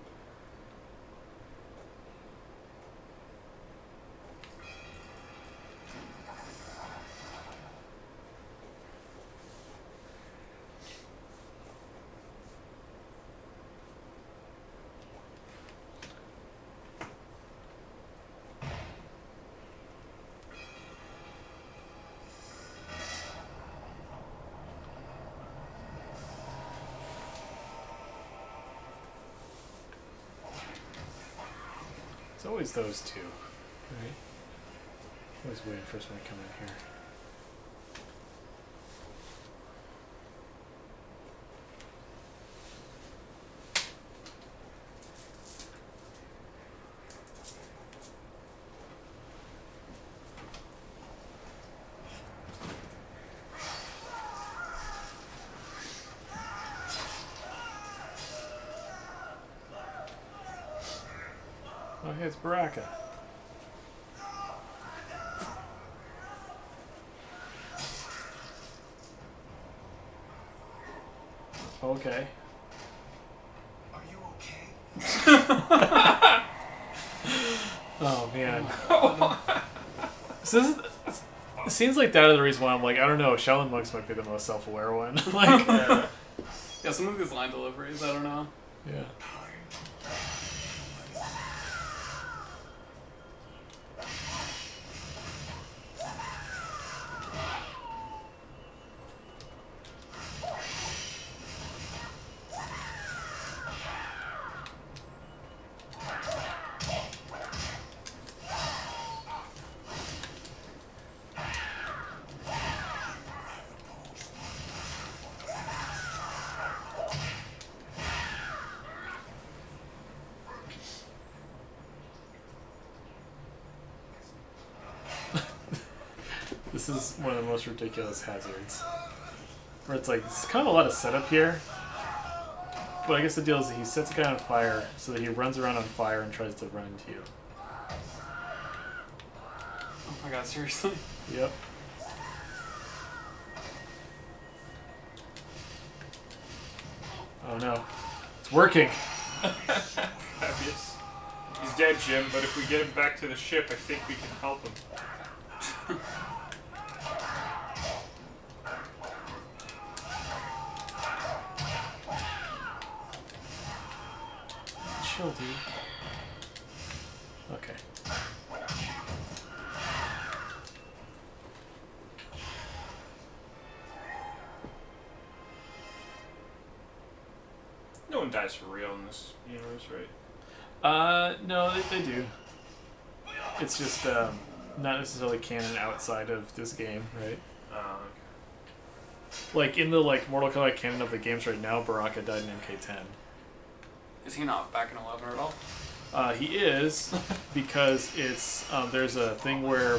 It's always those two, right? Always waiting for someone to come in here. Oh, hey, it's Baraka. Okay. Are you okay? Oh man. So this is, it seems like that is the reason why I'm like, I don't know, Shaolin monks might be the most self-aware one. Like, Yeah, some of these line deliveries, I don't know. yeah. This is one of the most ridiculous hazards. Where it's like, it's kind of a lot of setup here. But I guess the deal is that he sets a guy on fire so that he runs around on fire and tries to run into you. Oh my god, seriously? Yep. Oh no. It's working! Fabulous. He's dead, Jim, but if we get him back to the ship, I think we can help him. Chill, dude. Okay. No one dies for real in this universe, right? No, they do. It's just, not necessarily canon outside of this game, right? Okay. Like, in the, like, Mortal Kombat canon of the games right now, Baraka died in MK10. Is he not back in 11 at all? He is, because it's, there's a thing where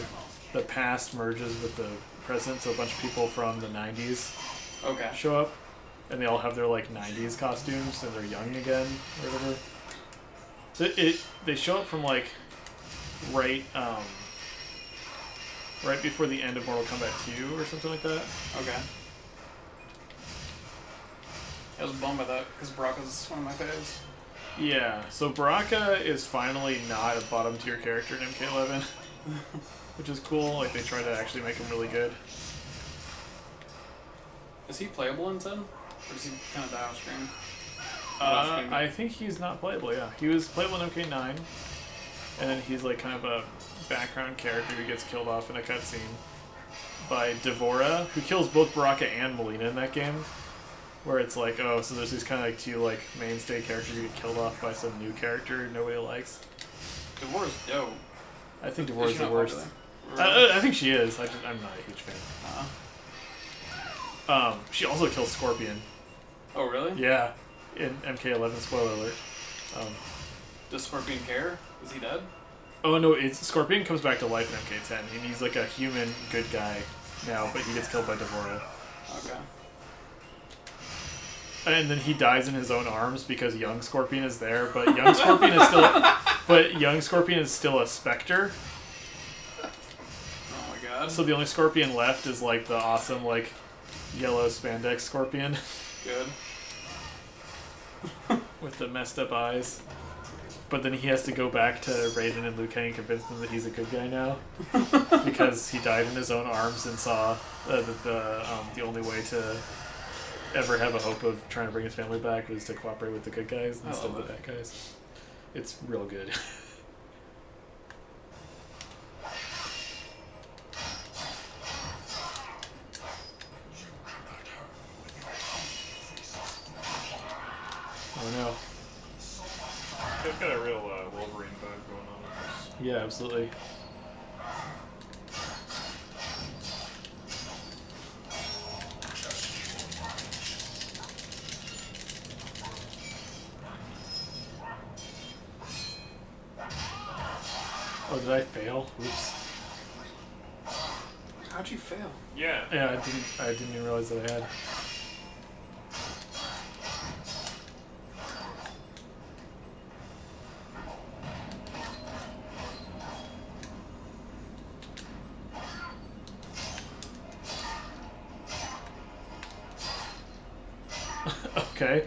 the past merges with the present, so a bunch of people from the 90s Okay. show up, and they all have their, like, 90s costumes, and they're young again, or whatever. So they show up from, like, right before the end of Mortal Kombat 2, or something like that. Okay. I was bummed by that, because Baraka's one of my faves. Yeah, so Baraka is finally not a bottom tier character in MK11, which is cool. Like, they try to actually make him really good. Is he playable in 10? Or does he kind of die off screen? I think he's not playable, yeah. He was playable in MK9. and then he's like kind of a background character who gets killed off in a cutscene by Devora, who kills both Baraka and Melina in that game. Where it's like, oh, so there's these kind of like two like mainstay characters who get killed off by some new character nobody likes. Devora's dope. I think Is Devora's she the not worst. popular? I think she is. I'm not a huge fan. She also kills Scorpion. Oh, really? Yeah, in MK11. Spoiler alert. Does Scorpion care? Is he dead? Oh no, it's Scorpion comes back to life in MK10. And he's like a human good guy now, but he gets killed by Devora. Okay. And then he dies in his own arms because young Scorpion is there, but young Scorpion is still a specter. Oh my god. So the only Scorpion left is like the awesome like yellow spandex Scorpion Good. with the messed up eyes. But then he has to go back to Raiden and Liu Kang and convince them that he's a good guy now because he died in his own arms and saw that the only way to ever have a hope of trying to bring his family back was to cooperate with the good guys instead of the bad guys. It's real good. Oh no. They've got a real Wolverine bug going on with this. Yeah, absolutely. Oh, did I fail? Oops. How'd you fail? Yeah. Yeah, I didn't even realize that I had. Okay.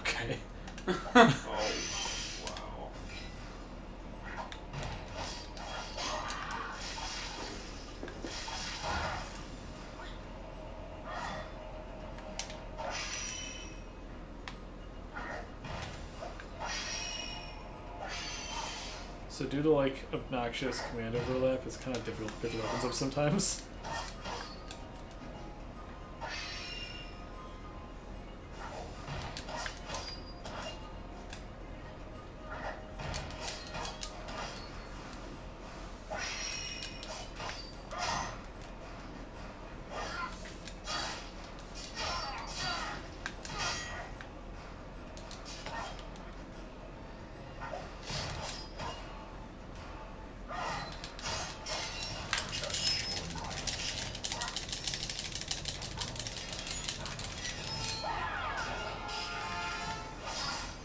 Okay. Oh, wow. So due to like obnoxious command overlap, it's kind of difficult to pick the weapons up sometimes.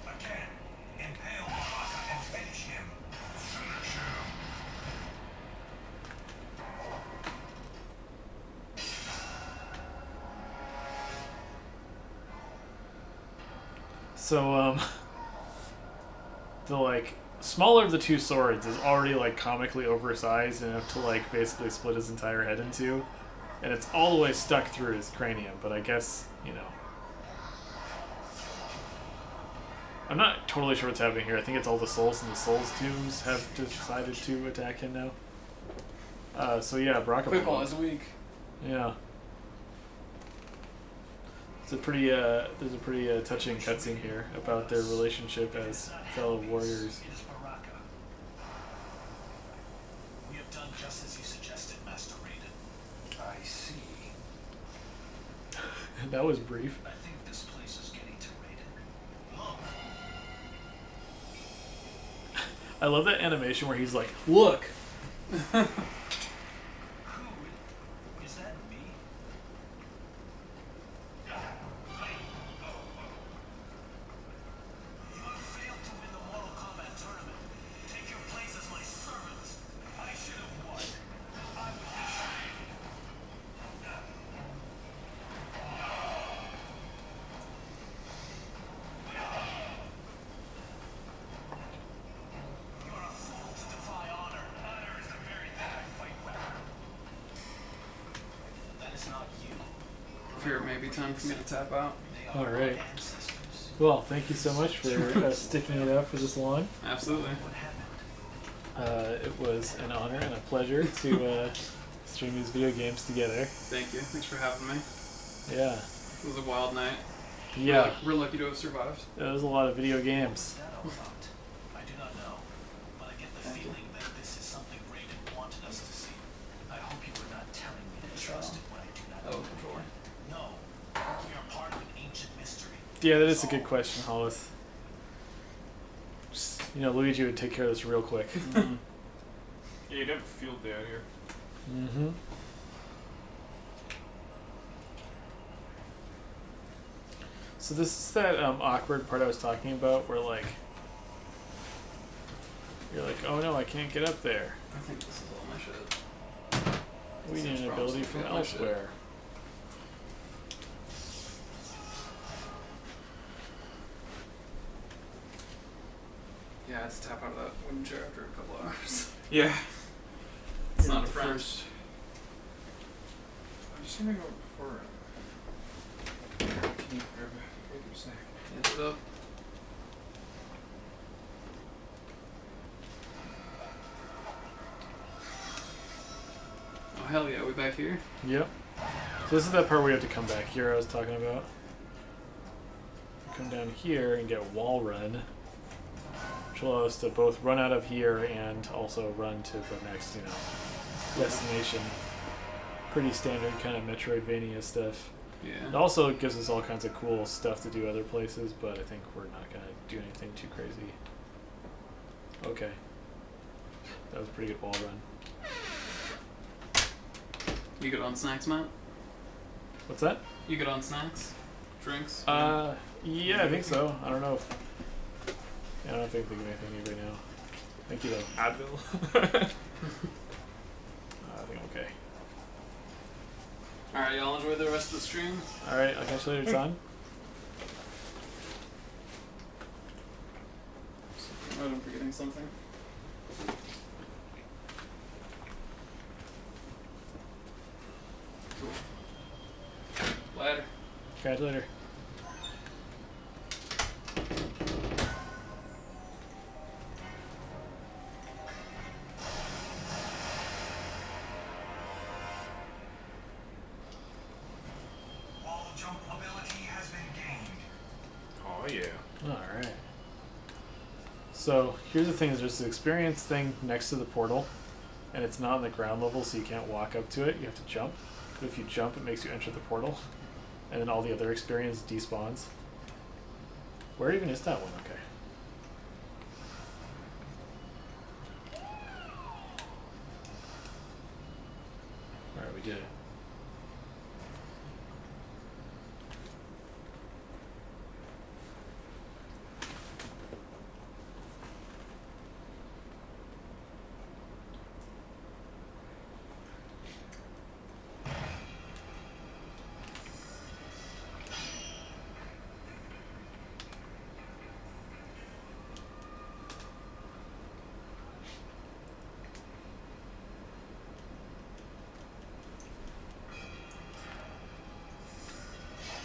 Again, impale Baraka and finish him. Finish him. So the like smaller of the two swords is already like comically oversized enough to like basically split his entire head in two, and it's all the way stuck through his cranium. But I guess, you know, I'm not totally sure what's happening here. I think it's all the souls, and the souls tombs have decided to attack him now. So yeah, Baraka. Quick ball is weak. Yeah. It's a pretty there's a pretty touching cutscene here about their relationship as fellow warriors. Is Baraka. We have done just as you suggested, Master Raiden. I see. That was brief. I think this place is getting to Raiden. Look, I love that animation where he's like, "Look." who is that? Me? You have failed to win the Mortal Kombat tournament. Take your place as my servant. I should have won. I was betrayed. You're a fool to defy honor. Honor is the very thing I fear it may be time for me to tap out. All right. Well, thank you so much for sticking it out for this long. Absolutely. It was an honor and a pleasure to stream these video games together. Thank you. Thanks for having me. Yeah. It was a wild night. Yeah. We're lucky to have survived. It was a lot of video games. That all about? I do not know, but I get the feeling that this is something Raiden wanted us to see. I hope you are not telling me to trust in what I do not know. Controller. No, we are part of an ancient mystery. Yeah, that is a good question, Hollis. Just, Luigi would take care of this real quick. Mm-hmm. Yeah, you'd have a field day out here. Mm-hmm. So this is that awkward part I was talking about where, like, you're like, oh no, I can't get up there. I think this is all my shit. We need Seems an ability promising. from Yeah, my shit. elsewhere. Yeah, I had to tap out of that wooden chair after a couple hours. Yeah. It's not a friend. First. I'm just gonna go before. Can you grab a snack? Hands it up. Oh hell yeah, we back here? Yep. So this is that part where you have to come back here I was talking about. Come down here and get wall run, which will allow us to both run out of here and also run to the next, destination. Pretty standard kind of Metroidvania stuff. Yeah. It also gives us all kinds of cool stuff to do other places, but I think we're not going to do anything too crazy. Okay. That was a pretty good wall run. You good on snacks, Matt? What's that? You good on snacks? Drinks? Yeah, I think so. I don't know if... Yeah, I don't think of anything right now. Thank you, though. Advil. I think I'm okay. Alright, y'all enjoy the rest of the stream. Alright, I'll catch you later, Ton. Oh, I'm forgetting something. Cool. Later. Catch you later. Wall jump ability has been gained. Oh yeah. Alright. So, here's the thing, is there's this experience thing next to the portal, and it's not on the ground level, so you can't walk up to it, you have to jump. But if you jump, it makes you enter the portal, and then all the other experience despawns. Where even is that one? Okay. Alright, we did it.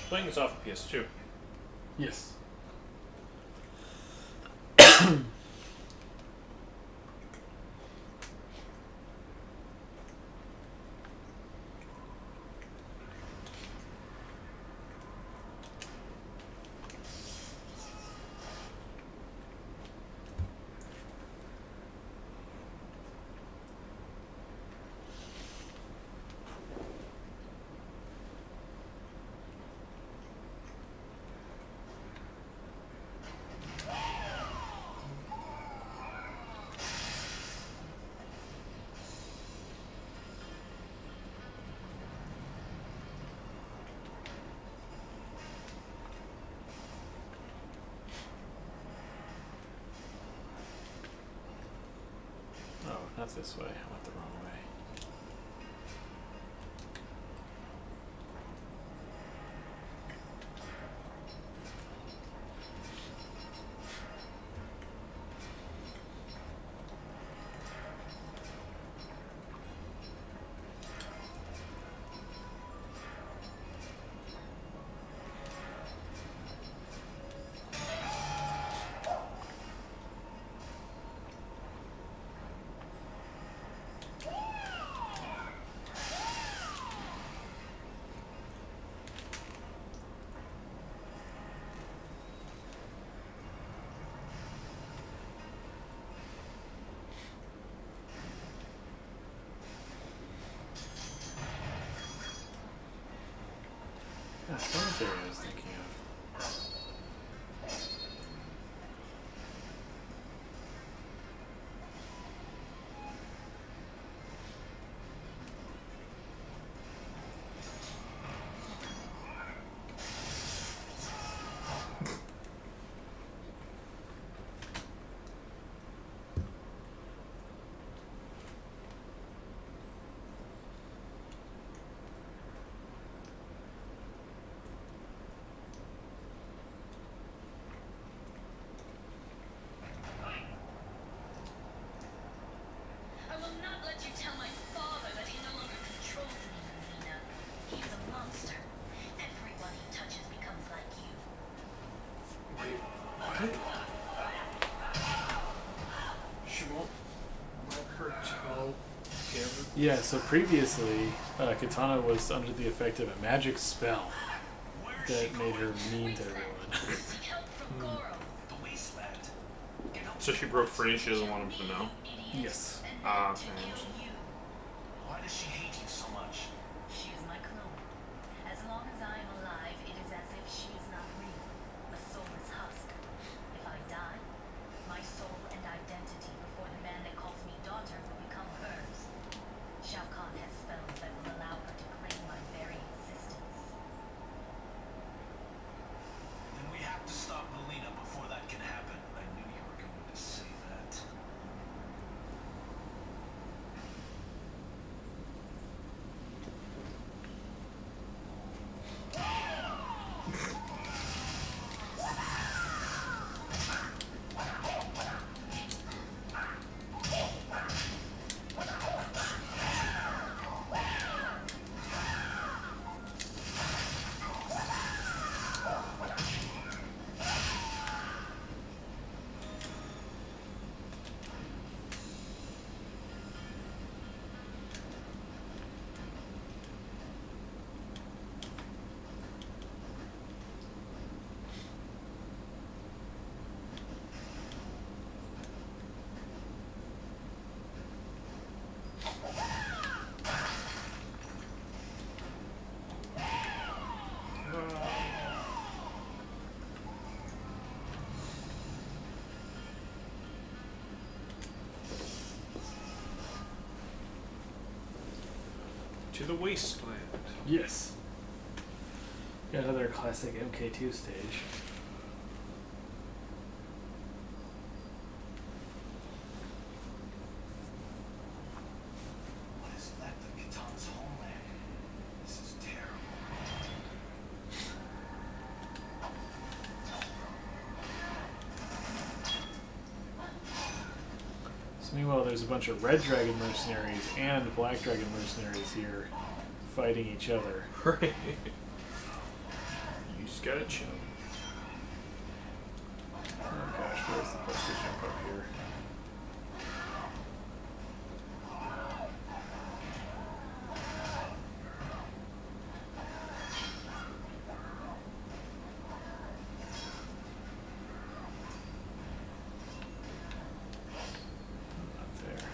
Playing this off of PS2. Yes. Oh, not this way. I went the wrong way. cemetery I was thinking of. I will not let you tell my father that he no longer controls me, Nina. He's a monster. Everyone he touches becomes like you. She won't let her tell him. Yeah, so previously, Katana was under the effect of a magic spell that made her mean to everyone. Seek help from Goro. The wasteland. Get help. So she broke free and she doesn't want him to know? Yes. And Ah, then to okay. kill you. Why does she hate you so much? She is my clone. As long as I am alive, it is as if she is not real. A soulless husk. If I die, my soul and identity before the man that calls me daughter will become hers. Shao Kahn has spells that will allow her to claim my very existence. Then we have to stop Melina before that can happen. I knew you were going to say that. To the wasteland. Yes. Got another classic MK2 stage. What is left of Katana's homeland? This is terrible. So meanwhile, there's a bunch of Red Dragon mercenaries and Black Dragon mercenaries here fighting each other. Right. You just gotta chill. Oh gosh, where's the place to jump up here? Not there.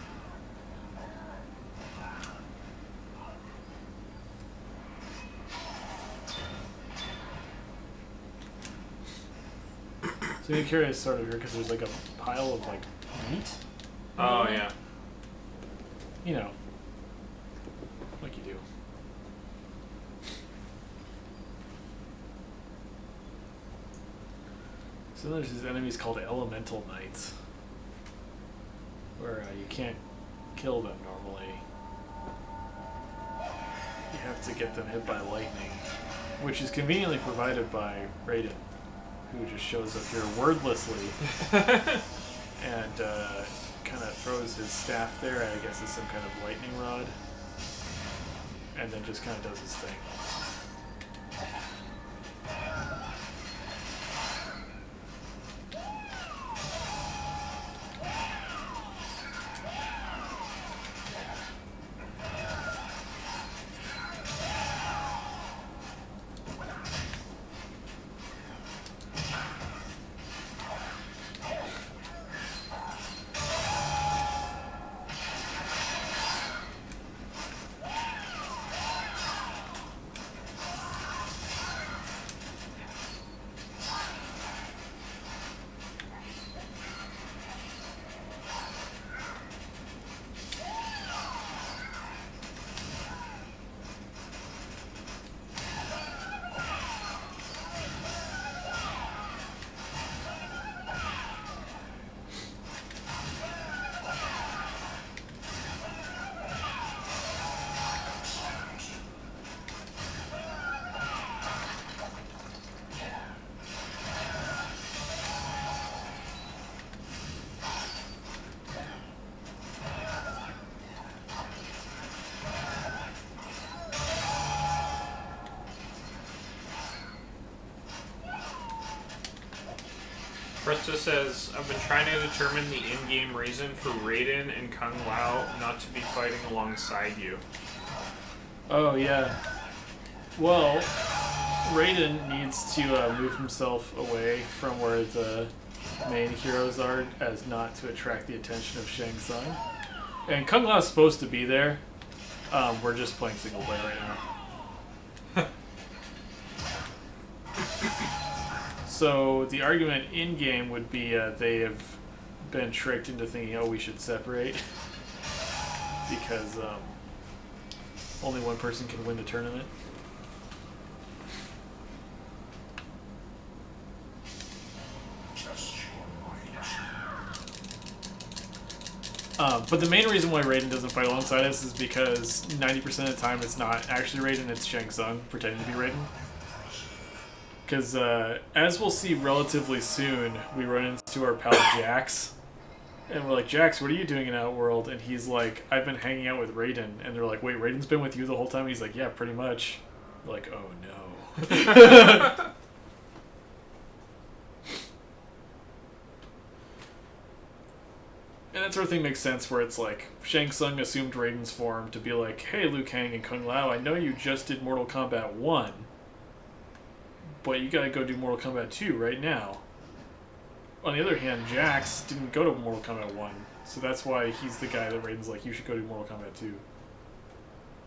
So I'm curious sort of here because there's like a pile of like meat. Oh, yeah. You know, like you do. So there's these enemies called Elemental Knights, where you can't kill them normally. You have to get them hit by lightning, which is conveniently provided by Raiden, who just shows up here wordlessly and kind of throws his staff there. I guess it's some kind of lightning rod, and then just kind of does his thing. Krista says, I've been trying to determine the in-game reason for Raiden and Kung Lao not to be fighting alongside you. Oh, yeah. Well, Raiden needs to move himself away from where the main heroes are as not to attract the attention of Shang Tsung. And Kung Lao's supposed to be there. We're just playing single player right now. So the argument in-game would be they have been tricked into thinking, oh, we should separate. Because only one person can win the tournament. But the main reason why Raiden doesn't fight alongside us is because 90% of the time it's not actually Raiden, it's Shang Tsung pretending to be Raiden. Because as we'll see relatively soon, we run into our pal Jax. And we're like, Jax, what are you doing in Outworld? And he's like, I've been hanging out with Raiden. And they're like, wait, Raiden's been with you the whole time? And he's like, yeah, pretty much. We're like, oh no. And that sort of thing makes sense where it's like, Shang Tsung assumed Raiden's form to be like, hey, Liu Kang and Kung Lao, I know you just did Mortal Kombat 1, but you gotta go do Mortal Kombat 2 right now. On the other hand, Jax didn't go to Mortal Kombat 1, so that's why he's the guy that Raiden's like, you should go do Mortal Kombat 2.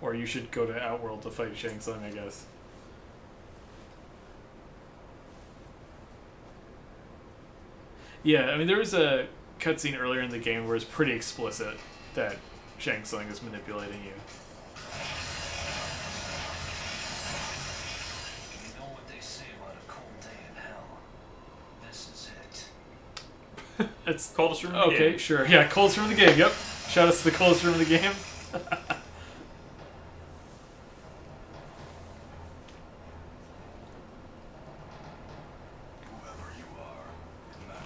Or you should go to Outworld to fight Shang Tsung, I guess. Yeah, I mean, there was a cutscene earlier in the game where it's pretty explicit that Shang Tsung is manipulating you. You know what they say about a cold day in hell? This is it. It's Coldest room in the game. okay, sure. Yeah, coldest room in the game. Yep. Shout out to the coldest room in the game.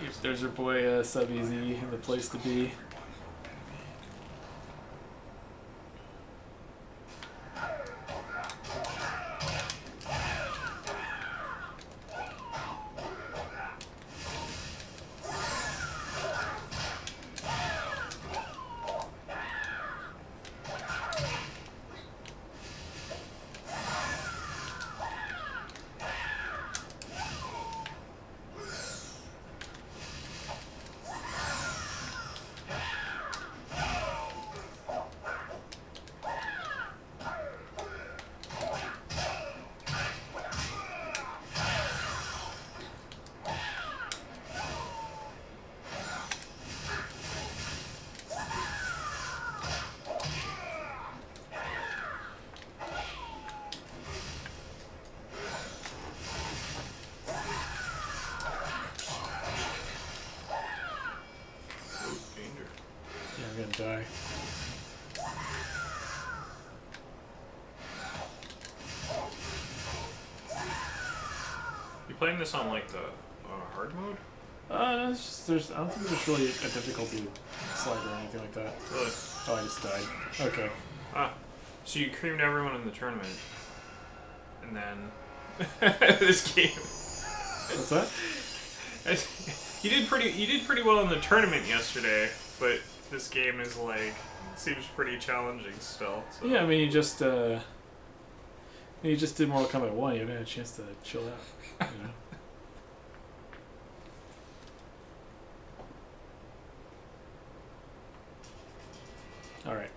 Yep, there's our boy Sub Easy in the place to be. Die. You playing this on like the hard mode? No, it's just, I don't think there's really a difficulty slider or anything like that. Really? Oh, I just died. Okay. So you creamed everyone in the tournament, and then this game. What's that? You did pretty well in the tournament yesterday, but this game is like seems pretty challenging still. So. Yeah, I mean, you just did Mortal Kombat 1. You haven't had a chance to chill out. You know. All right.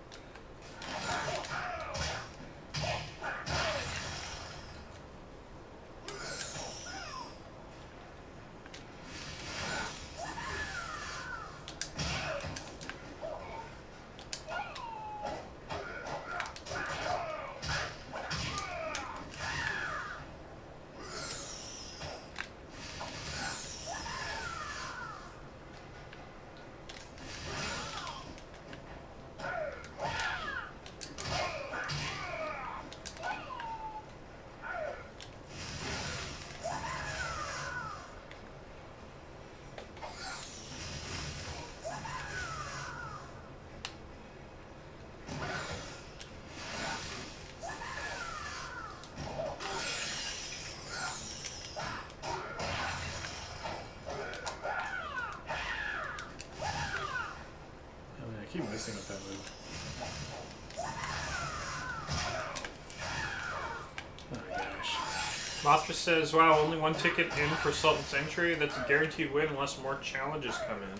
Mothra says, wow, only one ticket in for Sultan Sanctuary? That's a guaranteed win unless more challenges come in.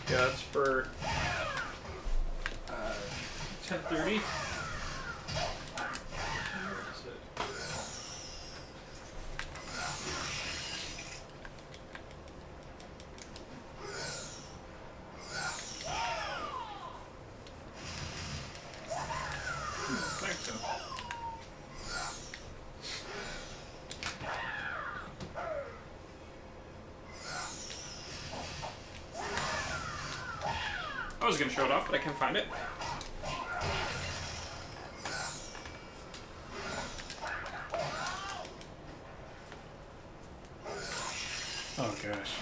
Yeah, that's for 10:30. I was gonna show it off, but I can't find it. Oh gosh.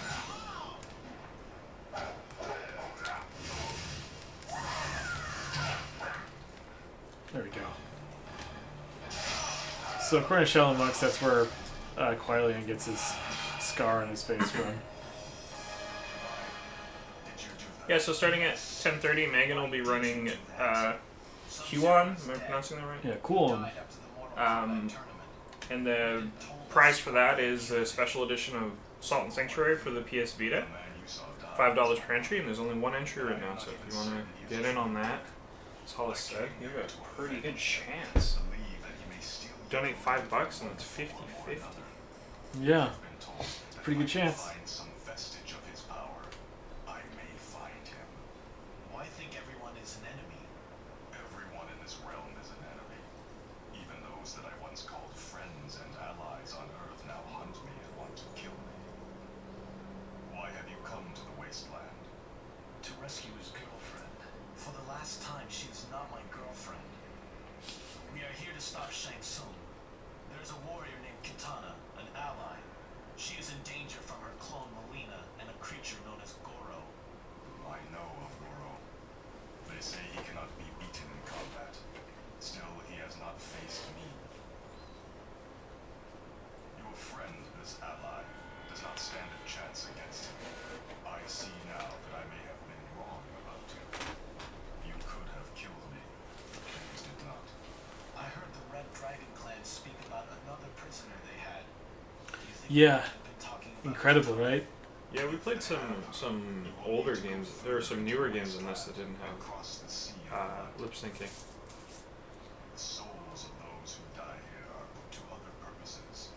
There we go. So according to Shaolin Monks, that's where Quailian gets his scar on his face from. Yeah, so starting at 10:30, Megan will be running Huan. Am I pronouncing that right? Yeah, cool. And the prize for that is a special edition of Salt and Sanctuary for the PS Vita. $5 per entry, and there's only one entry right now, so if you want to get in on that, as Hollis said, you have a pretty good chance. Donate $5 and it's 50-50. Yeah, pretty good chance. Why think everyone is an enemy? Everyone in this realm is an enemy. Even those that I once called friends and allies on Earth now hunt me and want to kill me. Why have you come to the wasteland? To rescue his girlfriend. For the last time, she is not my girlfriend. We are here to stop Shang Tsung. There's a warrior named Kitana, an ally. She is in danger from her clone Melina and a creature known as Goro. I know of Goro. They say he cannot be beaten in combat. Still, he has not faced me. Your friend, this ally, does not stand a chance against him. I see now that I may have been wrong about him. You could have killed me. You did not. I heard the Red Dragon clan speak about another prisoner they had. Do you think Yeah, they've been talking about incredible, right? Yeah, we played some older games. There were some newer games in this that didn't have Across the sea, lip syncing. the souls of those who die here are put to other purposes.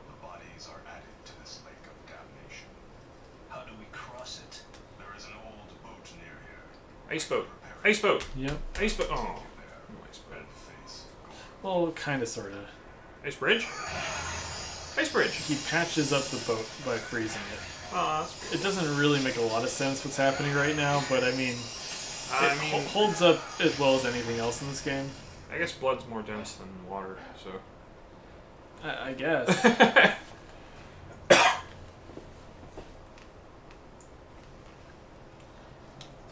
The bodies are added to this lake of damnation. How do we cross it? There is an old boat near here. Ice boat. Ice boat. Yep. Ice boat. Oh. There, No ice boat. red face, Well, kind of, sort of. Ice bridge. Ice bridge. He patches up the boat by freezing it. It doesn't really make a lot of sense what's happening right now, but I mean, it holds up as well as anything else in this game. I guess blood's more dense than water, so. I guess. To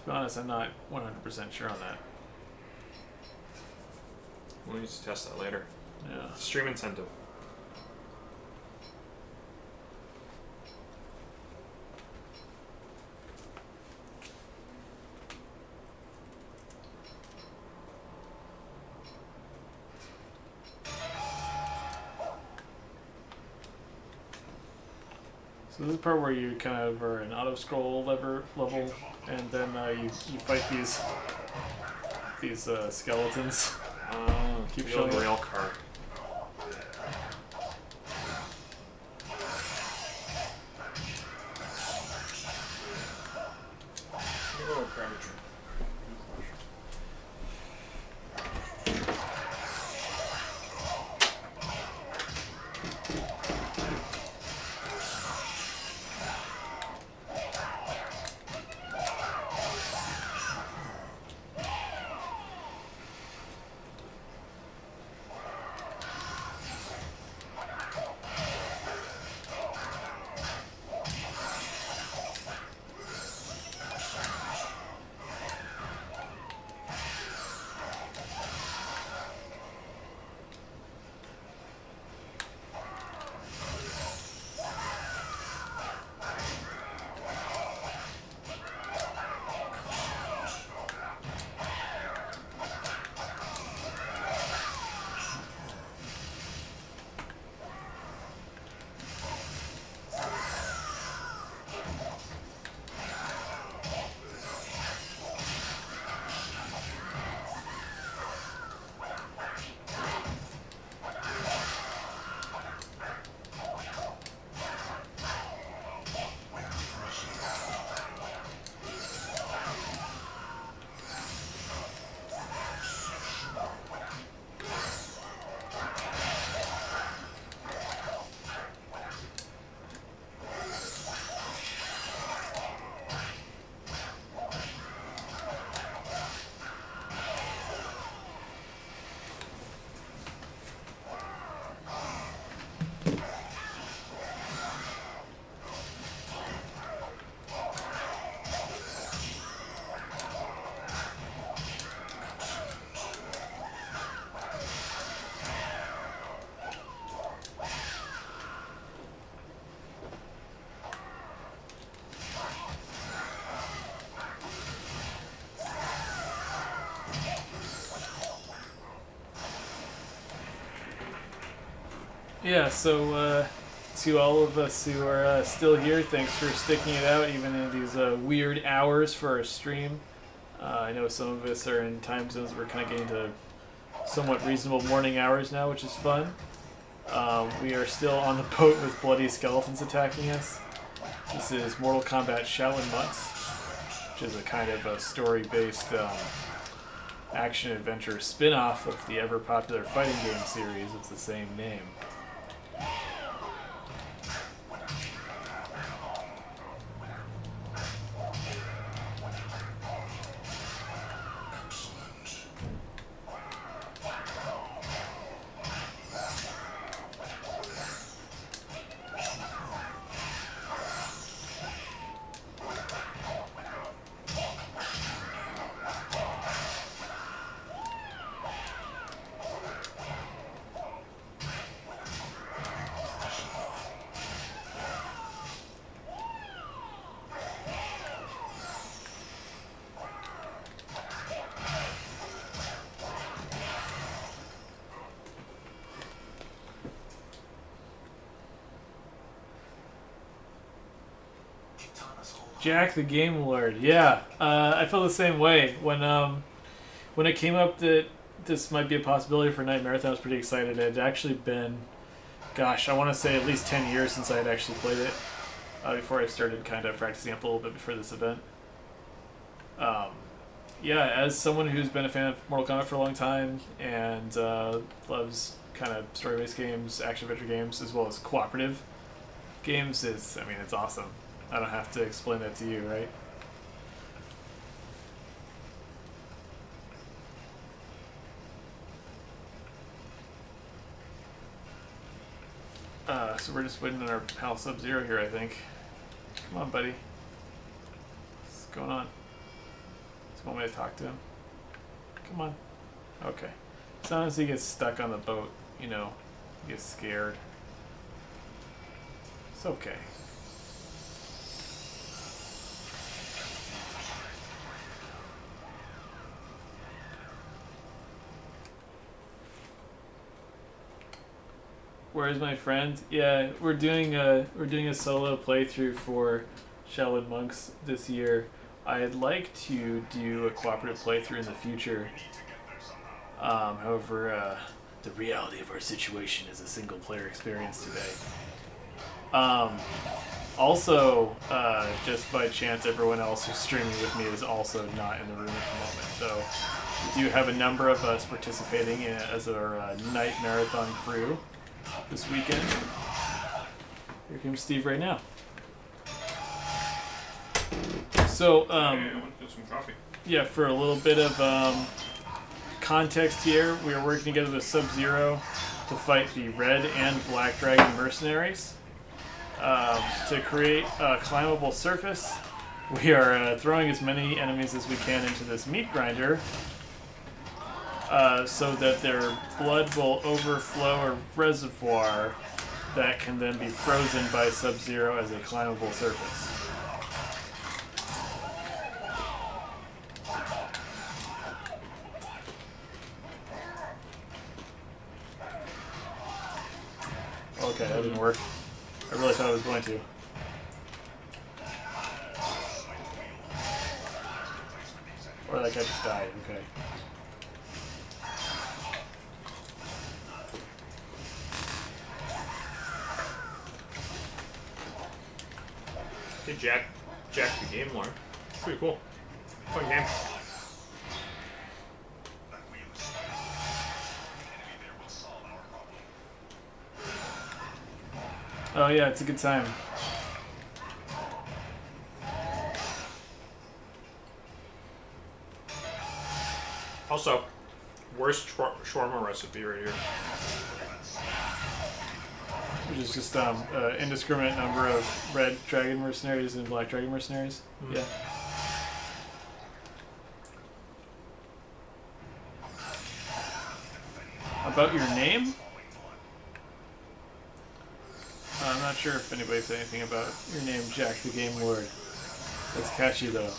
be honest, I'm not 100% sure on that. We'll need to test that later. Yeah. Stream incentive. So this is the part where you kind of are an auto-scroll level, and then you fight these skeletons. Keep showing the up. rail car. Oh, crap. Yeah, so to all of us who are still here, thanks for sticking it out even in these weird hours for our stream. I know some of us are in time zones we're kind of getting to somewhat reasonable morning hours now, which is fun. We are still on the boat with bloody skeletons attacking us. This is Mortal Kombat Shaolin Monks, which is a kind of a story-based action-adventure spin-off of the ever-popular fighting game series of the same name. Jack the Game Lord, yeah. I felt the same way when it came up that this might be a possibility for Nightmarathon. I was pretty excited. It had actually been, gosh, I want to say at least 10 years since I had actually played it. Before I started kind of practicing up a little bit before this event. Yeah, as someone who's been a fan of Mortal Kombat for a long time and loves kind of story-based games, action-adventure games, as well as cooperative games, it's awesome. I don't have to explain that to you, right? So we're just waiting on our pal Sub-Zero here, I think. Come on, buddy. What's going on? Just want me to talk to him? Come on. Okay. Sometimes he gets stuck on the boat, you know, he gets scared. It's okay. Where's my friend? Yeah, we're doing a solo playthrough for Shaolin Monks this year. I'd like to do a cooperative playthrough in the future. However, the reality of our situation is a single player experience today. Also, just by chance, everyone else who's streaming with me is also not in the room at the moment. Though we do have a number of us participating in it as our Nightmarathon crew this weekend. Here comes Steve right now. So, yeah, for a little bit of context here, we are working together with Sub-Zero to fight the Red and Black Dragon mercenaries. To create a climbable surface, we are throwing as many enemies as we can into this meat grinder so that their blood will overflow a reservoir that can then be frozen by Sub-Zero as a climbable surface. Okay, that didn't work. I really thought it was going to. Or that guy just died, okay. Hey, Jack the Game Lord. Pretty cool. Fun game. Oh yeah, it's a good time. Also, worst shawarma recipe right here. Which is just indiscriminate number of red dragon mercenaries and black dragon mercenaries. Yeah. About your name? I'm not sure if anybody said anything about your name, Jack the Game Lord. That's catchy though.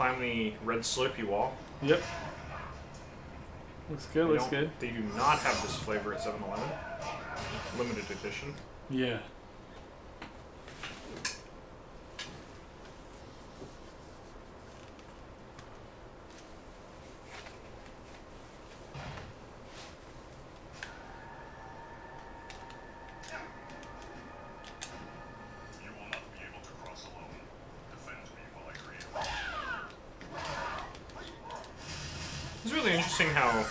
climb the red slurpy wall. Yep. Looks good. They Looks don't- good. They do not have this flavor at 7-Eleven. Limited edition. Yeah. You will not be able to cross alone. Defend me while I create a It's really interesting how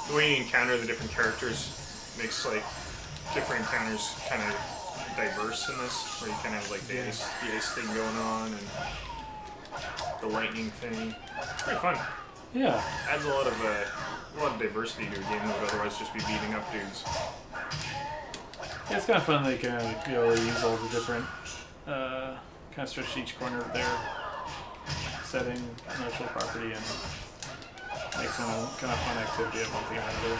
the way you encounter the different characters makes like different encounters kind of diverse in this, where you kind of have like the ice thing going on and the lightning thing. It's pretty fun. Yeah. Adds a lot of diversity to a game that would otherwise just be beating up dudes. Yeah, it's kind of fun. They can be able to use all the different kind of stretch each corner of their setting, intellectual property, and make some kind of fun activity of one thing or another.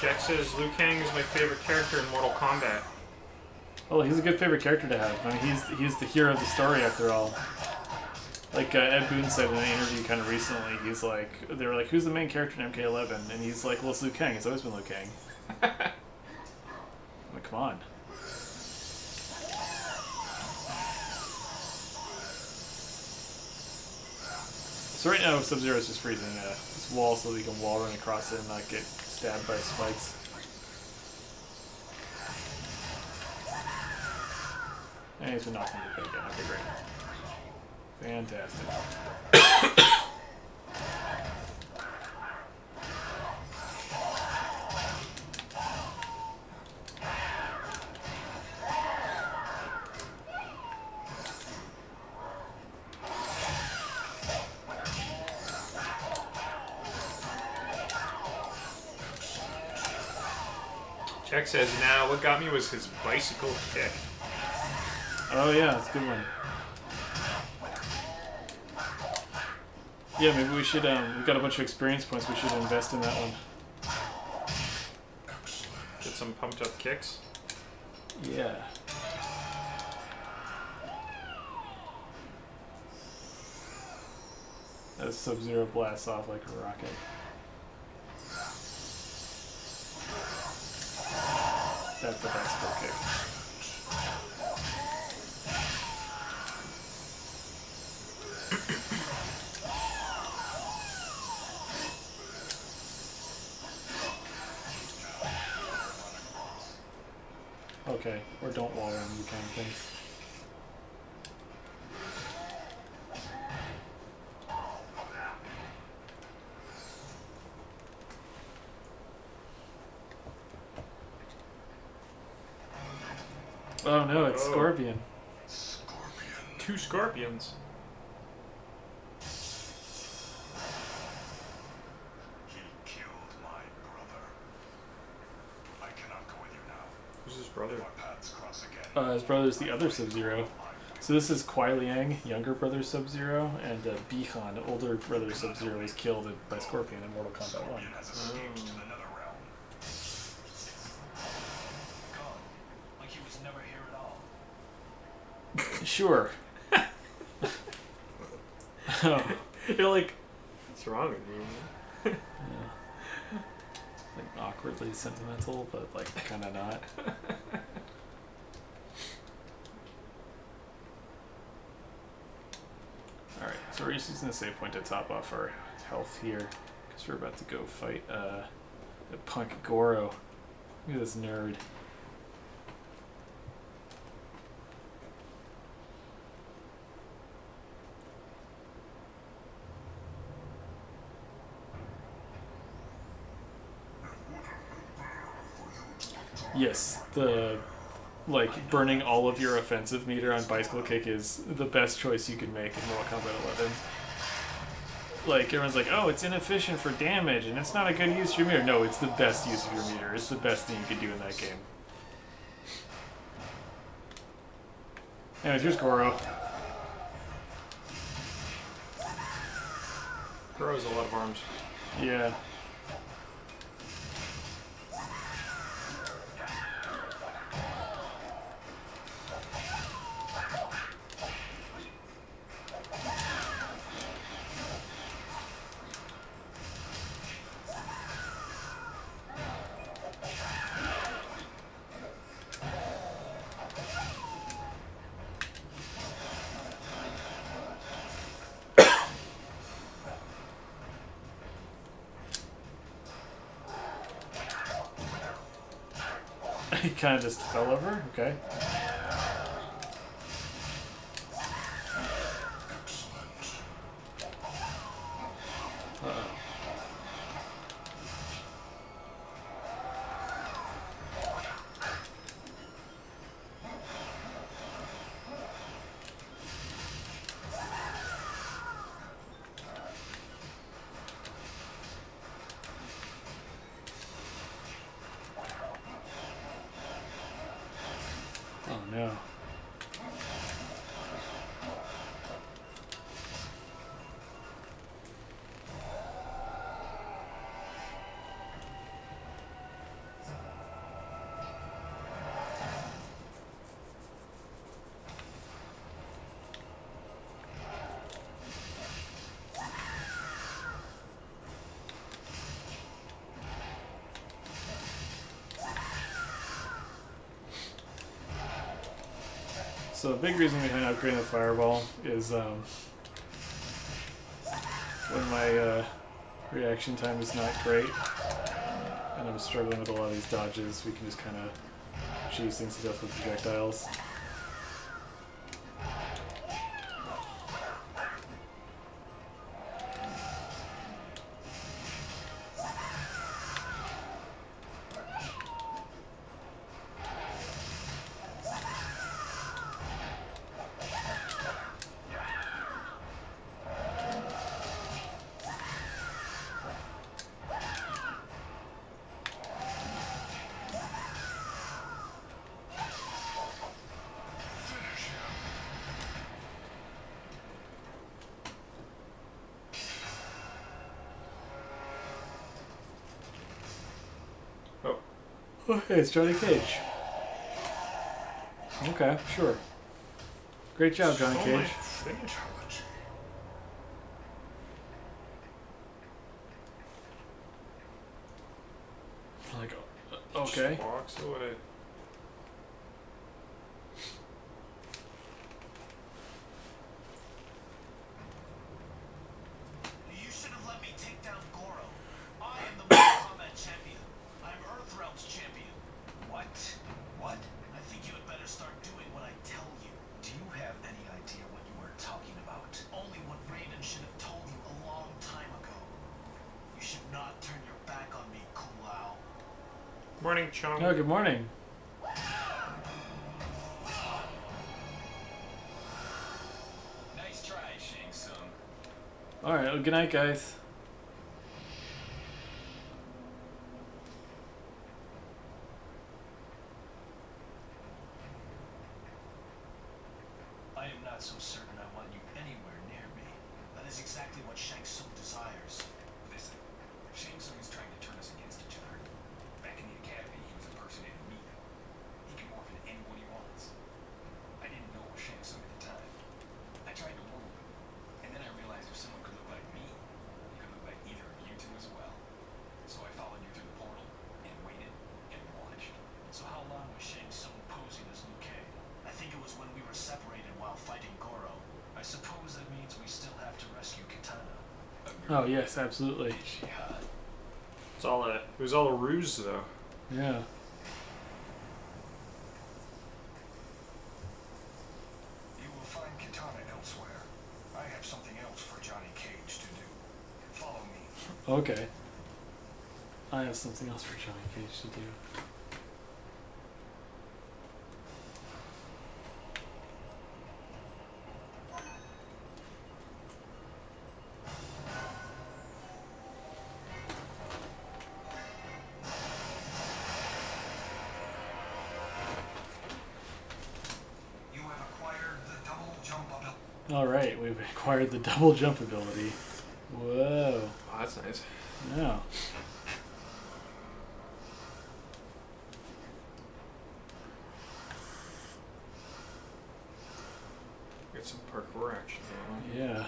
Jack says Liu Kang is my favorite character in Mortal Kombat. Well, he's a good favorite character to have. I mean, he's the hero of the story after all. Like Ed Boon said in an interview kind of recently, he's like, they were like, "Who's the main character in MK11?" And he's like, "Well, it's Liu Kang. It's always been Liu Kang." Like, come on. So right now, Sub-Zero is just freezing this wall so that he can wall run across it and not get stabbed by spikes. And he's been knocked into the pit again. Okay, great. Fantastic. Jack says, "Nah, what got me was his bicycle kick." Oh yeah, that's a good one. Yeah, maybe we should, we've got a bunch of experience points, we should invest in that one. Get some pumped up kicks. Yeah. As Sub-Zero blasts off like a rocket. That's the bicycle kick. Okay, or don't wall run, you kind of things. Oh no, it's Oh. Scorpion. Two scorpions. He killed my brother. I cannot go with you now. Who's his brother? If our paths cross again. His brother's the other Sub-Zero. So this is Kuai Liang, younger brother Sub-Zero, and Bihan, older brother Sub-Zero, is killed by Scorpion in Mortal Kombat 1. Scorpion has escaped to the nether realm. Gone. Like he was never here at all. Sure. Oh, You're like, what's wrong with you? yeah. Like awkwardly sentimental, but like kind of not. Alright, so we're just using the save point to top off our health here, because we're about to go fight the punk Goro. Look at this nerd. Yes, the like burning all of your offensive meter on bicycle kick is the best choice you can make in Mortal Kombat 11. Like everyone's like, oh, it's inefficient for damage and it's not a good use of your meter. No, it's the best use of your meter. It's the best thing you could do in that game. Anyways, here's Goro. Goro's a lot of arms. Yeah. He kind of just fell over. Okay. Uh-oh. Oh no. So the big reason behind upgrading the fireball is when my reaction time is not great and I'm struggling with a lot of these dodges, we can just kind of cheese things to death with projectiles. Oh, hey, it's Johnny Cage. Okay, sure. Great job, Johnny Cage. Like, okay. Just walks away. You should have let me take down Goro. I am the Mortal Kombat champion. I'm Earthrealm's champion. What? What? I think you had better start doing what I tell you. Do you have any idea what you were talking about? Only what Raiden should have told you a long time ago. You should not turn your back on me, Kulao. Morning, Chong. Oh, good morning. Nice try, Shang Tsung. Alright, well, good night, guys. I am not so certain I want you anywhere near me. That is exactly what Shang Tsung desires. Listen, Shang Tsung is trying to turn us against each other. Back in the academy, he was impersonating me. He can morph into anyone he wants. I didn't know it was Shang Tsung at the time. I tried to warn him, and then I realized if someone could look like me, he could look like either of you two as well. So I followed you through the portal, and waited, and watched. So how long was Shang Tsung posing as Liu Kang? I think it was when we were separated while fighting Goro. I suppose that means we still have to rescue Kitana. Oh, yes, absolutely. She hot. It was all a ruse, though. Yeah. You will find Kitana elsewhere. I have something else for Johnny Cage to do. Follow me. Okay. I have something else for Johnny Cage to do. You have acquired the double jump ability. Alright, we've acquired the double jump ability. Whoa. Oh, that's nice. Yeah. Get some parkour action going. Yeah.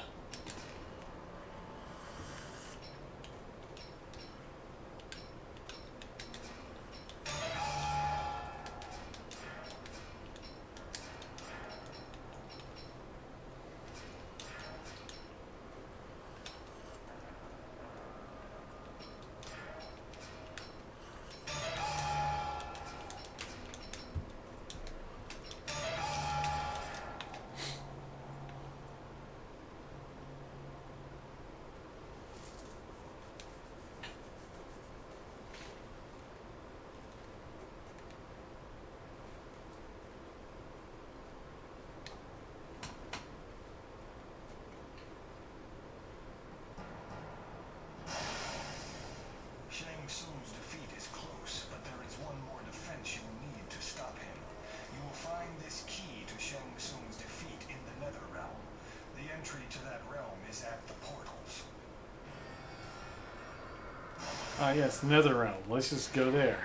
Ah, yes, Netherrealm. Let's just go there.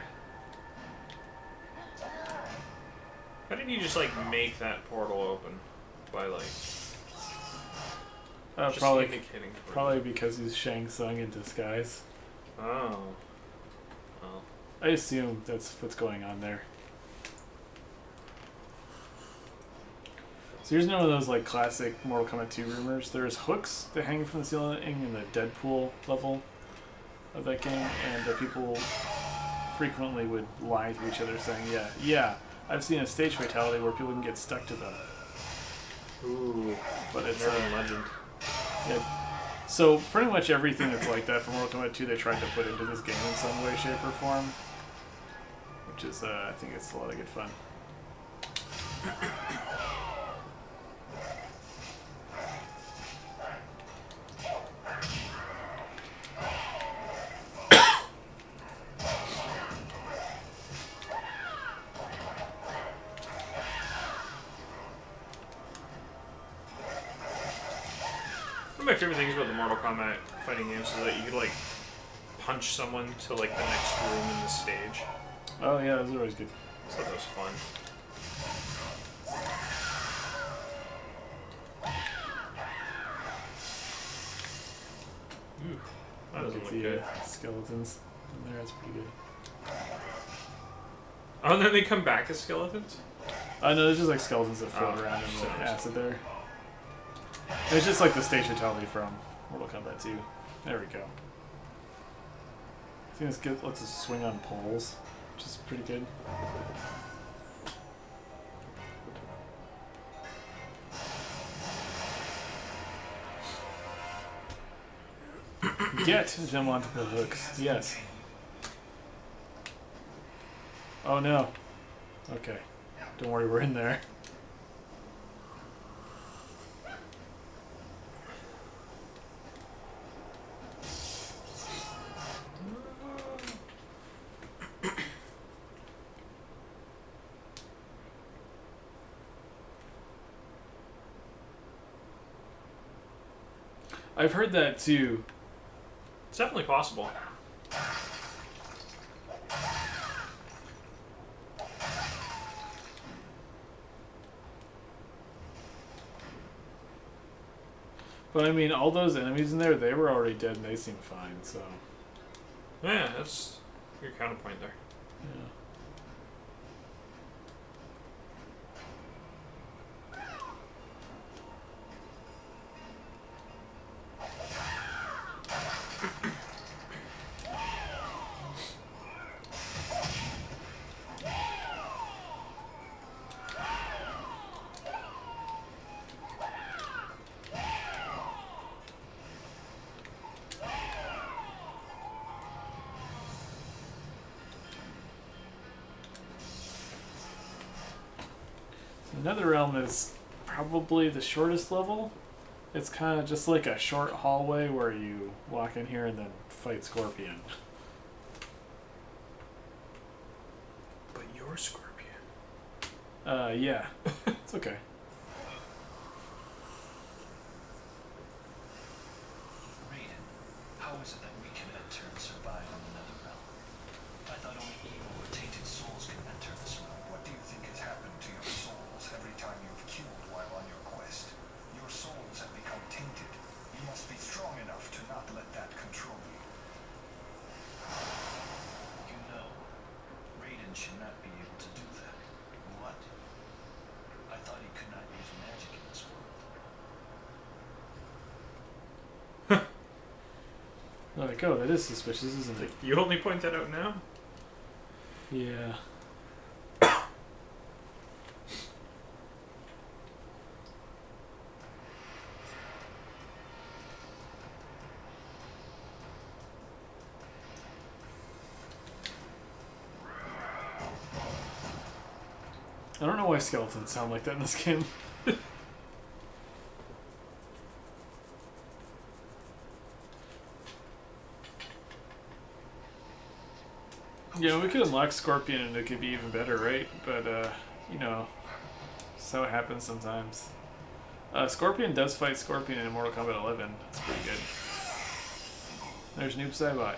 How did you just like make that portal open? By like just Probably, indicating for probably because he's Shang Tsung in disguise. Oh. Well. I assume that's what's going on there. So here's one of those like classic Mortal Kombat 2 rumors. There's hooks that hang from the ceiling in the Deadpool level of that game, and people frequently would lie to each other saying, yeah, I've seen a stage fatality where people can get stuck to them. Ooh. But it's Urban legend. yeah. So pretty much everything that's like that from Mortal Kombat 2 they tried to put into this game in some way, shape, or form. Which is, I think it's a lot of good fun. One of my favorite things about the Mortal Kombat fighting games is that you could like punch someone to like the next room in the stage. Oh yeah, those are always good. So that was fun. Ooh, that Look doesn't at look the good. skeletons in there. That's pretty good. Oh, and then they come back as skeletons? No, there's just like skeletons that float Oh, around in so- the acid there. It's just like the stage fatality from Mortal Kombat 2. There we go. I think this good lets us swing on poles, which is pretty good. Get them onto the hooks. Yes. Oh no. Okay. Don't worry, we're in there. I've heard that too. It's definitely possible. But I mean, all those enemies in there, they were already dead and they seem fine, so. Yeah, that's your counterpoint there. Yeah. Netherrealm is probably the shortest level. It's kind of just like a short hallway where you walk in here and then fight Scorpion. But you're Scorpion. Yeah. It's okay. Raiden, how is it that we can enter and survive in the Netherrealm? I thought only evil or tainted souls can enter this realm. What do you think has happened to your souls every time you've killed while on your quest? Your souls have become tainted. You must be strong enough to not let that control you. You know, Raiden should not be able to do that. What? I thought he could not use magic in this world. Like, oh, that is suspicious, isn't it? You only point that out now? Yeah. I don't know why skeletons sound like that in this game. Yeah, we could unlock Scorpion and it could be even better, right? But, you know, that's how it happens sometimes. Scorpion does fight Scorpion in Mortal Kombat 11. That's pretty good. There's Noob Saibot.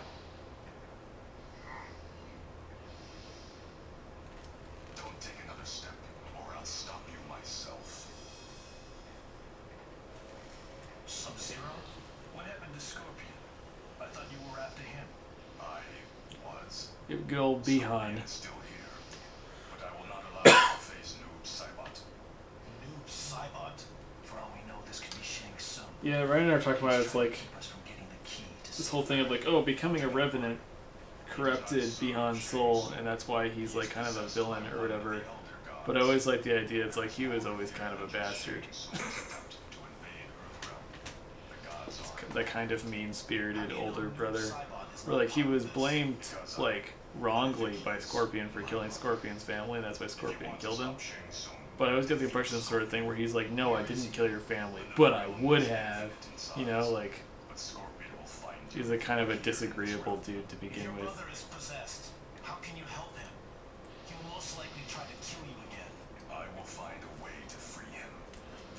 happened to Scorpion? I thought you were after him. I was. Good old Bihan. Scorpion is still here, but I will not allow you to face Noob Saibot. Noob Saibot? For all we know, this could be Shang Tsung. Yeah, Ryan and I were talking about it, it's like Keep us from getting the key to this whole thing of like, oh, becoming a revenant corrupted Bihan's soul, and that's why he's like kind of a villain or whatever. But I always like the idea, it's like he was always kind of a bastard. That kind of mean-spirited older brother. Where like he was blamed like wrongly by Scorpion for killing Scorpion's family, and that's why Scorpion killed him. But I always get the impression of the sort of thing where he's like, no, I didn't kill your family, but I would have. You know, like he's a kind of a disagreeable dude to If begin your with. brother is possessed, how can you help him? He will most likely try to kill you again. I will find a way to free him,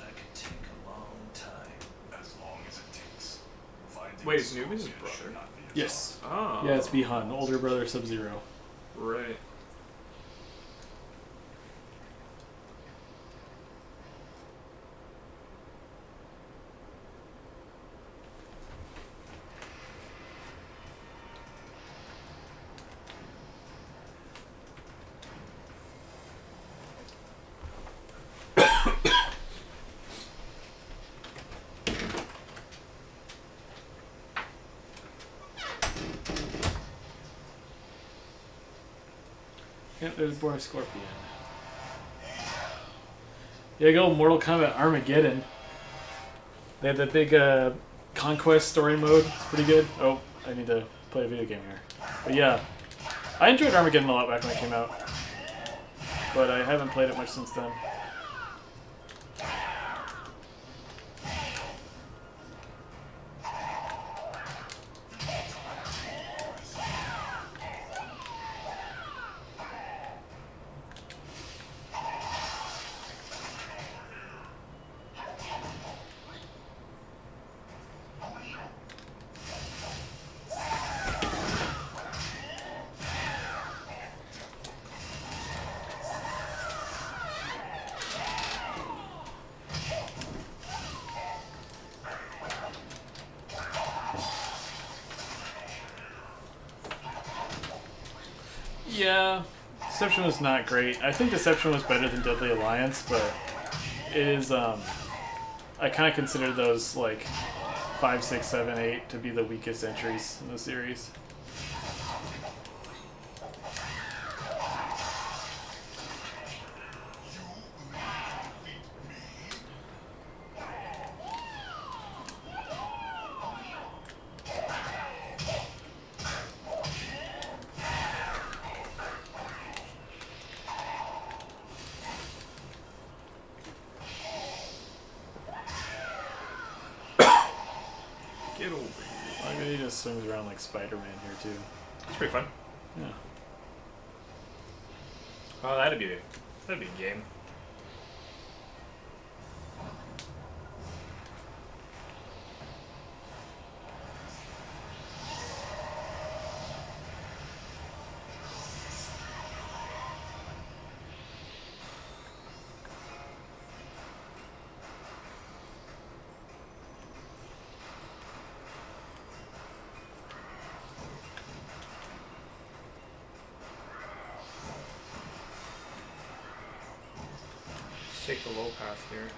That could take a long time. as long as it takes. Finding Wait, is Noob his Scorpion should brother? not be a Yes. Oh. Yeah, it's Bihan, older brother Sub-Zero. Right. Yep, there's Boy Scorpion. Yeah, go Mortal Kombat Armageddon. They have that big conquest story mode. It's pretty good. Oh, I need to play a video game here. But yeah, I enjoyed Armageddon a lot back when it came out. But I haven't played it much since then. Yeah, Deception was not great. I think Deception was better than Deadly Alliance, but it is, I kind of consider those, like, 5, 6, 7, 8 to be the weakest entries in the series. Get over here. I mean, he just swings around like Spider-Man here, too. It's pretty fun. Yeah. Oh, that'd be a game. Take the low path here.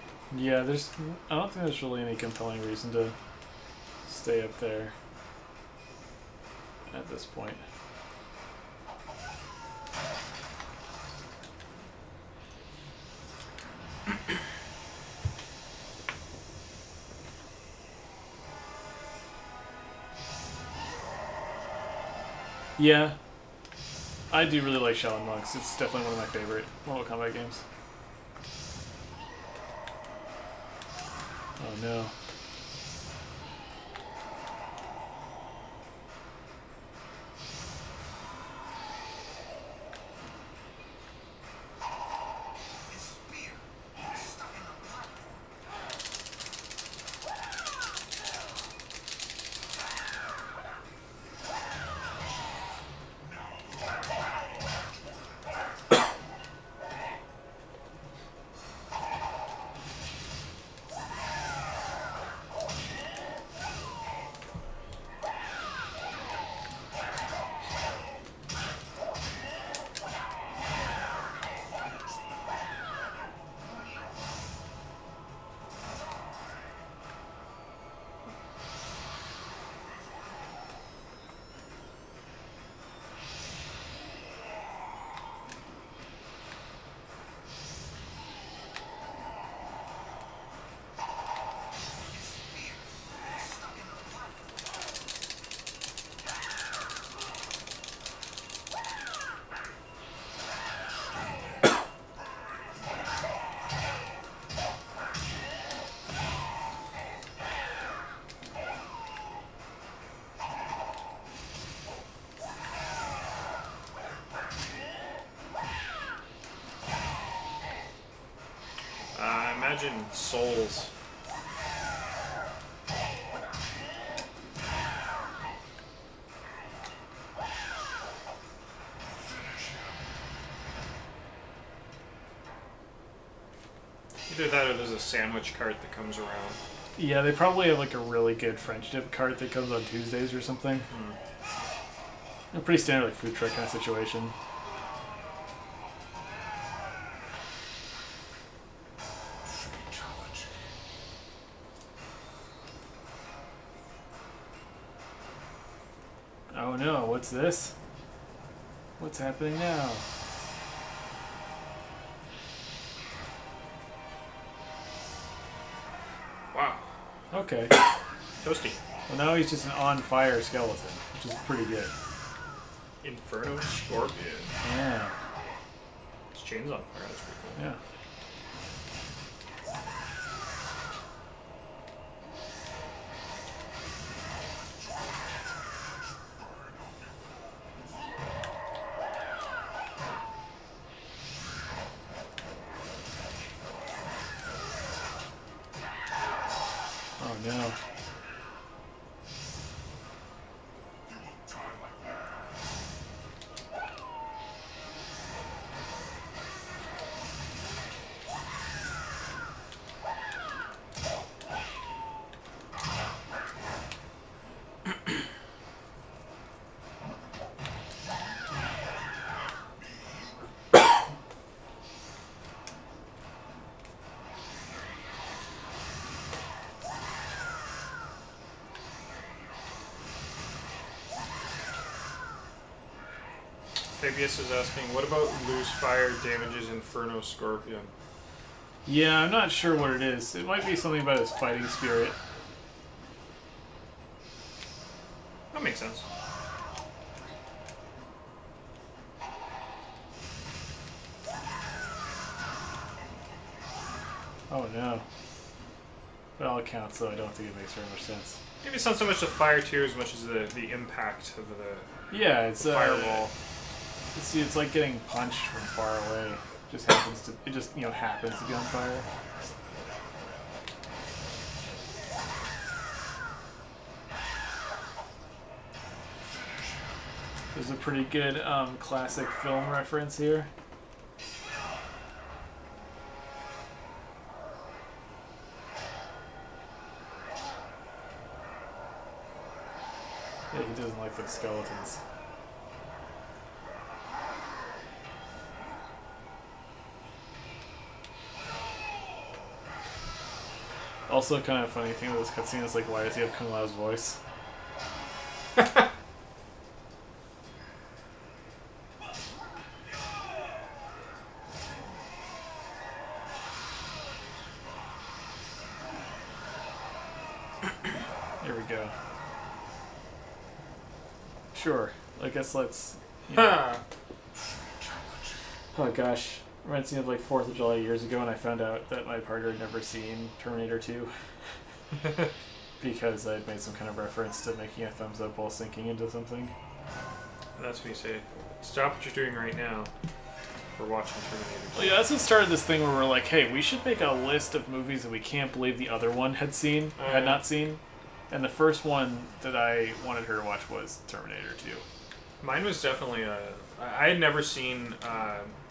Yeah, I don't think there's really any compelling reason to stay up there at this point. Yeah, I do really like Shaolin Monks. It's definitely one of my favorite Mortal Kombat games. Oh no. His spear is stuck in the platform. imagine souls. Either that or there's a sandwich cart that comes around. Yeah, they probably have like a really good French dip cart that comes on Tuesdays or something. A pretty standard like food truck kind of situation. Oh no, what's this? What's happening now? Wow. Okay. Toasty. Well, now he's just an on-fire skeleton, which is pretty good. Inferno Scorpion. Yeah. His chain's on fire. That's pretty cool. Yeah. Oh no. Fabius is asking, what about loose fire damages Inferno Scorpion? Yeah, I'm not sure what it is. It might be something about his fighting spirit. That makes sense. Oh no. By all accounts, though, I don't think it makes very much sense. Maybe it's not so much the fire too as much as the impact of the Yeah, it's fireball. See, it's like getting punched from far away. It just happens to be on fire. There's a pretty good classic film reference here. Yeah, he doesn't like those skeletons. Also, kind of funny thing with this cutscene is like, why does he have Kung Lao's voice? Here we go. Sure. I guess let's. Oh gosh. Reminds me of like 4th of July years ago when I found out that my partner had never seen Terminator 2. Because I'd made some kind of reference to making a thumbs up while sinking into something. That's what you say. Stop what you're doing right now. We're watching Terminator 2. Well, yeah, that's what started this thing where we're like, hey, we should make a list of movies that we can't believe the other one had not seen. And the first one that I wanted her to watch was Terminator 2. Mine was definitely I had never seen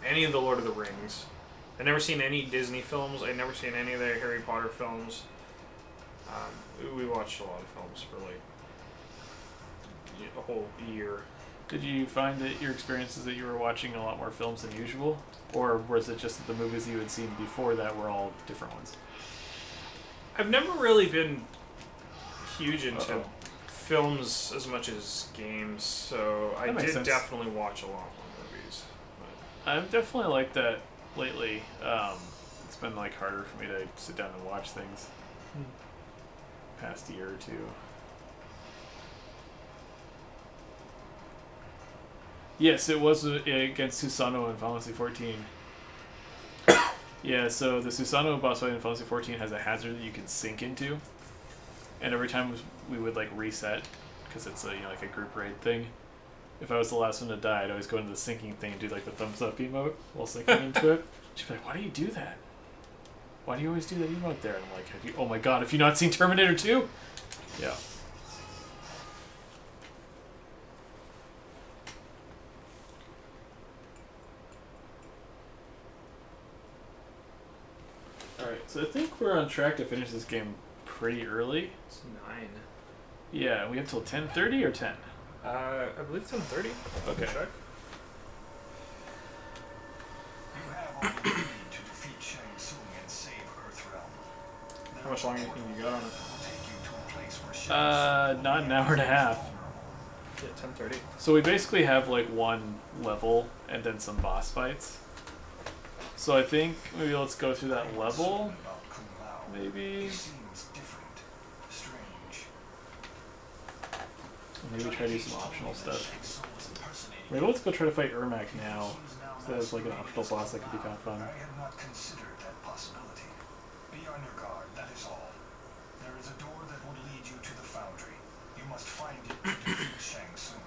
any of the Lord of the Rings. I'd never seen any Disney films. I'd never seen any of the Harry Potter films. We watched a lot of films for like a whole year. Did you find that your experience is that you were watching a lot more films than usual? Or was it just that the movies you had seen before that were all different ones? I've never really been huge into Uh-oh. films as much as games, so I That makes did sense. definitely watch a lot more movies. I've definitely liked that lately. It's been like harder for me to sit down and watch things. Past year or two. Yes, it was against Susano in Final Fantasy 14. Yeah, so the Susano boss fight in Final Fantasy 14 has a hazard that you can sink into, and every time we would like reset, because it's like a group raid thing. If I was the last one to die, I'd always go into the sinking thing and do like the thumbs up emote while sinking into it. She'd be like, "Why do you do that?" why do you always do that emote there? And I'm like, have you? Oh my god, have you not seen Terminator 2? Yeah. Alright, so I think we're on track to finish this game pretty early. It's 9. Yeah, we have till 10:30 or 10? I believe it's 10:30. Okay. Check. You have all you need to defeat Shang Tsung and save Earthrealm. How much longer do you think you got on it? Will take you to a place where Shang Not an hour and a half. Yeah, 10:30. So we basically have like one level and then some boss fights. So I think maybe let's go through that level. about Kung Lao. Maybe. He seems different, strange. Maybe try to do some optional stuff. Shang Tsung was impersonating Maybe let's go try to fight Ermac now. So that's like an optional boss that could be kind of fun. I had not considered that possibility. Be on your guard, that is all. There is a door that will lead you to the foundry. You must find it to defeat Shang Tsung.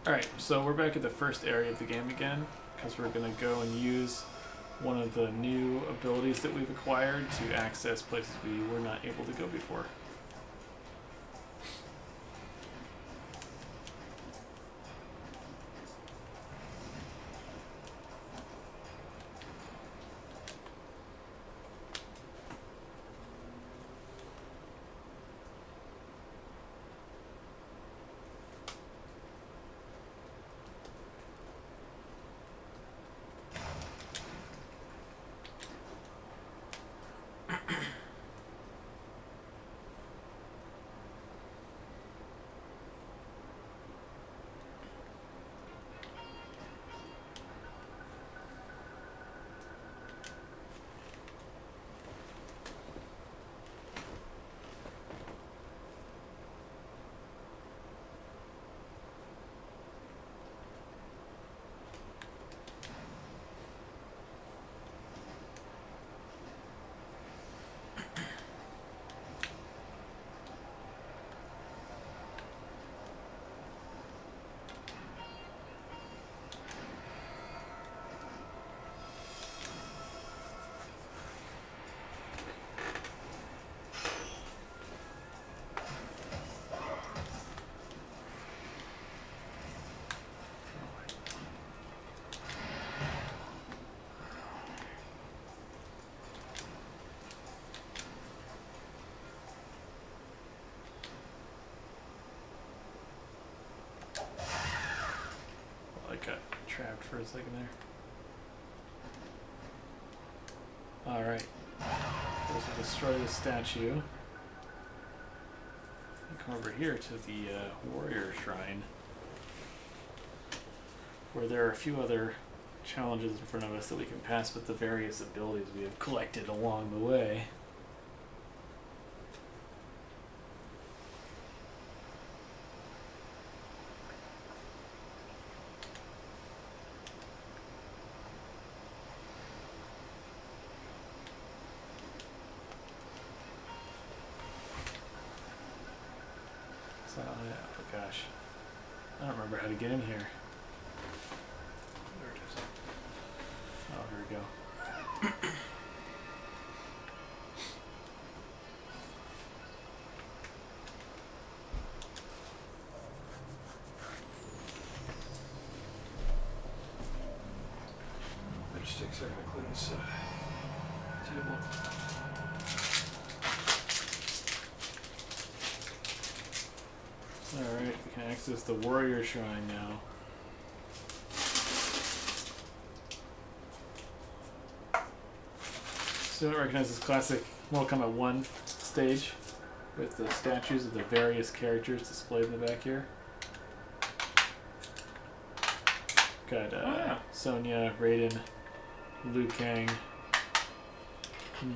Alright, so we're back at the first area of the game again, because we're going to go and use one of the new abilities that we've acquired to access places we were not able to go before. I got trapped for a second there. Alright. Let's destroy the statue. And come over here to the warrior shrine, where there are a few other challenges in front of us that we can pass with the various abilities we have collected along the way. So, yeah, oh gosh. I don't remember how to get in here. There it is. Oh, here we go. Which sticks are going to clean this table. Alright, we can access the warrior shrine now. So it recognizes classic Mortal Kombat 1 stage with the statues of the various characters displayed in the back here. Got Sonya, Raiden, Liu Kang,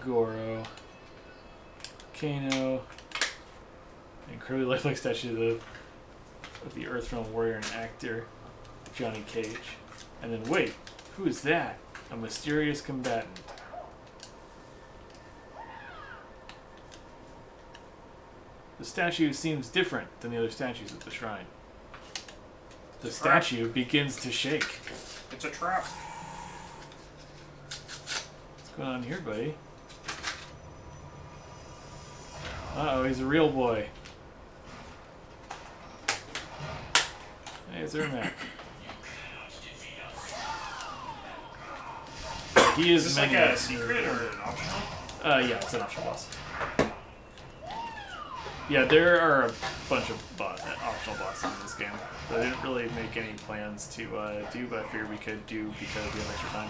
Goro, Kano, incredibly lifelike statue of the Earthrone warrior and actor Johnny Cage. And then wait, who is that? A mysterious combatant. The statue seems different than the other statues at the shrine. The statue begins to shake. It's a trap. What's going on here, buddy? Uh-oh, he's a real boy. Hey, it's Ermac. He is Is this like a secret or an optional? Yeah, it's an optional boss. Yeah, there are a bunch of optional bosses in this game. So I didn't really make any plans to do, but I figured we could do because we have extra time.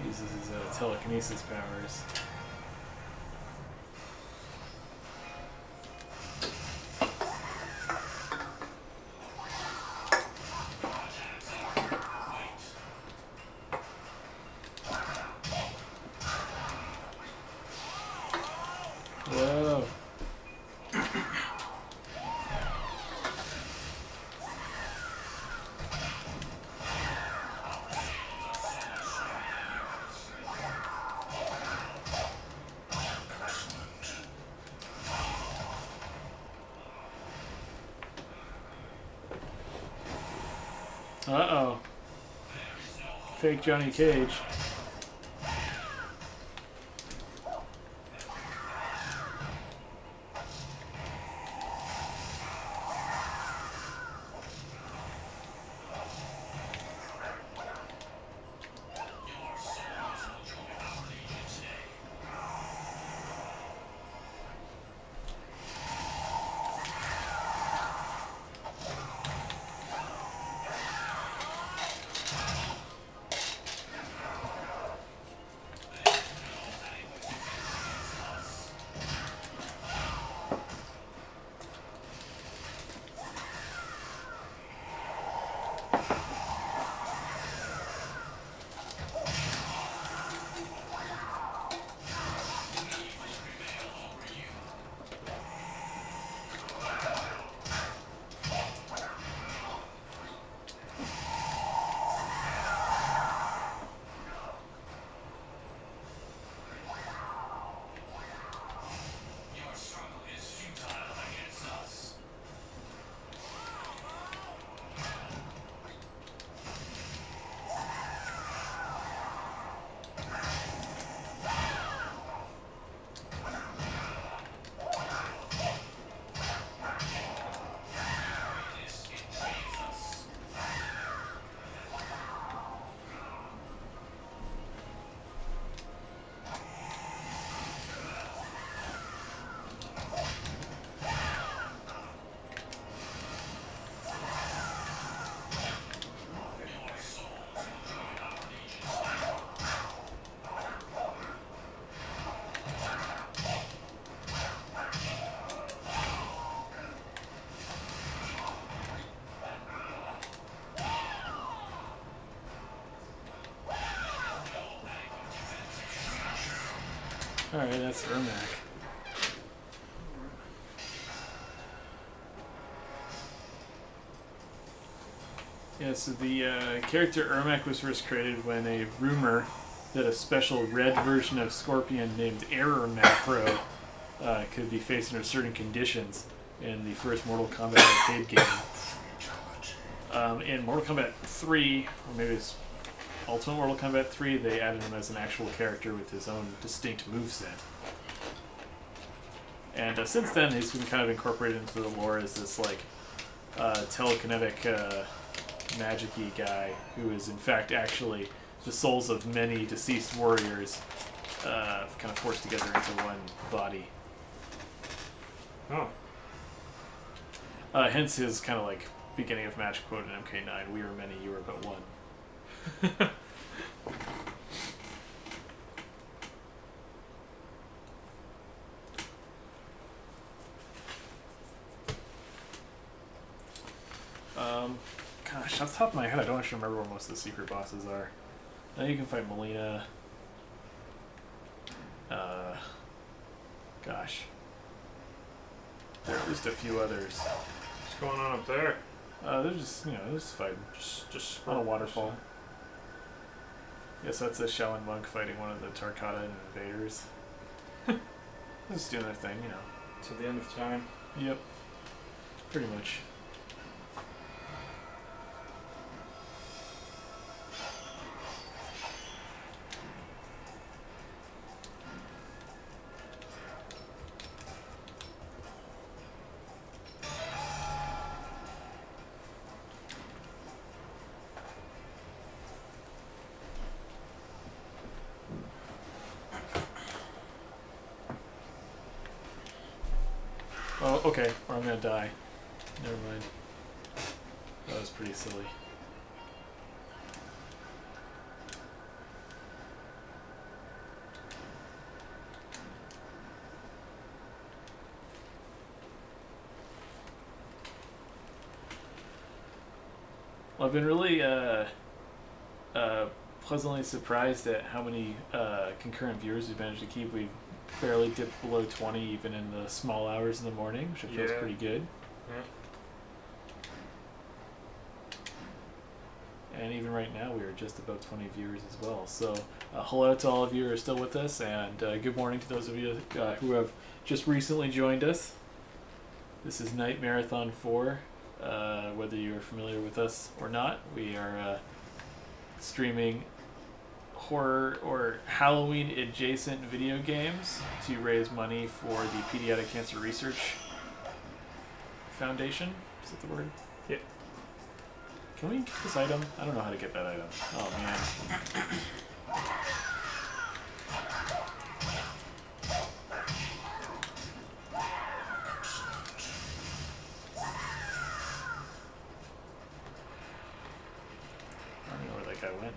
Uses his telekinesis powers. Whoa. Uh-oh. Fake Johnny Cage. Alright, that's Ermac. Yeah, so the character Ermac was first created when a rumor that a special red version of Scorpion named Error Macro could be faced under certain conditions in the first Mortal Kombat arcade game. In Mortal Kombat 3, or maybe it's Ultimate Mortal Kombat 3, they added him as an actual character with his own distinct moveset. And since then, he's been kind of incorporated into the lore as this like telekinetic magic-y guy who is in fact actually the souls of many deceased warriors kind of forced together into one body. Oh. Hence his kind of like beginning of match quote in MK9, "We are many, you are but one." Gosh, off the top of my head, I don't actually remember where most of the secret bosses are. Now you can fight Melina. Gosh. There are at least a few others. What's going on up there? They're just, they're just fighting. Just On a waterfall. Yes, that's a Shaolin monk fighting one of the Tarkata invaders. Just doing their thing, to the end of time. Yep. Pretty much. Oh, okay. Or I'm gonna die. Never mind. That was pretty silly. Well, I've been really pleasantly surprised at how many concurrent viewers we've managed to keep. We've barely dipped below 20 even in the small hours in the morning, which feels pretty good. Yeah. And even right now we are just about 20 viewers as well. So hello to all of you who are still with us, and good morning to those of you who have just recently joined us. This is Nightmarathon 4. Whether you're familiar with us or not, we are streaming horror or Halloween adjacent video games to raise money for the Pediatric Cancer Research Foundation. Is that the word? Yeah. Can we get this item? I don't know how to get that item. Oh man. I don't know where that guy went.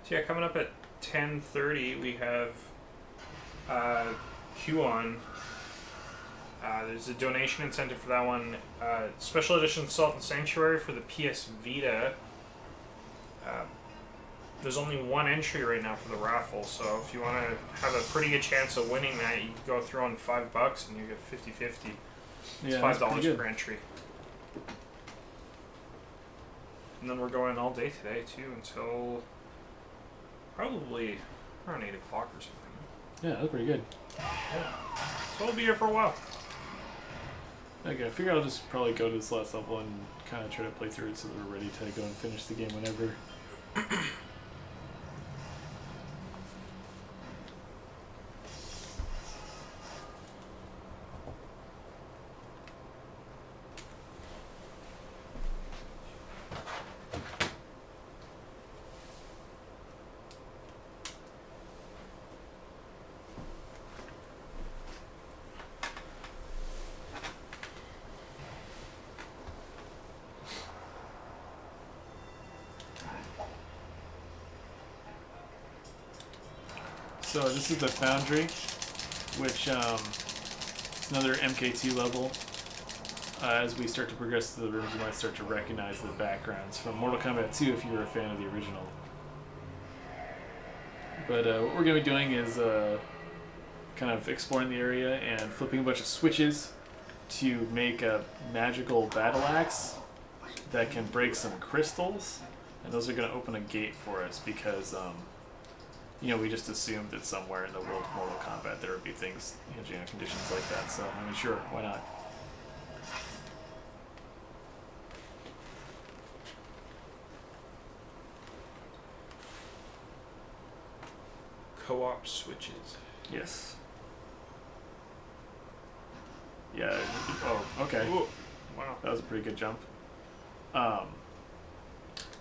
So yeah, coming up at 10:30, we have Q-On. There's a donation incentive for that one. Special edition Salt and Sanctuary for the PS Vita. There's only one entry right now for the raffle, so if you want to have a pretty good chance of winning that, you can go throw in $5 and you get 50-50. It's Yeah, $5 per entry. And then we're going all day today too until probably around 8 o'clock or something. Yeah, that's pretty good. Yeah. So we'll be here for a while. Okay, I figure I'll just probably go to this last level and kind of try to play through it so that we're ready to go and finish the game whenever. So this is the Foundry, which is another MK2 level. As we start to progress through the rooms, you might start to recognize the backgrounds from Mortal Kombat 2 if you were a fan of the original. But what we're going to be doing is kind of exploring the area and flipping a bunch of switches to make a magical battle axe that can break some crystals. And those are going to open a gate for us because, we just assumed that somewhere in the world of Mortal Kombat there would be things hinging on conditions like that. So, sure, why not? Co-op switches. Yes. Yeah. Oh, okay. Ooh, wow. That was a pretty good jump. Yeah,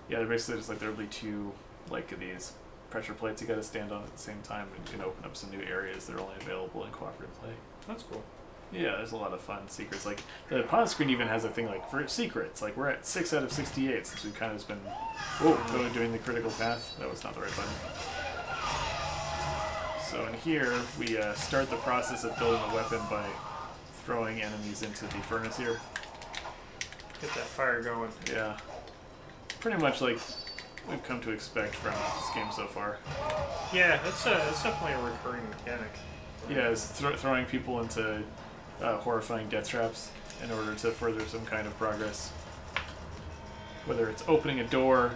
they're basically just like there'll be two like these pressure plates you got to stand on at the same time and you can open up some new areas that are only available in cooperative play. That's cool. Yeah, there's a lot of fun secrets. Like the pause screen even has a thing like for secrets. Like we're at 6 out of 68 since we've kind of been doing the critical path. That was not the right button. So in here we start the process of building a weapon by throwing enemies into the furnace here. Get that fire going. Yeah. Pretty much like we've come to expect from this game so far. Yeah, that's definitely a recurring mechanic. Yeah, it's throwing people into horrifying death traps in order to further some kind of progress. Whether it's opening a door,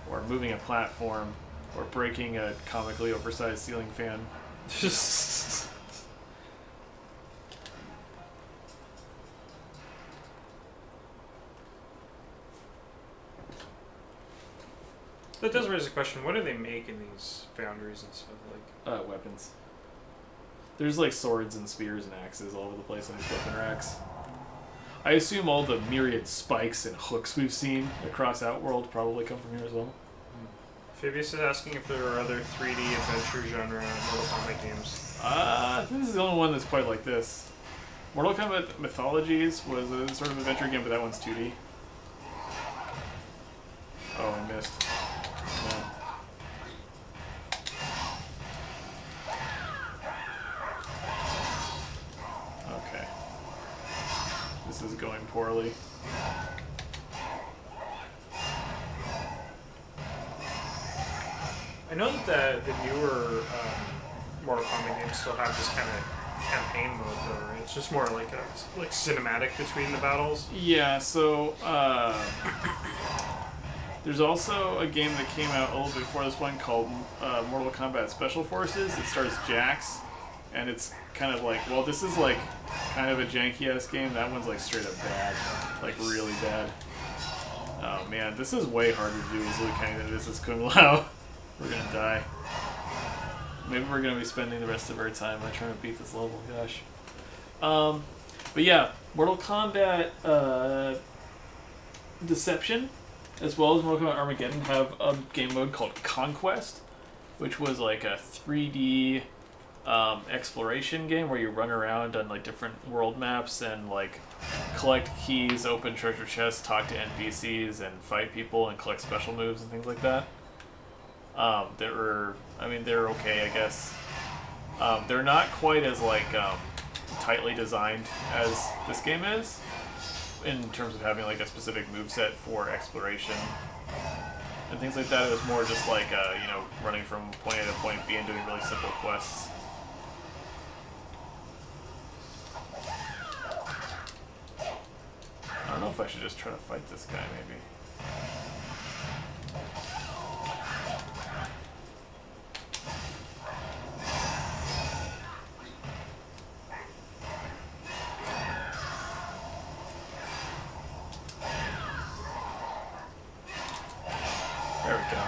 or moving a platform, or breaking a comically oversized ceiling fan. That does raise a question. What do they make in these foundries and stuff like? Weapons. There's like swords and spears and axes all over the place on these weapon racks. I assume all the myriad spikes and hooks we've seen across Outworld probably come from here as well. Fabius is asking if there are other 3D adventure genre Mortal Kombat games. I think this is the only one that's quite like this. Mortal Kombat Mythologies was a sort of adventure game, but that one's 2D. Oh, I missed. No. Okay. This is going poorly. I know that the newer Mortal Kombat games still have this kind of campaign mode, though, right? It's just more like cinematic between the battles. Yeah, so there's also a game that came out a little bit before this one called Mortal Kombat Special Forces. It stars Jax, and it's kind of like, well, this is like kind of a janky-ass game. That one's like straight up bad, like really bad. Oh man, this is way harder to do as Liu Kang than it is as Kung Lao. We're gonna die. Maybe we're gonna be spending the rest of our time on trying to beat this level. Gosh. But yeah, Mortal Kombat Deception, as well as Mortal Kombat Armageddon, have a game mode called Conquest, which was like a 3D exploration game where you run around on like different world maps and like collect keys, open treasure chests, talk to NPCs, and fight people and collect special moves and things like that. They're okay, I guess. They're not quite as like tightly designed as this game is, in terms of having like a specific moveset for exploration and things like that. It was more just like running from point A to point B and doing really simple quests. I don't know if I should just try to fight this guy, maybe. There we go.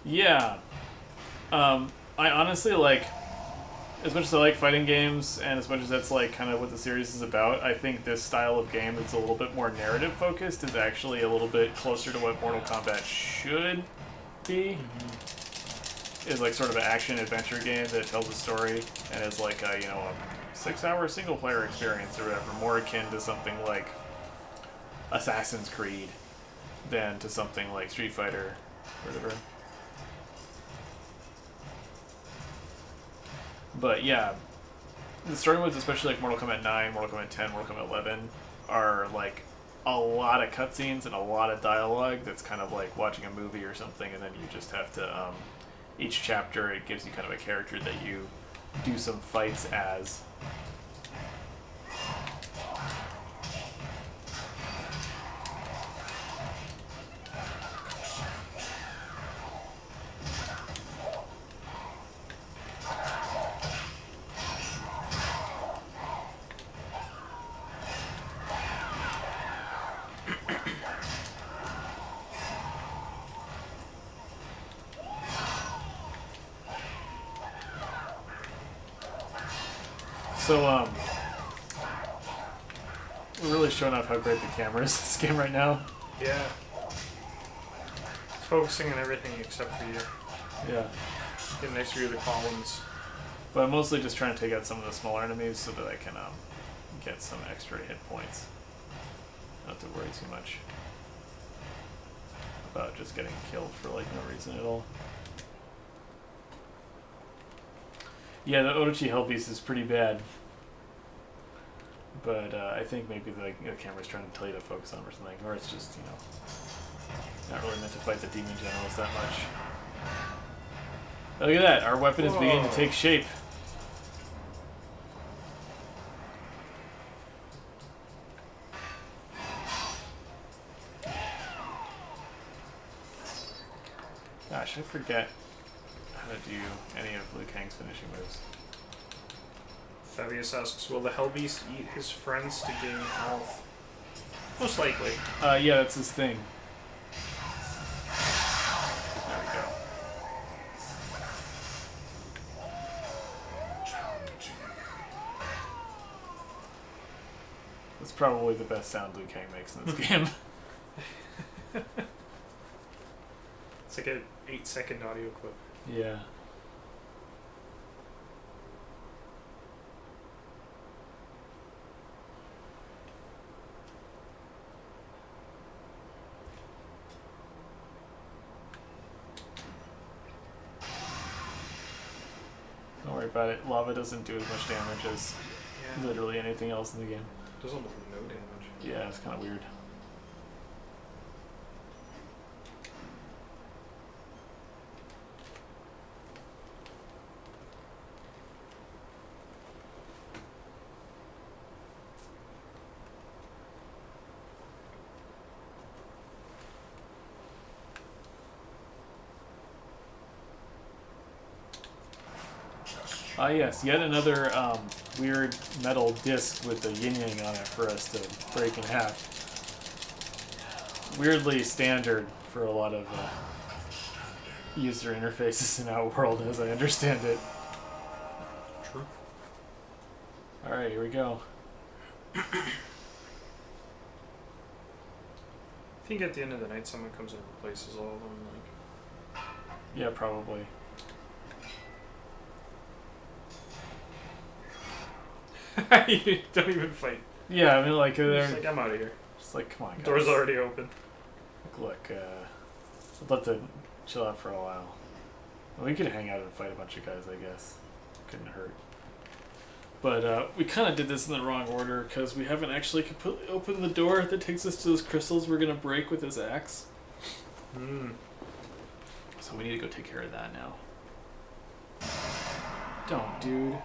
Yeah. I honestly like, as much as I like fighting games, and as much as that's like kind of what the series is about, I think this style of game that's a little bit more narrative focused is actually a little bit closer to what Mortal Kombat should be. is like sort of an action adventure game that tells a story and is like a, you know, a 6-hour single player experience or whatever, more akin to something like Assassin's Creed than to something like Street Fighter or whatever. But yeah, the story modes, especially like Mortal Kombat 9, Mortal Kombat 10, Mortal Kombat 11, are like a lot of cutscenes and a lot of dialogue that's kind of like watching a movie or something, and then you just have to, each chapter, it gives you kind of a character that you do some fights as. So, we're really showing off how great the camera is in this game right now. Yeah. It's focusing on everything except for you. Yeah. Get a nice view of the columns. But I'm mostly just trying to take out some of the smaller enemies so that I can get some extra hit points. I don't have to worry too much about just getting killed for like no reason at all. Yeah, the Orochi Hellbeast is pretty bad. But I think maybe the camera's trying to tell you to focus on or something. Or it's just, you know, not really meant to fight the demon generals that much. Look at that, our weapon is beginning to take shape. Gosh, I forget how to do any of Liu Kang's finishing moves. Fabius asks, will the Hellbeast eat his friends to gain health? Most likely. Yeah, that's his thing. There we go. That's probably the best sound Liu Kang makes in this game. It's like an 8-second audio clip. Yeah. Don't worry about it. Lava doesn't do as much damage as literally anything else in the game. It does almost no damage. Yeah, it's kind of weird. Yes, yet another weird metal disc with a yin-yang on it for us to break in half. Weirdly standard for a lot of user interfaces in Outworld, as I understand it. True. Alright, here we go. I think at the end of the night someone comes and replaces all of them. Like... Yeah, probably. You don't even fight. Yeah, I mean, like, You're they're just like, I'm out of here. just like, come on, guys. Door's already open. Look, I'd love to chill out for a while. We could hang out and fight a bunch of guys, I guess. Couldn't hurt. But we kind of did this in the wrong order because we haven't actually completely opened the door that takes us to those crystals we're going to break with this axe. So we need to go take care of that now. Don't, dude.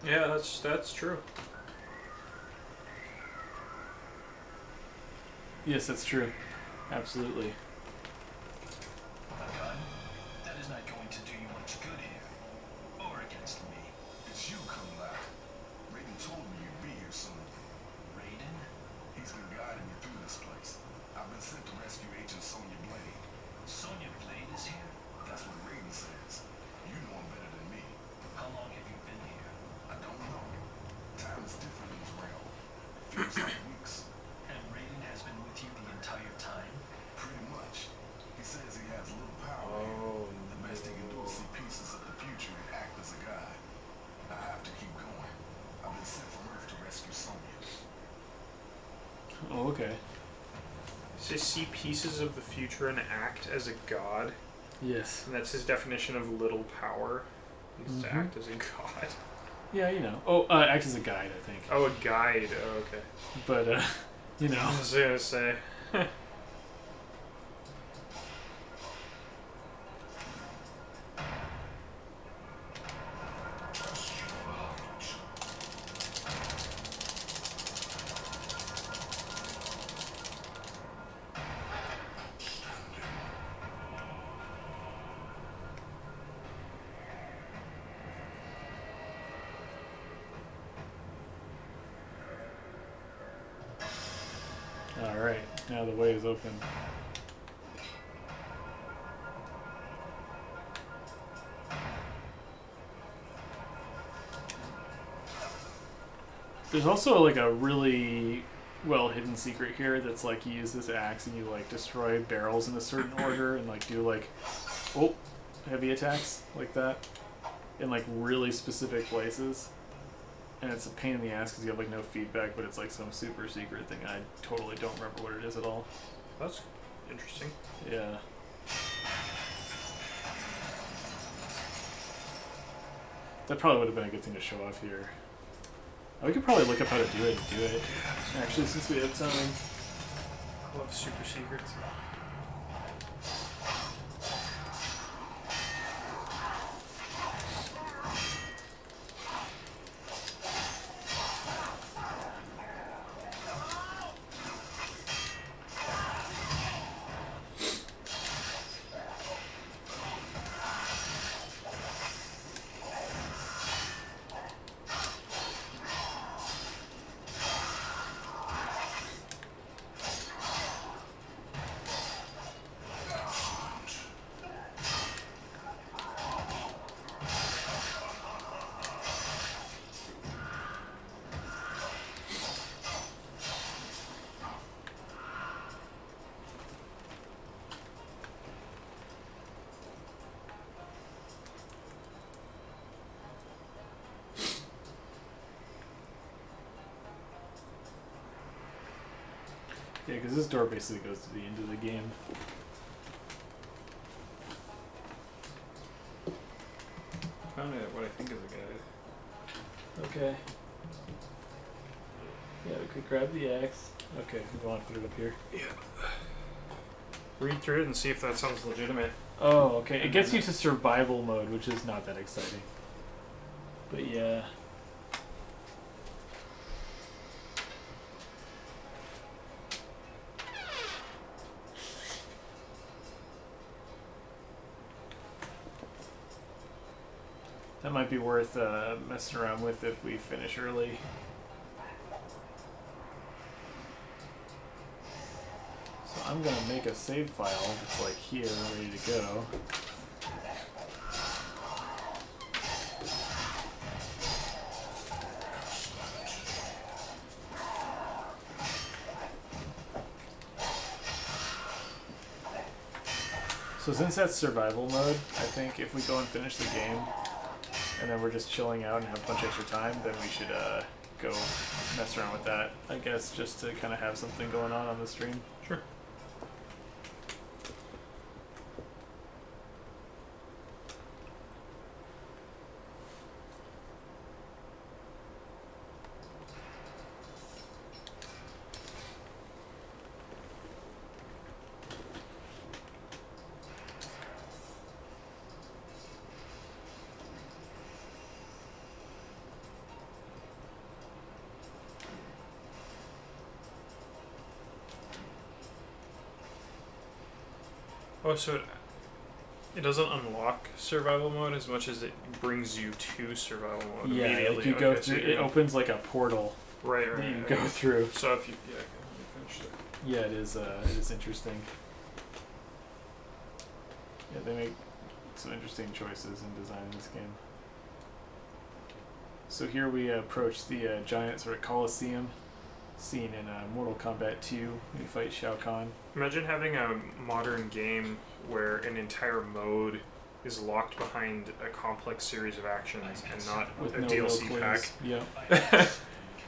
Yeah, that's true. Yes, that's true. Absolutely. My gun? That is not going to do you much good here. Or against me. It's you, Kombat. Raiden told me you'd be here soon. Raiden? He's been guiding me through this place. I've been sent to rescue Agent Sonya Blade. Sonya Blade is here? That's what Raiden says. You know him better than me. How long have you been here? I don't know. Time is different in this realm. Feels like weeks. And Raiden has been with you the entire time? okay. Says see pieces of the future and act as a god. Yes. And that's his definition of little power. Is to act as a god. Yeah, you know. Oh, act as a guide, I think. Oh, a guide. Oh, okay. But, you know. I was gonna say. Alright, now the way is open. There's also like a really well hidden secret here that's like you use this axe and you like destroy barrels in a certain order and like do like heavy attacks like that in like really specific places. And it's a pain in the ass because you have like no feedback, but it's like some super secret thing. I totally don't remember what it is at all. That's interesting. Yeah. That probably would have been a good thing to show off here. We could probably look up how to do it and do it. Actually, since we have time. I love super secrets. Yeah, because this door basically goes to the end of the game. Found it what I think is a guide. Okay. Yeah, we could grab the axe. Okay, we want to put it up here. Yeah. Read through it and see if that sounds legitimate. Oh, okay. It gets you to survival mode, which is not that exciting. But yeah. That might be worth messing around with if we finish early. So I'm gonna make a save file that's like here, ready to go. So since that's survival mode, I think if we go and finish the game, and then we're just chilling out and have a bunch of extra time, then we should go mess around with that, I guess, just to kind of have something going on the stream. Sure. Oh, so it doesn't unlock survival mode as much as it brings you to survival mode immediately. Like you go through, it opens like a portal right, that you go through. So if you, yeah, let me finish that. Yeah, it is interesting. Yeah, they make some interesting choices in designing this game. So here we approach the giant sort of Colosseum scene in Mortal Kombat 2. We fight Shao Kahn. Imagine having a modern game where an entire mode is locked behind a complex series of actions and not With a no DLC real pack. clues. Yep. You can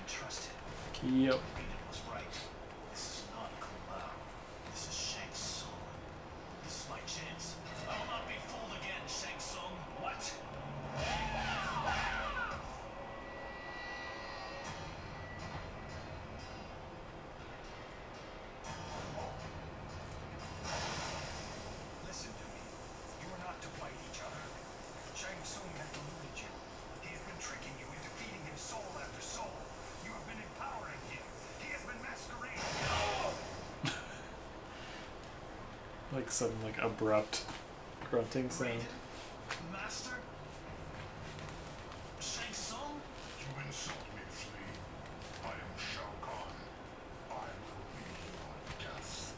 trust him. Yep. Raiden was right. This is like sudden like abrupt grunting sound. Master? Shang Tsung? You insult me, Flea. I am Shao Kahn. I will be your death.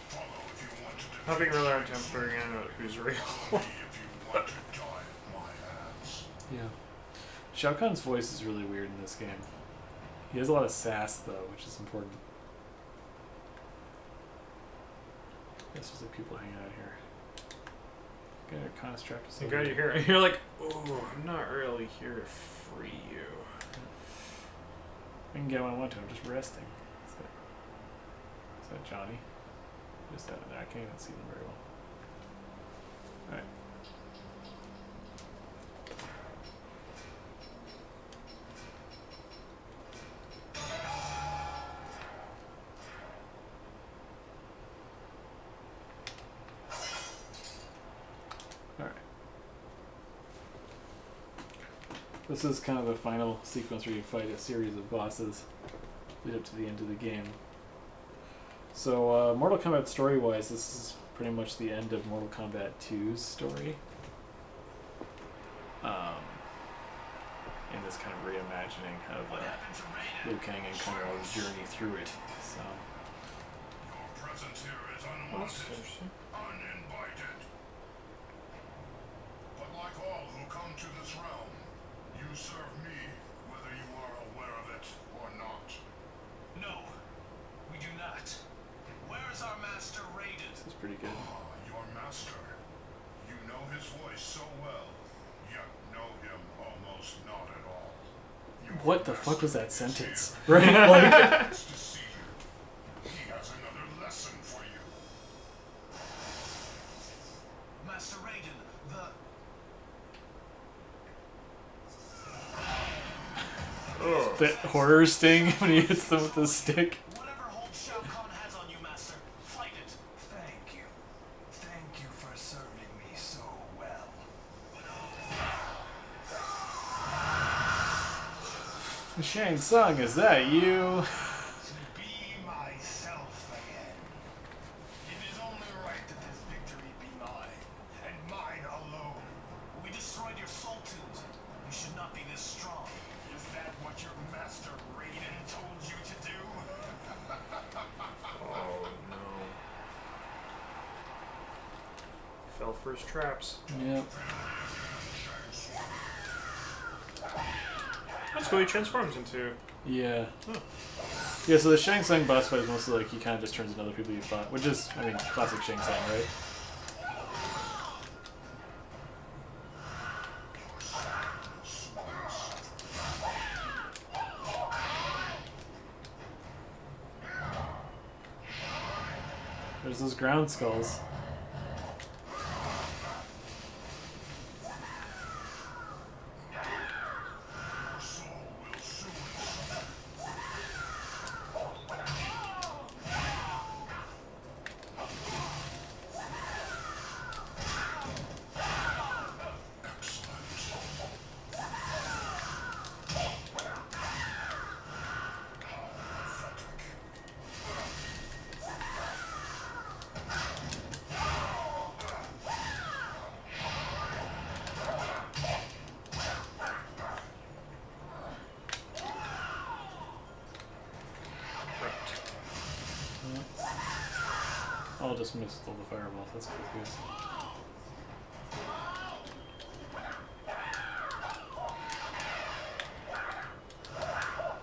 Follow if you want to defeat Having a really hard Shang time Tsung. figuring out who's real. Follow me if you want to die at my hands. Yeah. Shao Kahn's voice is really weird in this game. He has a lot of sass though, which is important. I guess there's like people hanging out here. Got kind of strapped to You something. got your hair. You're like, oh, I'm not really here to free you. I can get what I want to. I'm just resting. Is that Johnny? Who's that in there? I can't even see them very well. Alright. Alright. This is kind of the final sequence where you fight a series of bosses lead up to the end of the game. So, Mortal Kombat story-wise, this is pretty much the end of Mortal Kombat 2's story. In this kind of reimagining of Liu Kang and Kung Lao's journey through it. So, Your presence here is Oh, that's unwanted, interesting. uninvited. But like all who come to this realm, you serve me, whether you are aware of it or not. No, we do not. Where is our master Raiden? this is pretty good. Ah, your master. You know his voice so well, yet know him almost not at all. Your What the fuck was that master is sentence? here. Right? He Like, wants to see you. He has another lesson for you. Master Raiden, Oh. that horror sting when he hits them with the stick. whatever hold Shao Kahn has on you, Master, fight it. Thank you. Thank you for serving me so well. Shang Tsung, is that you? To be myself again. It is only right that this victory be mine, and mine alone. We destroyed your soul tunes. You should not be this strong. Is that what your master Raiden told you to do? Oh no. Fell for his traps. Yep. That's what he transforms into. Yeah. Yeah, so the Shang Tsung boss fight is mostly like he kind of just turns into other people you fought, which is, I mean, classic Shang Tsung, right? There's those ground skulls. Your soul will soon I'll just miss all the fireballs. That's good.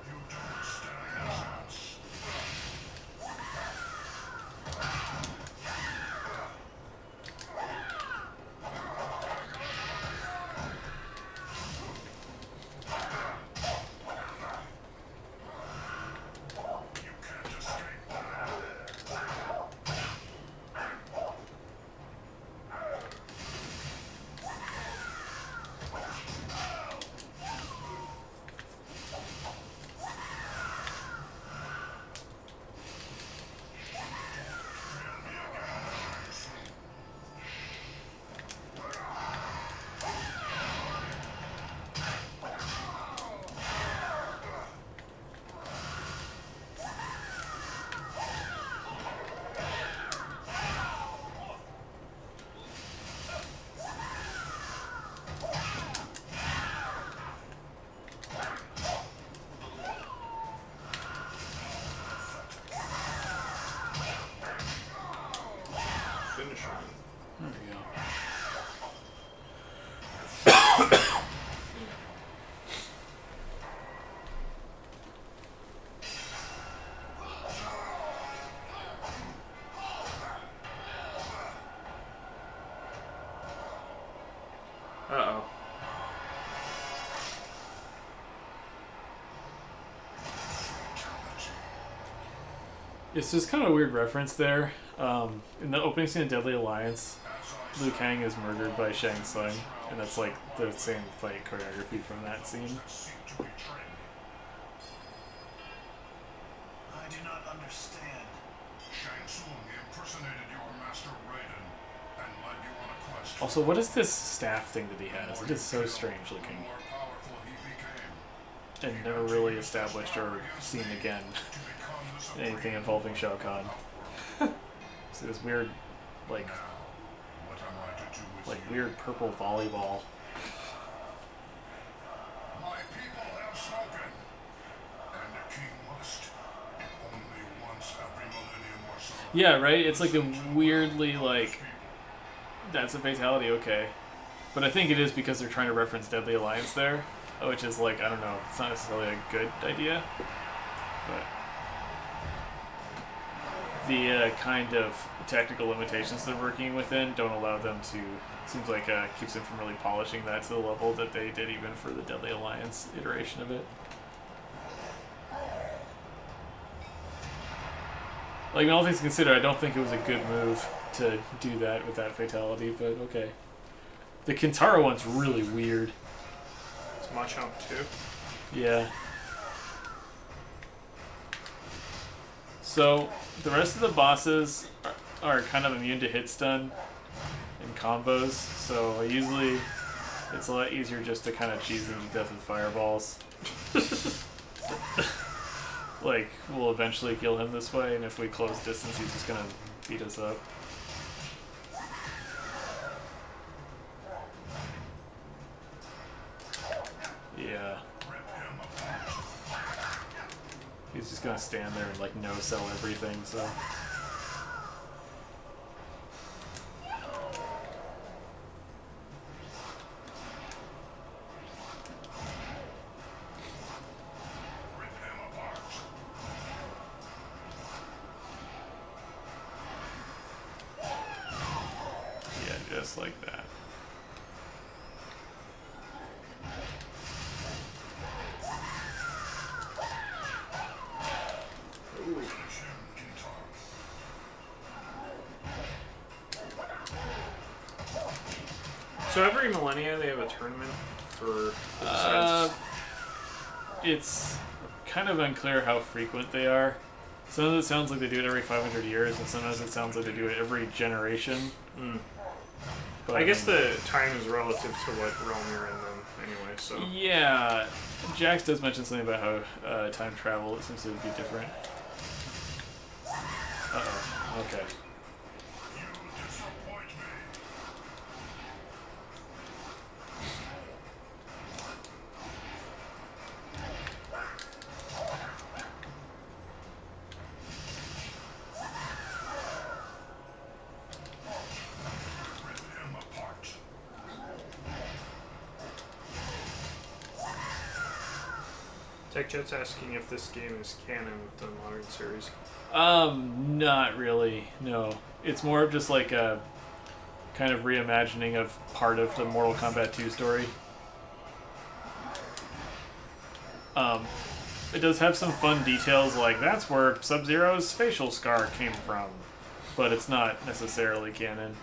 You don't stand a chance. You can't escape now. There we go. Uh-oh. It's just kind of a weird reference there. In the opening scene of Deadly Alliance, Liu Kang is murdered by Shang Tsung, and that's like the same fight choreography from that scene. I do not understand. Shang Tsung impersonated your master Raiden and led you on a quest. Also, what is this staff thing that he has? It is so strange The looking, more powerful he became, and never really established or seen again to become the in supreme anything involving Shao Kahn. So this weird, like now. What am I to do with you? weird purple volleyball. My people have spoken, and a king must. Only once every millennium or so. Yeah, right? It's like a weirdly, like, that's a fatality, okay. But I think it is because they're trying to reference Deadly Alliance there, which is like, I don't know, it's not necessarily a good idea. But the kind of technical limitations they're working within don't allow them to, seems like keeps them from really polishing that to the level that they did even for the Deadly Alliance iteration of it. Like, all things considered, I don't think it was a good move to do that with that fatality, but okay. The Kintaro one's really weird. It's Machamp too. Yeah. So, the rest of the bosses are kind of immune to hit stun and combos, so usually it's a lot easier just to kind of cheese them to death with fireballs. Like, we'll eventually kill him this way, and if we close distance, he's just gonna beat us up. Yeah. He's just gonna stand there and, like, no-sell everything, so... Yeah, just like that. So every millennia they have a tournament for besides. It's kind of unclear how frequent they are. Sometimes it sounds like they do it every 500 years, and sometimes it sounds like they do it every generation. But I guess the time is relative to what realm you're in them anyway, so. Yeah, Jax does mention something about how time travel seems to be different. Uh-oh, okay. TechJet's asking if this game is canon with the modern series. Not really, no. It's more of just like a kind of reimagining of part of the Mortal Kombat 2 story. It does have some fun details, like that's where Sub-Zero's facial scar came from, but it's not necessarily canon.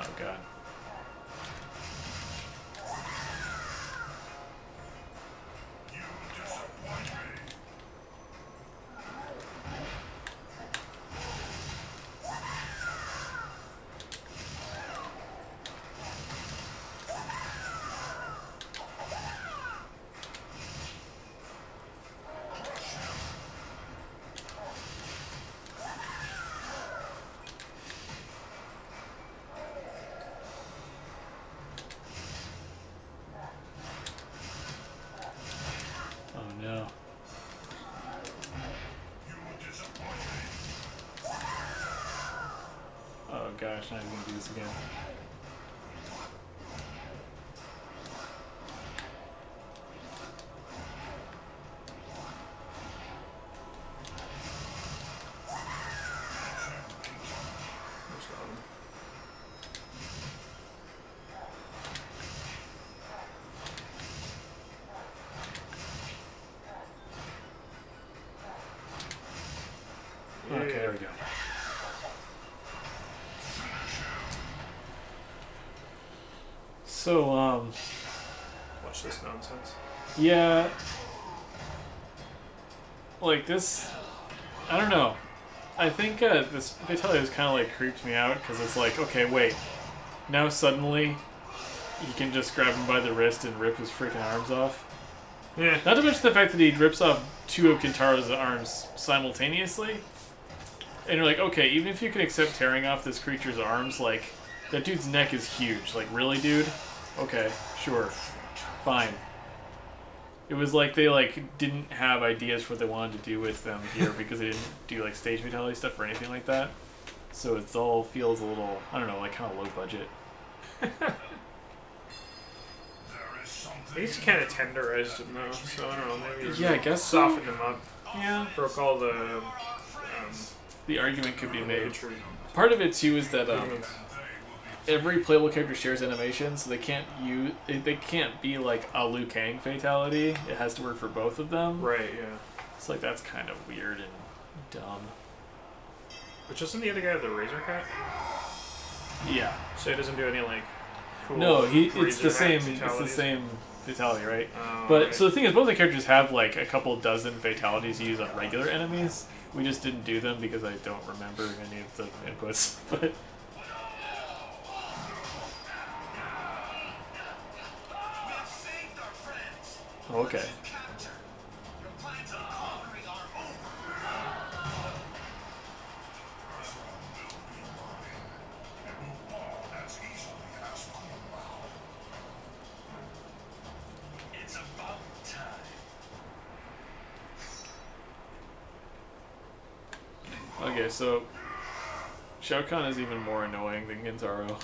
Oh god. gosh, now I'm gonna do this again. Okay, there we go. So, Watch this nonsense. yeah, like this, I don't know. I think this fatality has kind of like creeped me out because it's like, okay, wait, now suddenly he can just grab him by the wrist and rip his freaking arms off. Yeah. Not to mention the fact that he rips off 2 of Kintaro's arms simultaneously. And you're like, okay, even if you can accept tearing off this creature's arms, like, that dude's neck is huge. Like, really, dude? Okay, sure. Fine. It was like they, like, didn't have ideas for what they wanted to do with them here because they didn't do, like, stage fatality stuff or anything like that. So it all feels a little, I don't know, like, kind of low budget. I guess you kind of tenderized him though, so I don't know, maybe Yeah, I guess so. softened him up. Yeah. Broke all the The argument could be made. tree. Part of it, too, is that, every playable character shares animation, so they can't be like a Liu Kang fatality. It has to work for both of them. Right, yeah. It's like that's kind of weird and dumb. Which isn't the other guy with the razor cut? Yeah. So he doesn't do any like cool No, it's razor the same. hack It's the fatalities? same fatality, right? Oh, But right. so the thing is, both the characters have like a couple dozen fatalities used on regular enemies. We just didn't do them because I don't remember any of the inputs. But okay. It's about time. Okay, so Shao Kahn is even more annoying than Gintaro.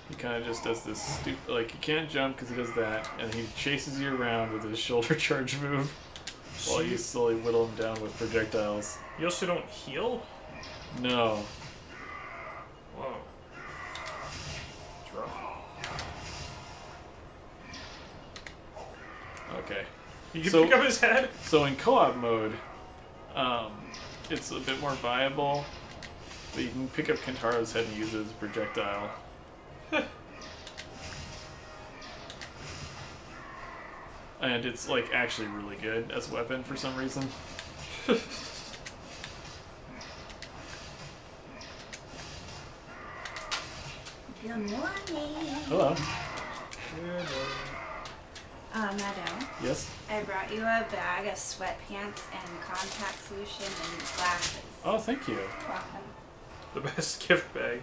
He kind of just does this stupid, like, he can't jump because he does that, and he chases you around with his shoulder charge move while you slowly whittle him down with projectiles. You also don't heal? No. Whoa. It's rough. Okay. You can So- pick up his head? So in co-op mode, it's a bit more viable, but you can pick up Kintaro's head and use it as a projectile. And it's like actually really good as a weapon for some reason. Good morning. Hello. Meadow, Yes. I brought you a bag of sweatpants and contact solution and glasses. Oh, thank you. Welcome. The best gift bag.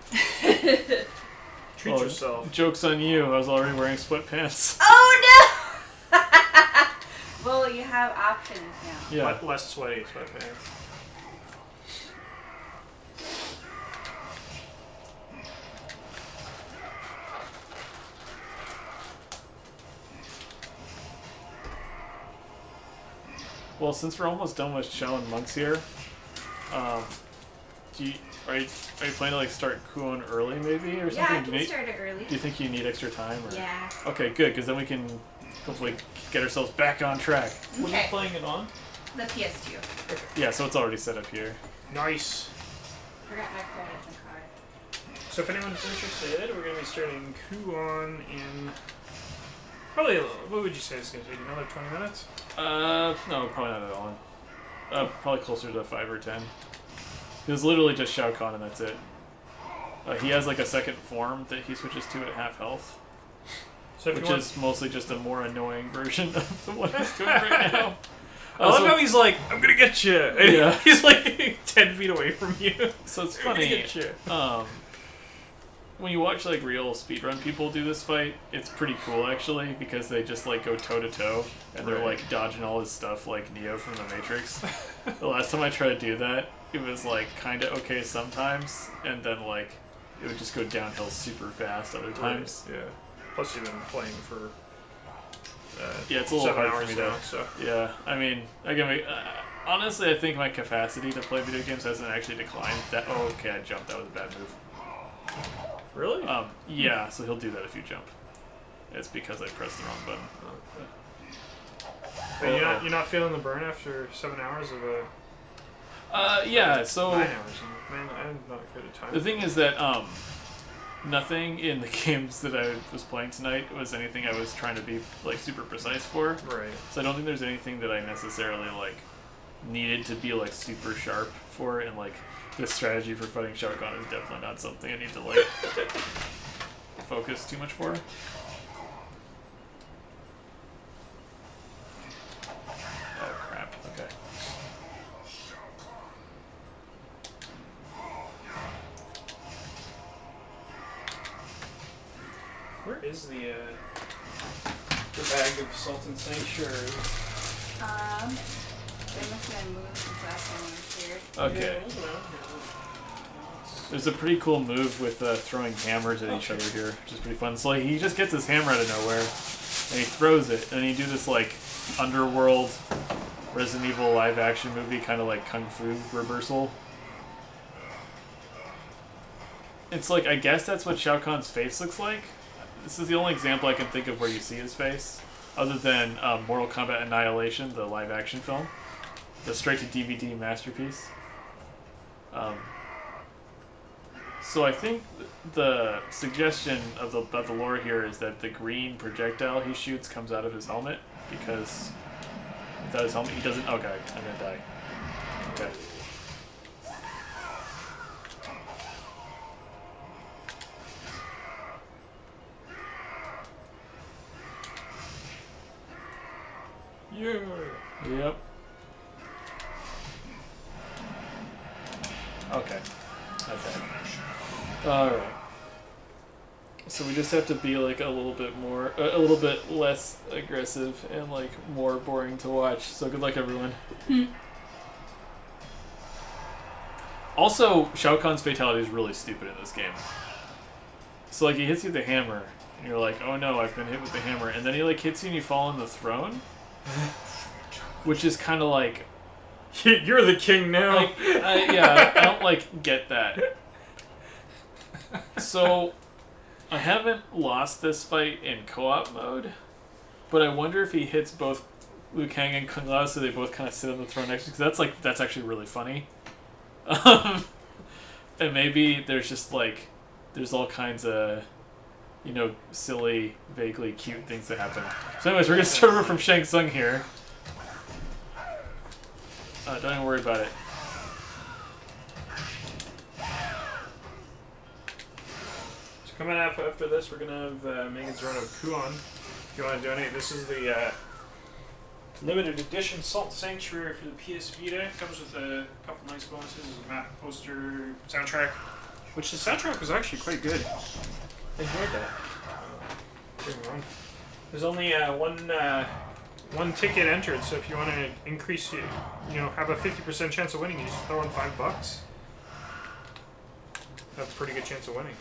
Treat Oh, yourself. Joke's on you. I was already wearing sweatpants. Oh no! Well, you have options now. Yeah. Less sweaty sweatpants. Well, since we're almost done with Shaolin monks here, are you planning to like start Kuon early maybe or something? Yeah, I do, can you need, start it early. do you think you need extra time? Or? Yeah. Okay, good, because then we can hopefully get ourselves back on track. What are you Okay. playing it on? The PS2. Yeah, so it's already set up here. Nice. Forgot my phone in the car. So if anyone's interested, we're going to be starting Kuon in probably, what would you say it's going to take, another 20 minutes? No, probably not at all. Probably closer to 5 or 10. It's literally just Shao Kahn and that's it. He has like a second form that he switches to at half health, So if which you want, is mostly just a more annoying version of the one he's doing right now. I love so- how he's like, I'm going to get you. And Yeah. he's like 10 feet away from you. So it's I'm gonna funny. get you. When you watch like real speedrun people do this fight, it's pretty cool actually because they just like go toe to toe and they're Right. like dodging all his stuff like Neo from the Matrix. The last time I tried to do that, it was like kind of okay sometimes, and then like it would just go downhill super fast other times. Yeah. Plus, you've been playing for Yeah, it's a little 7 hard hours for me now. to. So Yeah, I mean, honestly, I think my capacity to play video games hasn't actually declined. Okay, I jumped. That was a bad move. really, Yeah, so he'll do that if you jump. It's because I pressed the wrong button. but you're not feeling the burn after 7 hours of a Yeah, so 9 hours. Man, I'm not good at time. the thing is that nothing in the games that I was playing tonight was anything I was trying to be like super precise for. Right. So I don't think there's anything that I necessarily like needed to be like super sharp for, and like this strategy for fighting Shao Kahn is definitely not something I need to like focus too much for. Oh crap! Okay. Where is the bag of Salt and Sanctuary? They must have been moved since last time we were here. Okay. Yeah, There's a pretty cool move with throwing hammers at each other here, which is pretty fun. So like, he just gets his hammer out of nowhere, and he throws it, and you do this like underworld Resident Evil live-action movie kind of like kung fu reversal. It's like, I guess that's what Shao Kahn's face looks like. This is the only example I can think of where you see his face, other than Mortal Kombat Annihilation, the live-action film, the straight-to-DVD masterpiece. So I think the suggestion of the lore here is that the green projectile he shoots comes out of his helmet, because without his helmet he doesn't. Okay, I'm gonna die. Okay. Yeah. Yep. Okay. Okay. Alright. So we just have to be like a little bit less aggressive and like more boring to watch. So good luck, everyone. Also, Shao Kahn's fatality is really stupid in this game. So like he hits you with the hammer, and you're like, oh no, I've been hit with the hammer, and then he like hits you and you fall on the throne, which is kind of like, You're the king now. like yeah, I don't like get that. So I haven't lost this fight in co-op mode, but I wonder if he hits both Liu Kang and Kung Lao so they both kind of sit on the throne next to, because that's actually really funny. And maybe there's just like, there's all kinds of, you know, silly, vaguely cute things that happen. So anyways, we're going to start over from Shang Tsung here. Don't even worry about it. So coming up after this, we're gonna have Megan's Run of Kuon. If you want to donate, this is the limited edition Salt Sanctuary for the PS Vita. It comes with a couple nice bonuses, a map, poster, soundtrack, which the soundtrack was actually quite good. I enjoyed that. During the run. There's only one ticket entered, so if you want to increase, have a 50% chance of winning, you just throw in $5. Have a pretty good chance of winning.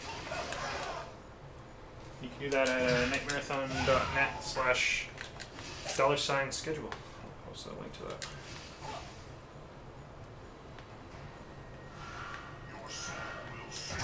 You can do that at nightmarathon.net/$schedule. I'll post that link to that. Your soul will see.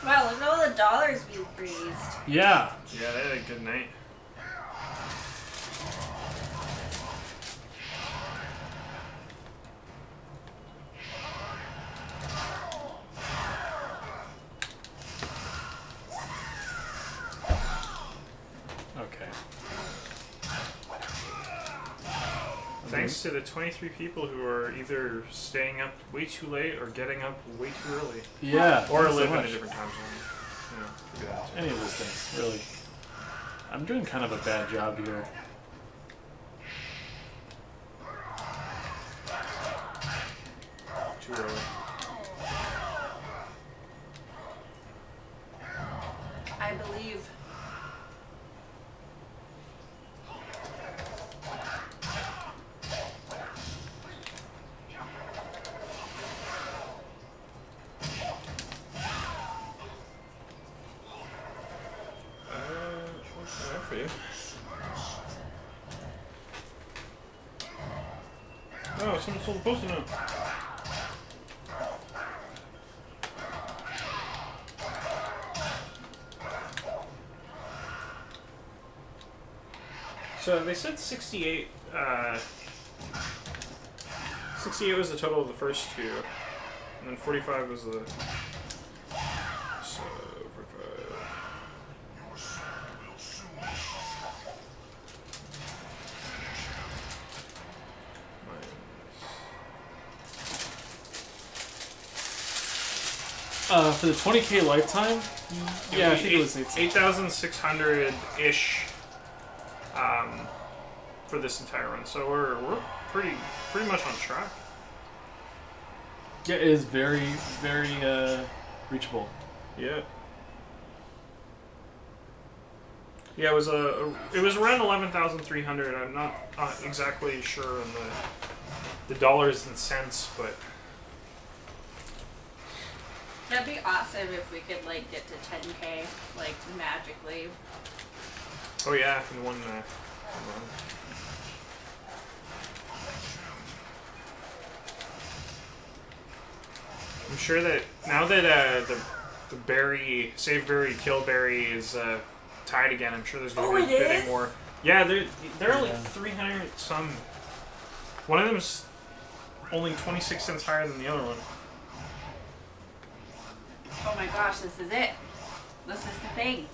Wow, look at all the dollars we raised. Yeah. Yeah, they had a good night. Okay. Thanks to the 23 people who are either staying up way too late or getting up way too early. Yeah. Or thanks so live in a much. different time zone. Yeah. Any of those things, really. I'm doing kind of a bad job here. Too early. I believe. What's that for you? Oh, someone sold a post-it note. So they said 68. 68 was the total of the first two, and then 45 was the. So 45. For the 20K lifetime, yeah, I think it was 8,600-ish for this entire run. So we're pretty much on track. Yeah, it is very, very reachable. Yeah. Yeah, it was around 11,300. I'm not exactly sure on the dollars and cents, but That'd be awesome if we could like get to 10K like magically. oh yeah, in one run. I'm sure that now that the berry, save berry, kill berry is tied again, I'm sure there's going to be a bit more. Yeah, they're only 300 some. One of them is only 26 cents higher than the other one. Oh my gosh, this is it. This is the thing.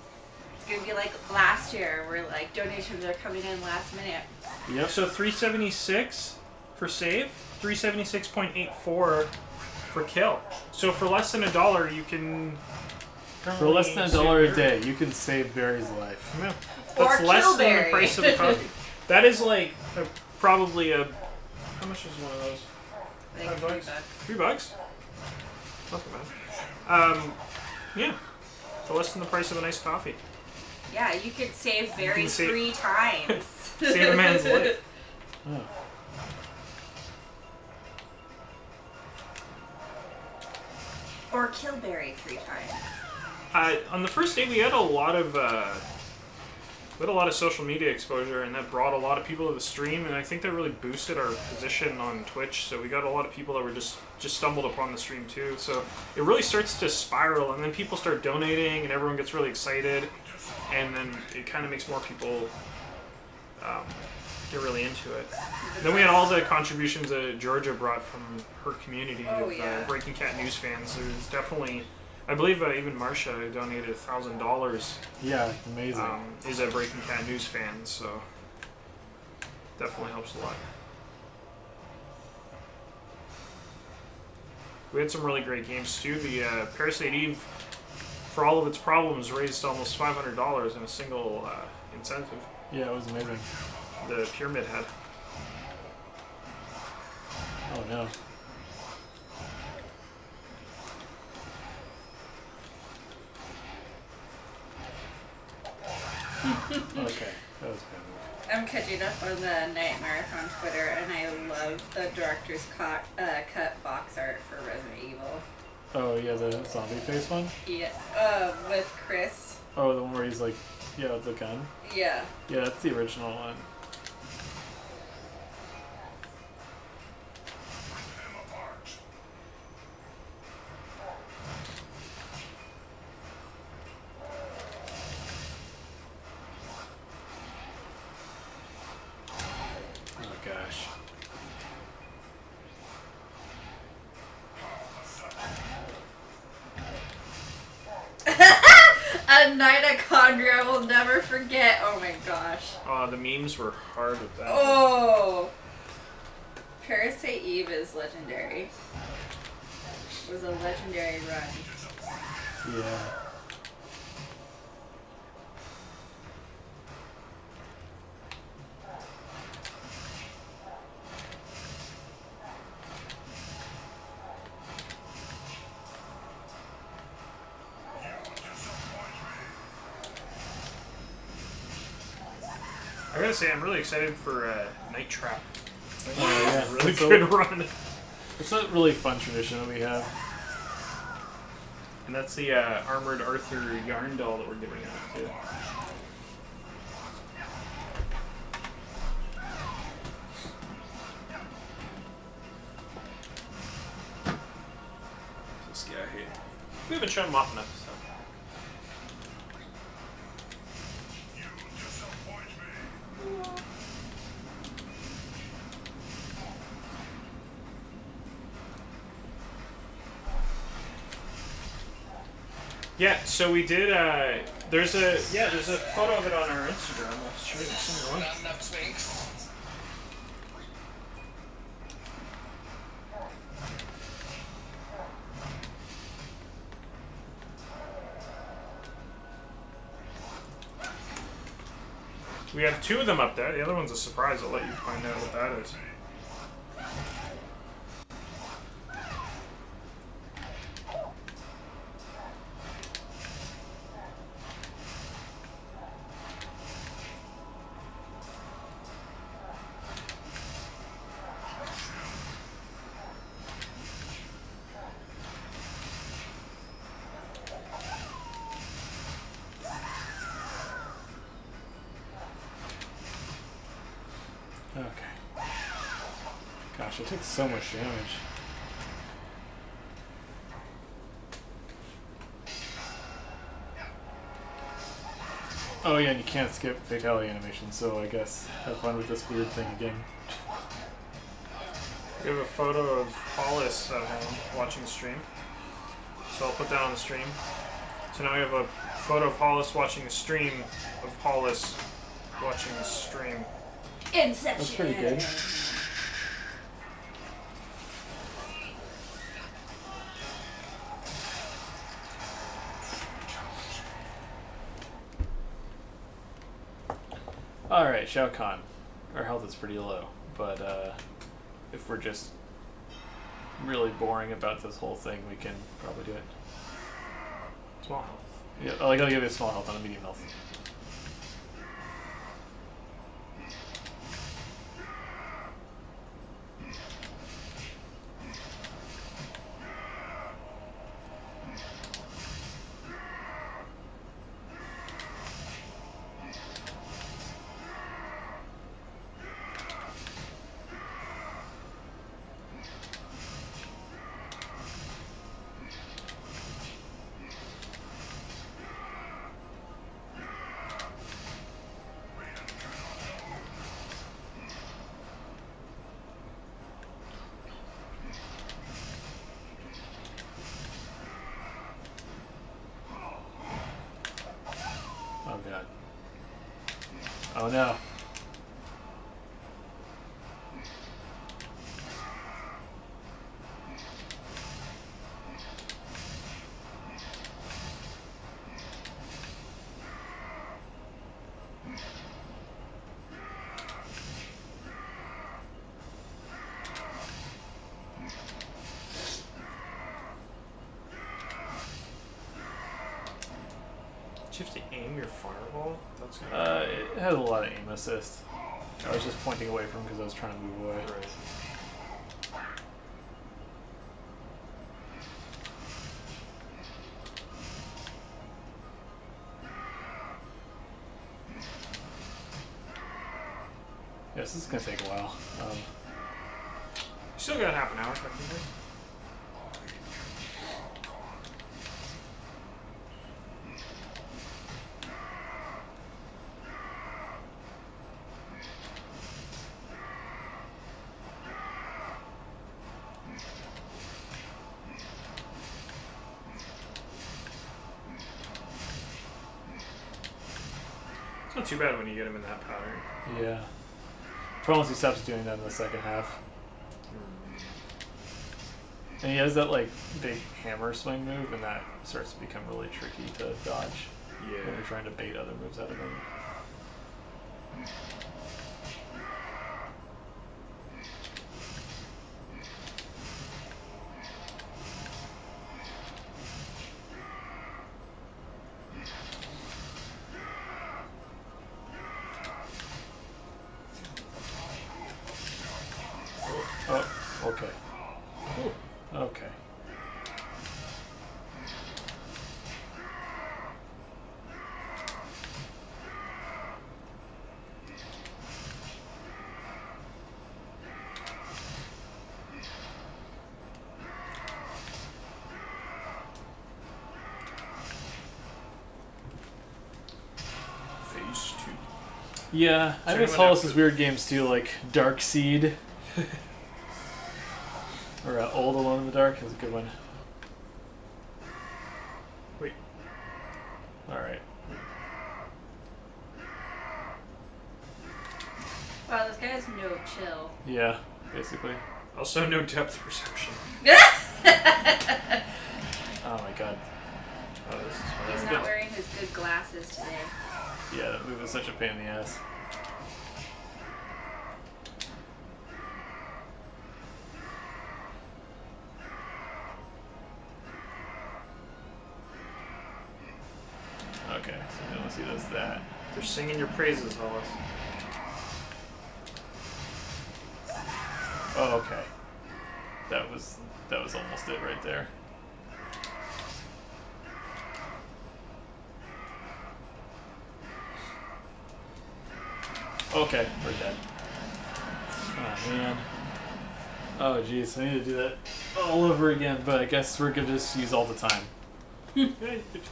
It's gonna be like last year where like donations are coming in last minute. Yep. So 376 for save, 376.84 for kill. So for less than $1, you can. For less than $1 a save day, you can save Barry's life. Yeah. Or That's less kill than Barry. the price of a coffee. That is like probably a. How much is one of those? Like $5? $3. $3? Not too bad. Yeah. For less than the price of a nice coffee. Yeah, you could save Barry save- 3 times. Save a man's life. Oh. Or kill Barry 3 times. On the first day, we had a lot of social media exposure, and that brought a lot of people to the stream, and I think that really boosted our position on Twitch. So we got a lot of people that were just stumbled upon the stream too. So it really starts to spiral, and then people start donating, and everyone gets really excited, and then it kind of makes more people get really into it. Then we had all the contributions that Georgia brought from her community of Breaking Cat news fans. There's definitely, I believe even Marcia donated $1,000. Yeah, amazing. Is a Breaking Cat news fan, so definitely helps a lot. We had some really great games too. The Parasite Eve, for all of its problems, raised almost $500 in a single incentive. Yeah, it was amazing. The Pyramid had. Oh no. Okay, that was bad. I'm catching up on the Nightmarathon Twitter, and I love the director's cut box art for Resident Evil. Oh yeah, the zombie face one? Yeah, with Chris. Oh, the one where he's like, yeah, with the gun? Yeah. Yeah, that's the original one. Oh gosh. A mitochondria will never forget. Oh my gosh. The memes were hard with that. Oh. Parasite Eve is legendary. It was a legendary run. Yeah. I gotta say, I'm really excited for Night Trap. Yeah. Really So- good run. It's a really fun tradition that we have. And that's the Armored Arthur yarn doll that we're giving out too. This guy here. We haven't shown him off enough, so. Yeah, so we did. There's a photo of it on our Instagram. I'll show you this one. Not enough space. We have two of them up there. The other one's a surprise. I'll let you find out what that is. Okay. Gosh, I took so much damage. Oh yeah, and you can't skip fatality animation, so I guess have fun with this weird thing again. We have a photo of Hollis at home watching the stream. So I'll put that on the stream. So now we have a photo of Hollis watching a stream of Hollis watching the stream. Inception. That's pretty good. Alright, Shao Kahn. Our health is pretty low, but if we're just really boring about this whole thing, we can probably do it. Small health. Yeah, I'll give you a small health on a medium health. Oh god. Oh no. Do you have to aim your fireball? That's gonna It has a lot of aim assist. I was just pointing away from because I was trying to move away. Right. Yes, this is gonna take a while. Still got half an hour, technically. It's not too bad when you get him in that pattern. Yeah. Problem is he stops doing that in the second half. And he has that like big hammer swing move, and that starts to become really tricky to dodge when Yeah. you're trying to bait other moves out of him. Oh, okay. Okay. Phase 2. Yeah, I So miss anyone Hollis's have- weird games too, like Dark Seed. Or Old Alone in the Dark is a good one. Wait. Alright. Wow, this guy has no chill. Yeah, basically. Also, no depth perception. Oh my god. Oh, this is He's hard. not wearing his good glasses today. Yeah, that move is such a pain in the ass. Okay, so unless he does that. They're singing your praises, Hollis. Oh, okay. That was almost it right there. Okay, we're dead. Oh man. Oh jeez, I need to do that all over again, but I guess we're gonna just use all the time. Yeah, good job.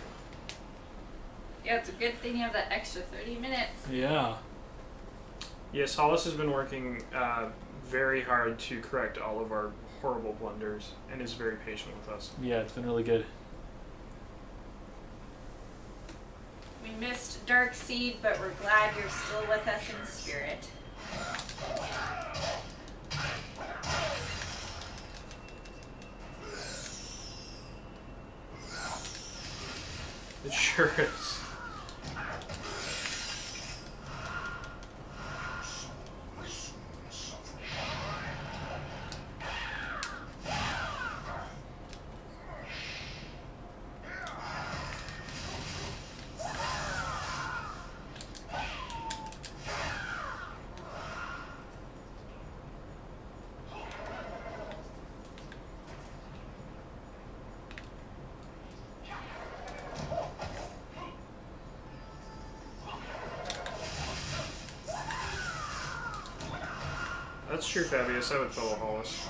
Yeah, it's a good thing you have that extra 30 minutes. Yeah. Yes, Hollis has been working very hard to correct all of our horrible blunders and is very patient with us. Yeah, it's been really good. We missed Dark Seed, but we're glad you're still with us in spirit. It sure is. That's true, Fabius. I would follow Hollis.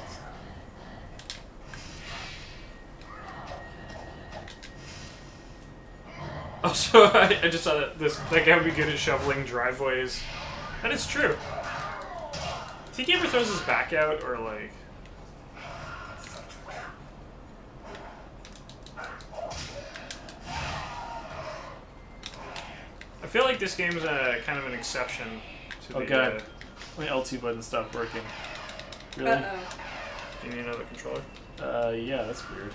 Also, I just saw that that guy would be good at shoveling driveways. And it's true. Think he ever throws his back out or like... I feel like this game's kind of an exception to Oh the... god. My LT button stopped working. Really? Uh-oh. Do you need another controller? Yeah, that's weird.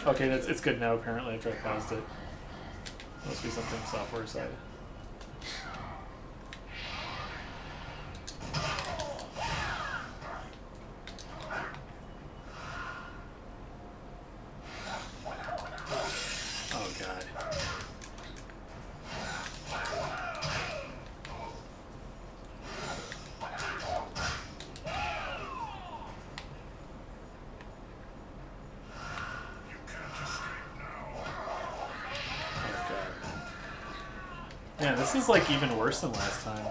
Okay, it's good now apparently after I paused it. Must be something software side. Oh god. Oh god. Man, this is like even worse than last time.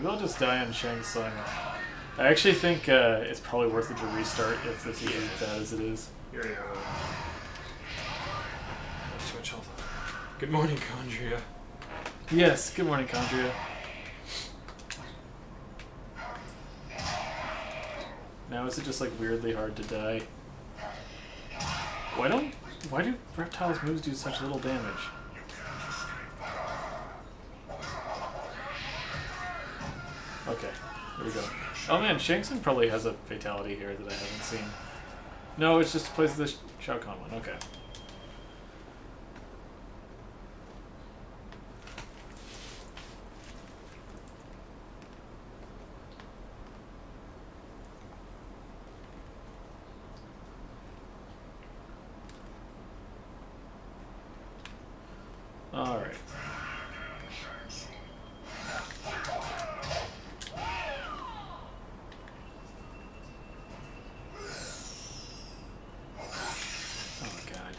Maybe I'll just die on Shang Tsung. I actually think it's probably worth it to restart if this is as bad as it is. Here we go. Too much health. Good morning, Condria. Yes, good morning, Condria. Now is it just like weirdly hard to die? Why do reptiles' moves do such little damage? Okay, here we go. Oh man, Shang Tsung probably has a fatality here that I haven't seen. No, it's just plays the Shao Kahn one. Okay. All right. Oh God.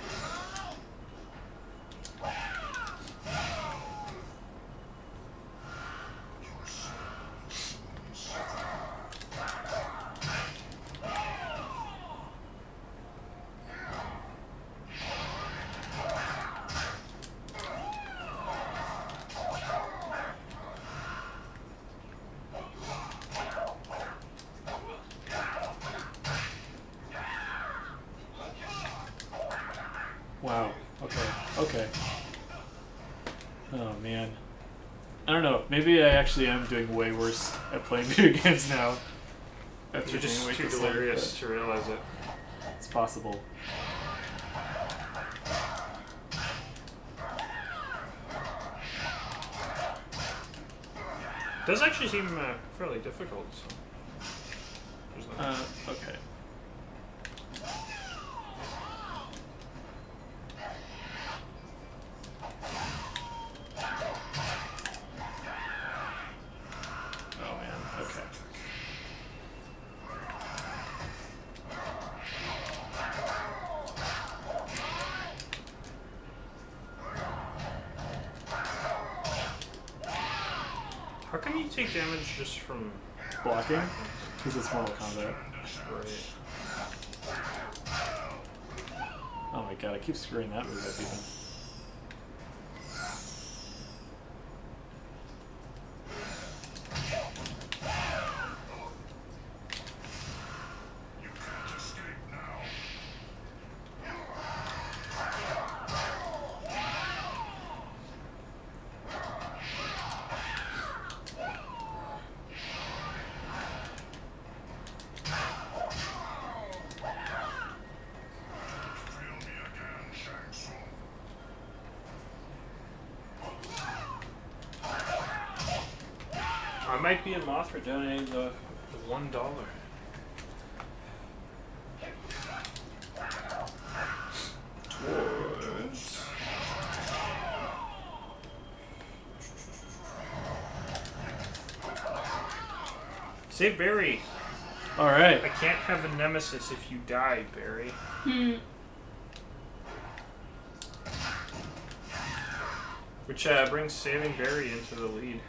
Wow. Okay. Okay. Oh man. I don't know. Maybe I actually am doing way worse at playing video games now. After You're just being too awake this long, delirious to realize it. but it's possible. It does actually seem fairly difficult. So. There's that. Okay. Oh man. Okay. How come you take damage just from Blocking, because it's Mortal Kombat. Right. Oh my God, I keep screwing that move up even. You can't escape now. Feel me again, Shang Tsung. I might be in Mothra donating the $1. Say Barry, All right. I can't have a nemesis if you die, Barry. Which brings Saving Barry into the lead.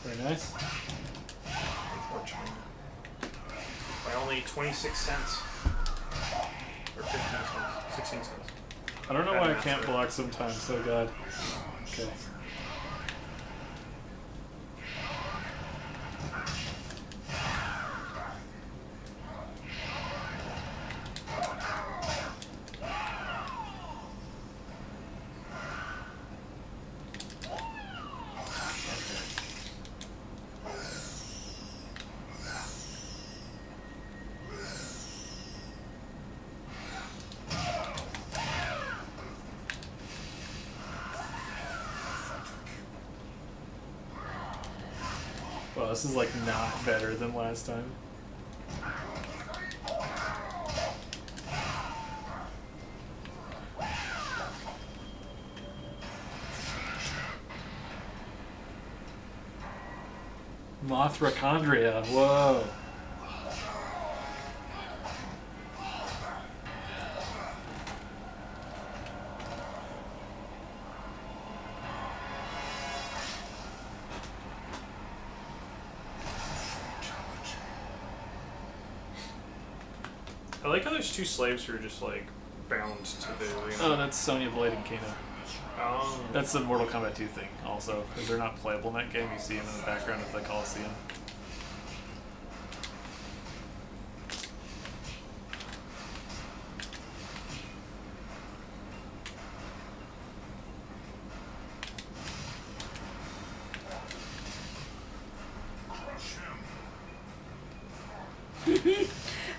Very nice. Unfortunately. By only 26 cents. Or 15 cents. 16 cents. I don't know why I can't block sometimes. Oh God. Okay. Well, this is like not better than last time. Mothra Chondria, whoa. I like how there's two slaves who are just like bound to the. Oh, that's Sonya Blade and Kano. Oh. That's the Mortal Kombat 2 thing, also, because they're not playable in that game. You see them in the background of the Coliseum.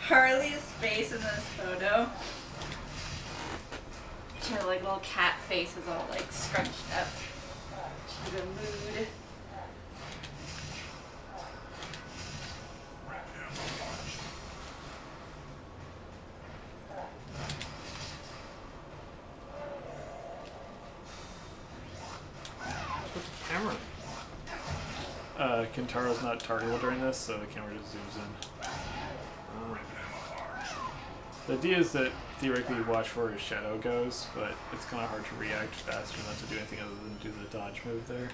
Harley's face in this photo. She had like little cat faces all like scrunched up. She's in a mood. What's with the camera? Kintaro's not targetable during this, so the camera just zooms in. The idea is that theoretically you watch where his shadow goes, but it's kind of hard to react faster enough to do anything other than do the dodge move there.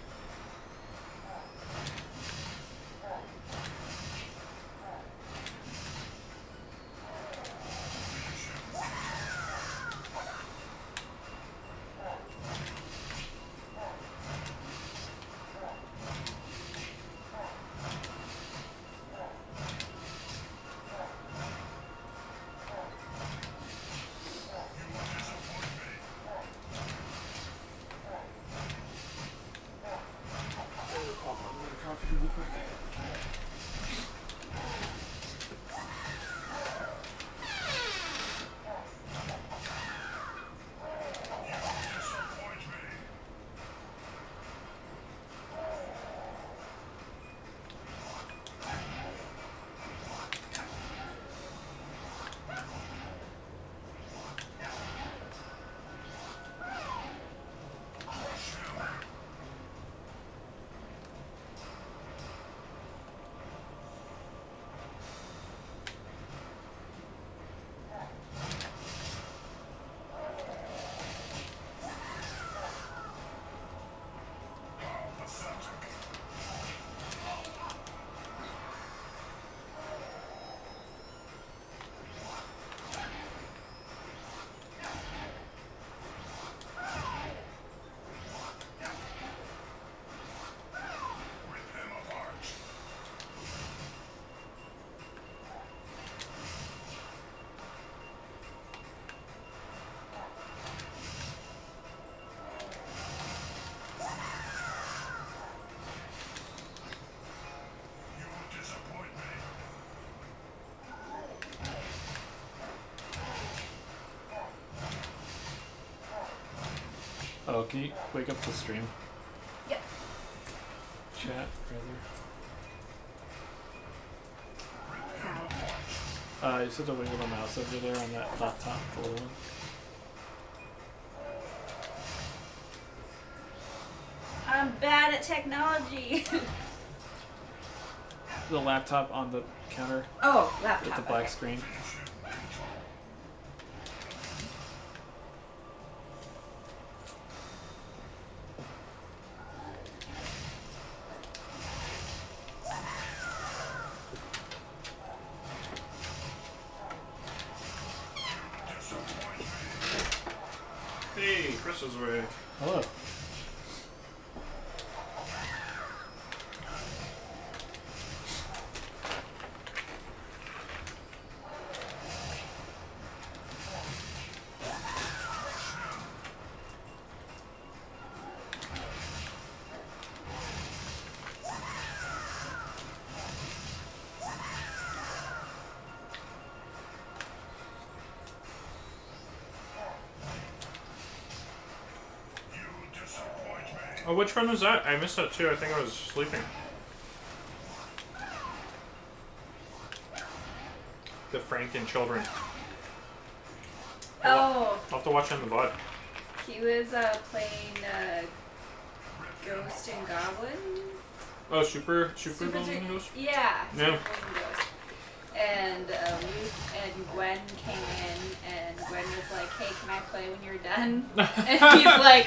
Oh, can you wake up the stream? Yep. Chat, rather. You just have to wiggle the mouse over there on that laptop, the little one. I'm bad at technology. The laptop on the counter Oh, laptop. with the black okay. screen. Hey, Chris is awake. Hello. Oh, which one was that? I missed that too. I think I was sleeping. The Franken children. Oh, I'll have to watch on the VOD. he was playing Ghost and Goblin. Oh, Super Super Golden Duper- Ghost? Yeah. Yeah. Super Golden Ghost. And Luke and Gwen came in, and Gwen was like, "Hey, can I play when you're done?" And he's like,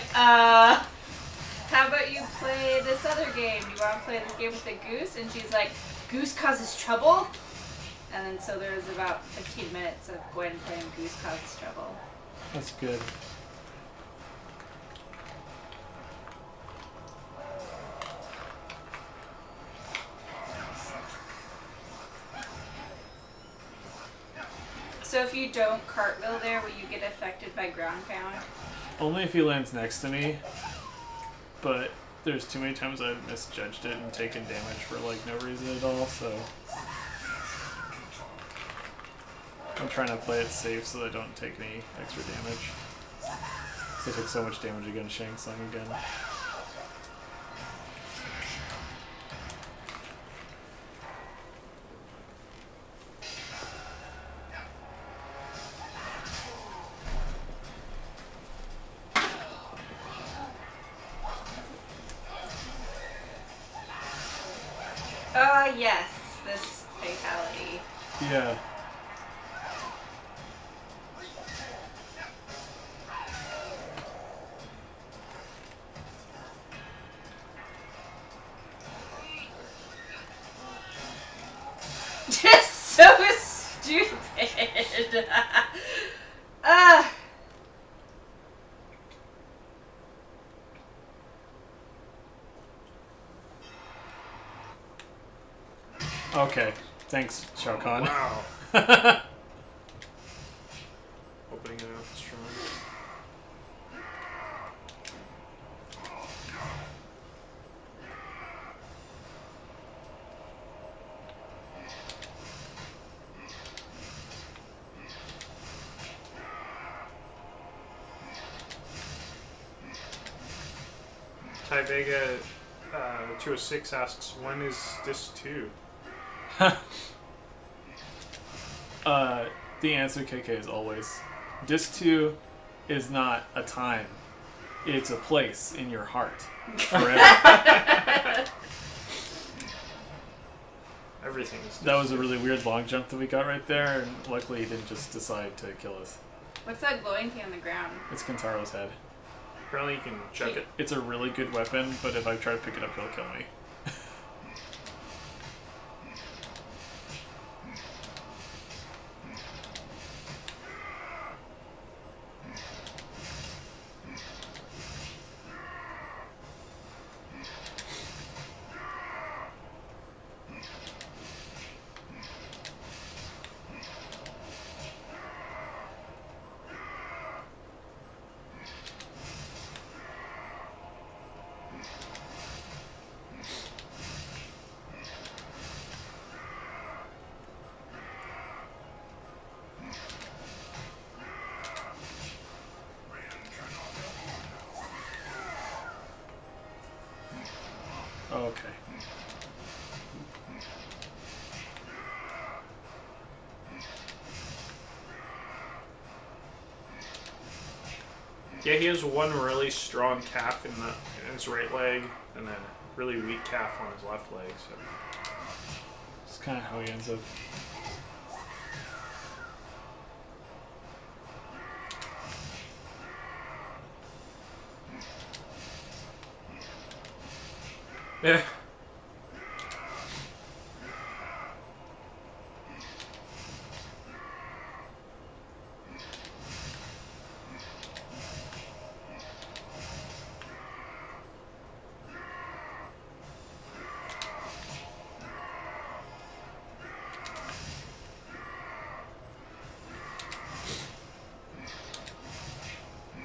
how about you play this other game? You want to play this game with the goose?" And she's like, "Goose causes trouble?" And then so there was about 15 minutes of Gwen playing Goose Causes Trouble. That's good. So if you don't cartwheel there, will you get affected by ground pound? Only if he lands next to me, but there's too many times I've misjudged it and taken damage for like no reason at all, so I'm trying to play it safe so that I don't take any extra damage. Because I took so much damage against Shang Tsung again. Yes, this fatality. Yeah. Just so stupid. Ah. Okay. Thanks, Shao Kahn. Wow. Opening it up strong. Ty Vega 206 asks, when is this 2? The answer, KK, is always. Disc 2 is not a time. It's a place in your heart. Forever. Everything is. That was a really weird long jump that we got right there, and luckily he didn't just decide to kill us. What's that glowing thing on the ground? It's Kintaro's head. Apparently you can check it. It's a really good weapon, but if I try to pick it up, he'll kill me. Okay. Yeah, he has one really strong calf in his right leg, and then a really weak calf on his left leg. So It's kind of how he ends up. yeah.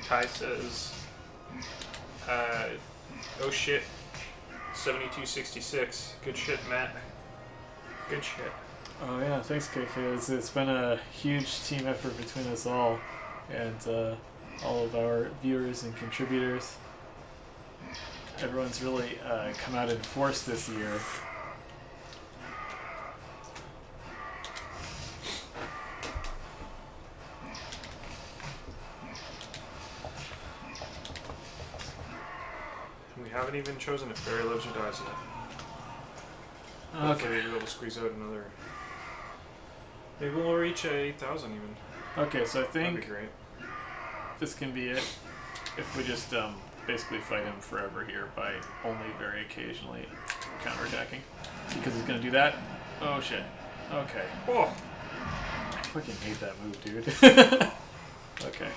Ty says, oh shit, 7266. Good shit, Matt. Good shit. Oh yeah, thanks, KK. It's been a huge team effort between us all, and all of our viewers and contributors. Everyone's really come out in force this year. We haven't even chosen if Barry lives or dies yet. Hopefully we'll be able to squeeze out another. Maybe we'll reach 8,000 even. Okay, so I That'd be think great. this can be it. If we just basically fight him forever here by only very occasionally counterattacking. Because he's going to do that. Oh shit. Okay. Oh. I fucking hate that move, dude. Okay.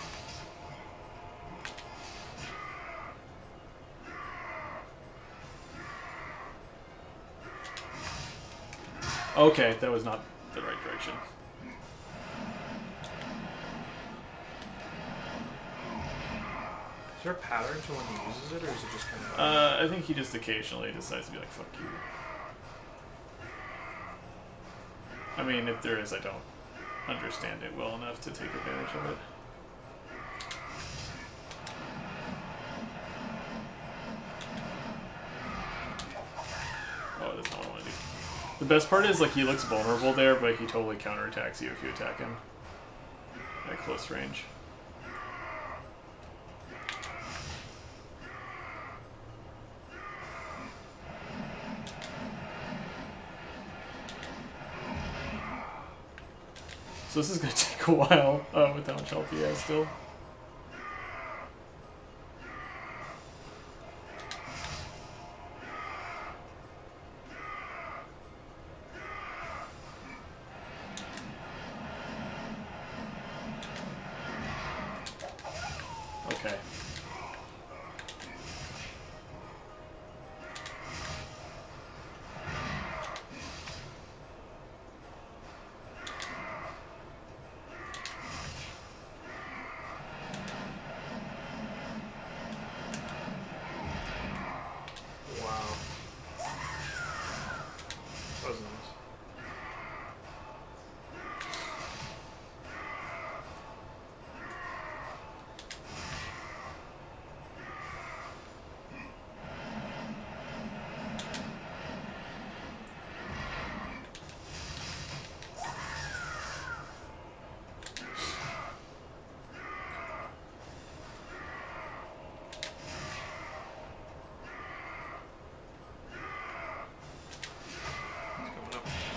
Okay, that was not the right direction. Is there a pattern to when he uses it, or is it just kind of? I think he just occasionally decides to be like, fuck you. I mean, if there is, I don't understand it well enough to take advantage of it. Oh, that's not what I want to do. The best part is, like, he looks vulnerable there, but he totally counterattacks you if you attack him at close range. So this is going to take a while with how much health he has still. Okay. Wow. That was nice.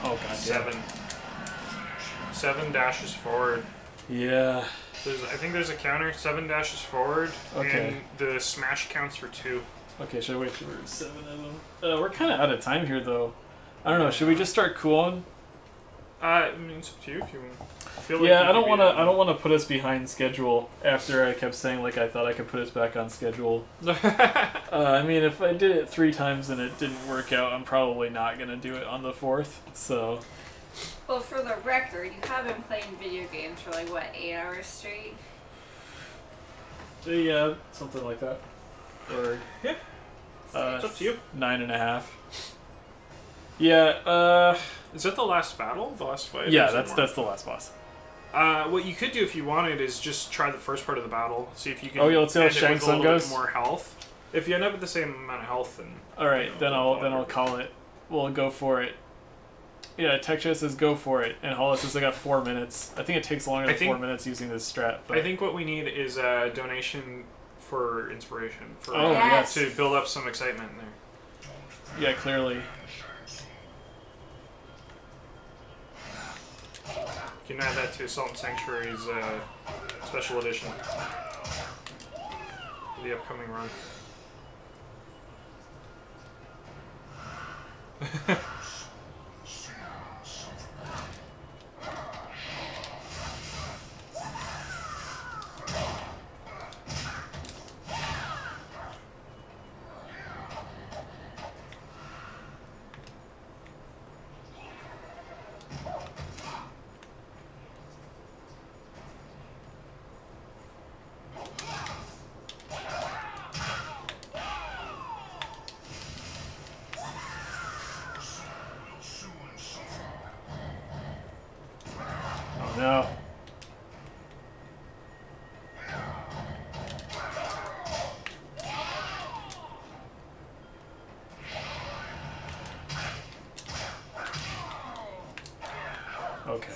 Oh, god damn. Seven dashes forward. Yeah. I think there's a counter. 7 dashes forward. Okay. And the smash counts for 2. Okay, should I wait for 7 of them? We're kind of out of time here, though. I don't know. Should we just start Kuon? I mean, it's up to you if you feel like. Yeah, you I don't could want be to. I don't want to put us behind schedule. After I kept saying like I thought I could put us back on schedule. I mean, if I did it 3 times and it didn't work out, I'm probably not gonna do it on the 4th. So. Well, for the record, you have been playing video games for like, what, 8 hours straight? Yeah, something like that. Or Yeah. It's up to you. 9.5. Yeah. Is that the last battle? The last fight? Yeah, Or is there that's more? the last boss. What you could do if you wanted is just try the first part of the battle. See if you can. Oh, yeah, let's see how end it Shang with a Tsung little goes. bit more health. If you end up with the same amount of health, then. All right, then don't I'll bother. call it. We'll go for it. Yeah, Tech Chat says go for it, and Hollis says I got 4 minutes. I think it takes longer than 4 minutes using this strat. But I think what we need is a donation for inspiration. For Oh, yes. To build up some excitement in there. Yeah, clearly. You can add that to Assault and Sanctuary's special edition for the upcoming run. Oh no. Okay.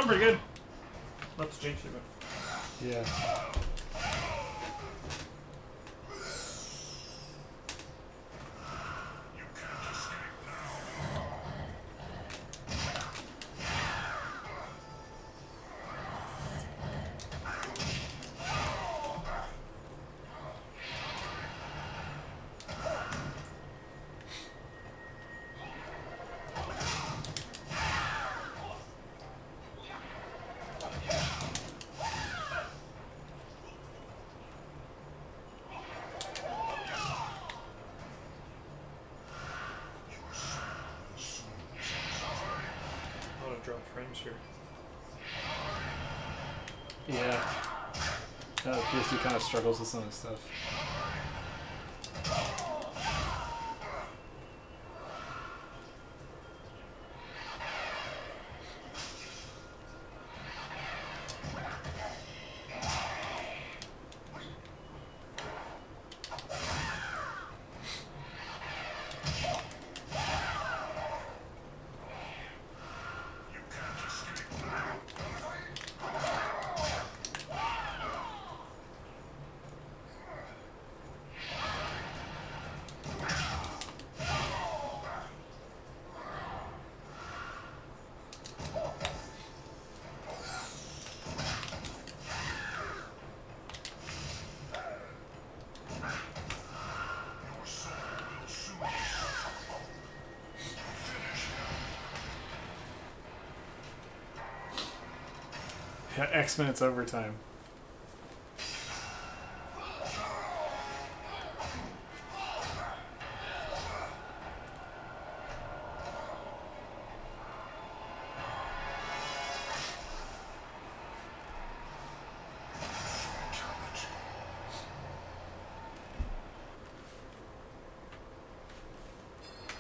feeling pretty good. Let's change it. Yeah. You can't escape now. A lot of drop frames here. Yeah. PS2 kind of struggles with some of this stuff. You can't escape now. Your soul will soon finish him. Yeah, X minutes overtime.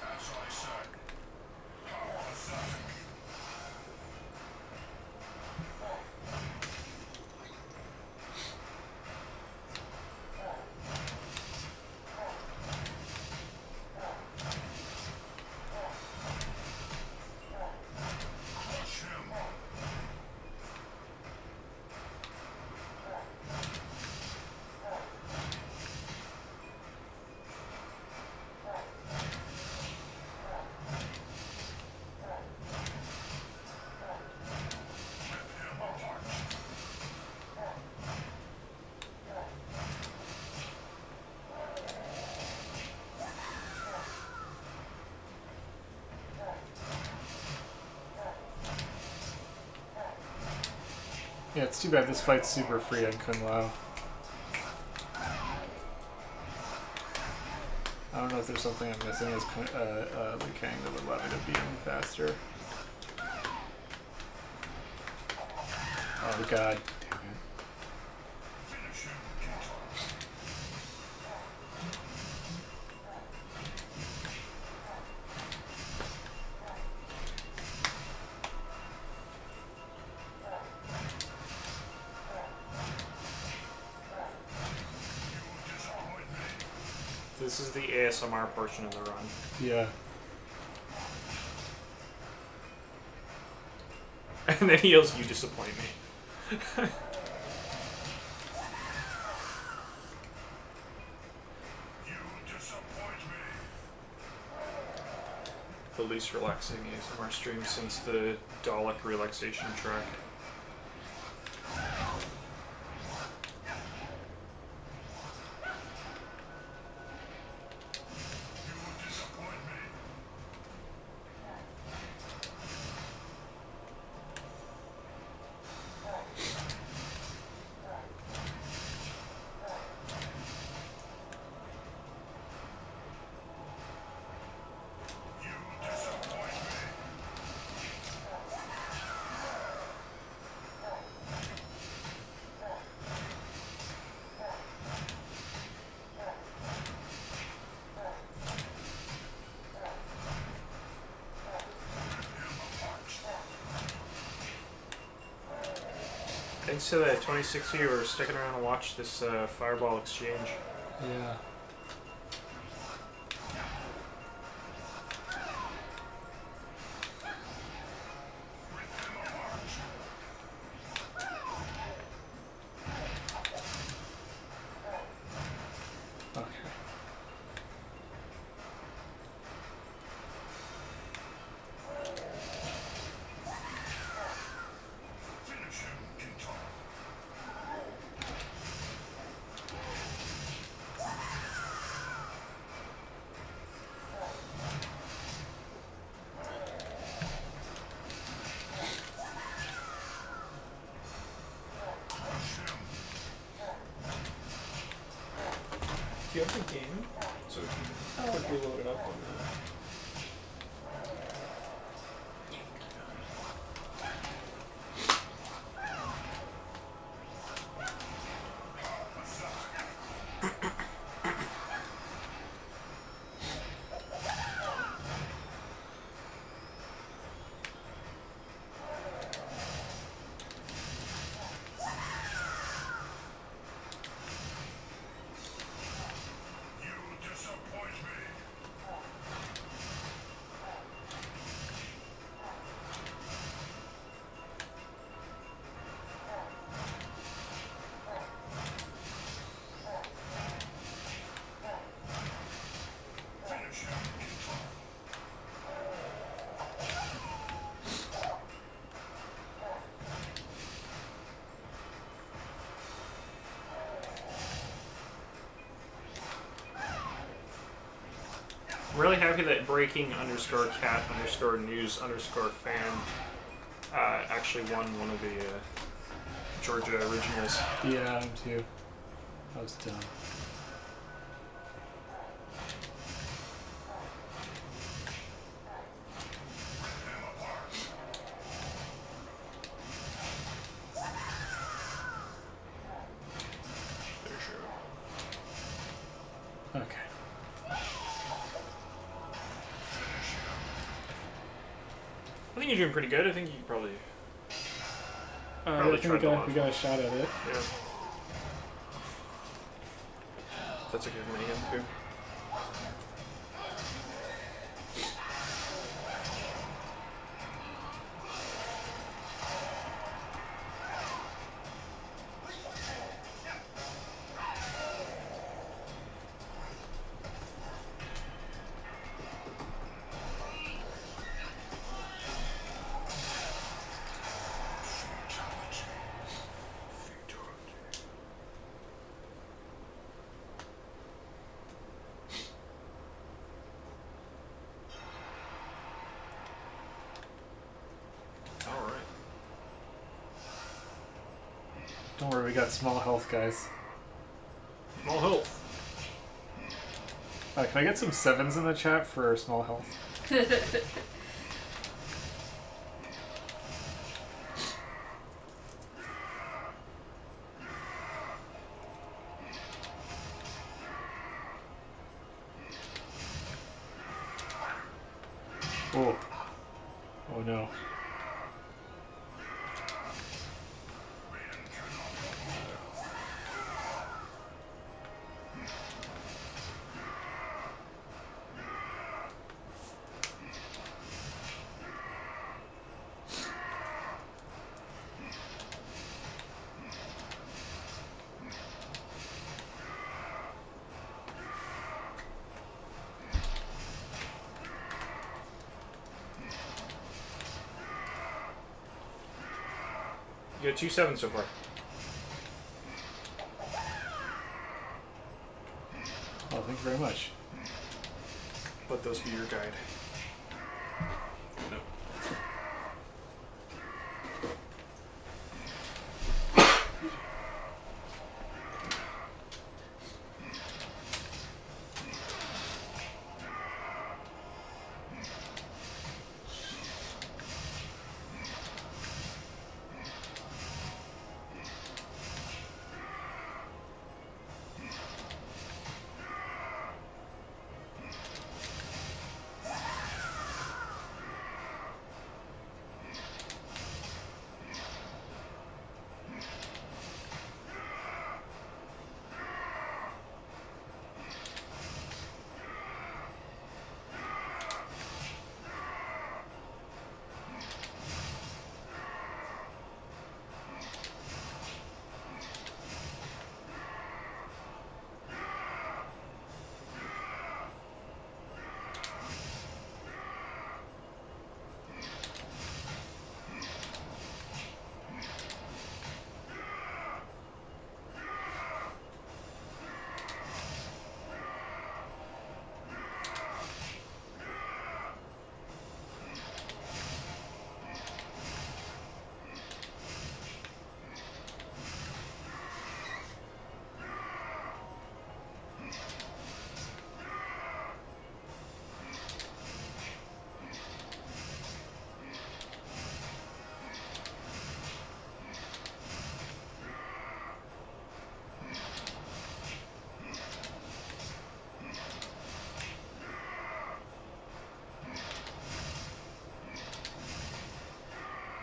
As I said, how pathetic. Crush him. Rip him apart. Yeah, it's too bad this fight's super free on Kung Lao. I don't know if there's something I'm missing as Liu Kang that would allow me to beat him faster. Oh god, damn it. Finish him, Kitana. You disappoint me. This is the ASMR portion of the run. Yeah. And then he yells, "You disappoint me." You disappoint me. The least relaxing ASMR stream since the Dalek relaxation track. You disappoint me. You disappoint me. Thanks to the 2060 who are sticking around to watch this fireball exchange. Yeah. you have the game, so we can quickly load it up on that. You disappoint me. Finish him. I'm really happy that breaking_cat_news_fan actually won one of the Georgia originals. Yeah, him too. That was dumb. Okay. I think you're doing pretty good. I think you could probably. I Probably think tried to we got a shot at it. Yeah. That's a good minigun too. All right. Don't worry, we got small health, guys. Small health. Can I get some 7s in the chat for small health? Oh. Oh no. You got 2 7s so far. Oh, thank you very much. Let those be your guide. No.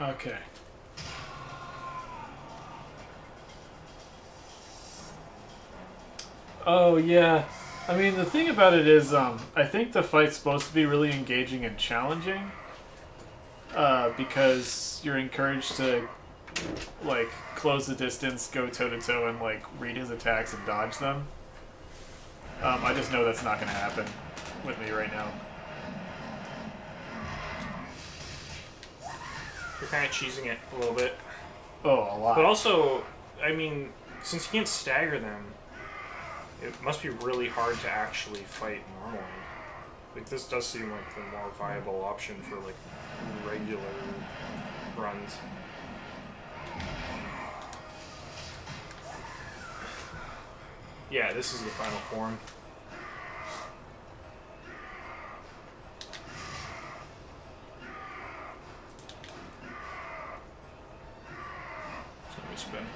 Okay. Oh yeah. I mean, the thing about it is, I think the fight's supposed to be really engaging and challenging, because you're encouraged to, like, close the distance, go toe to toe, and like read his attacks and dodge them. I just know that's not going to happen with me right now. You're kind of cheesing it a little bit. Oh, a lot. But also, I mean, since you can't stagger them, it must be really hard to actually fight normally. Like, this does seem like the more viable option for, like, regular runs. Yeah, this is the final form. So let me spin.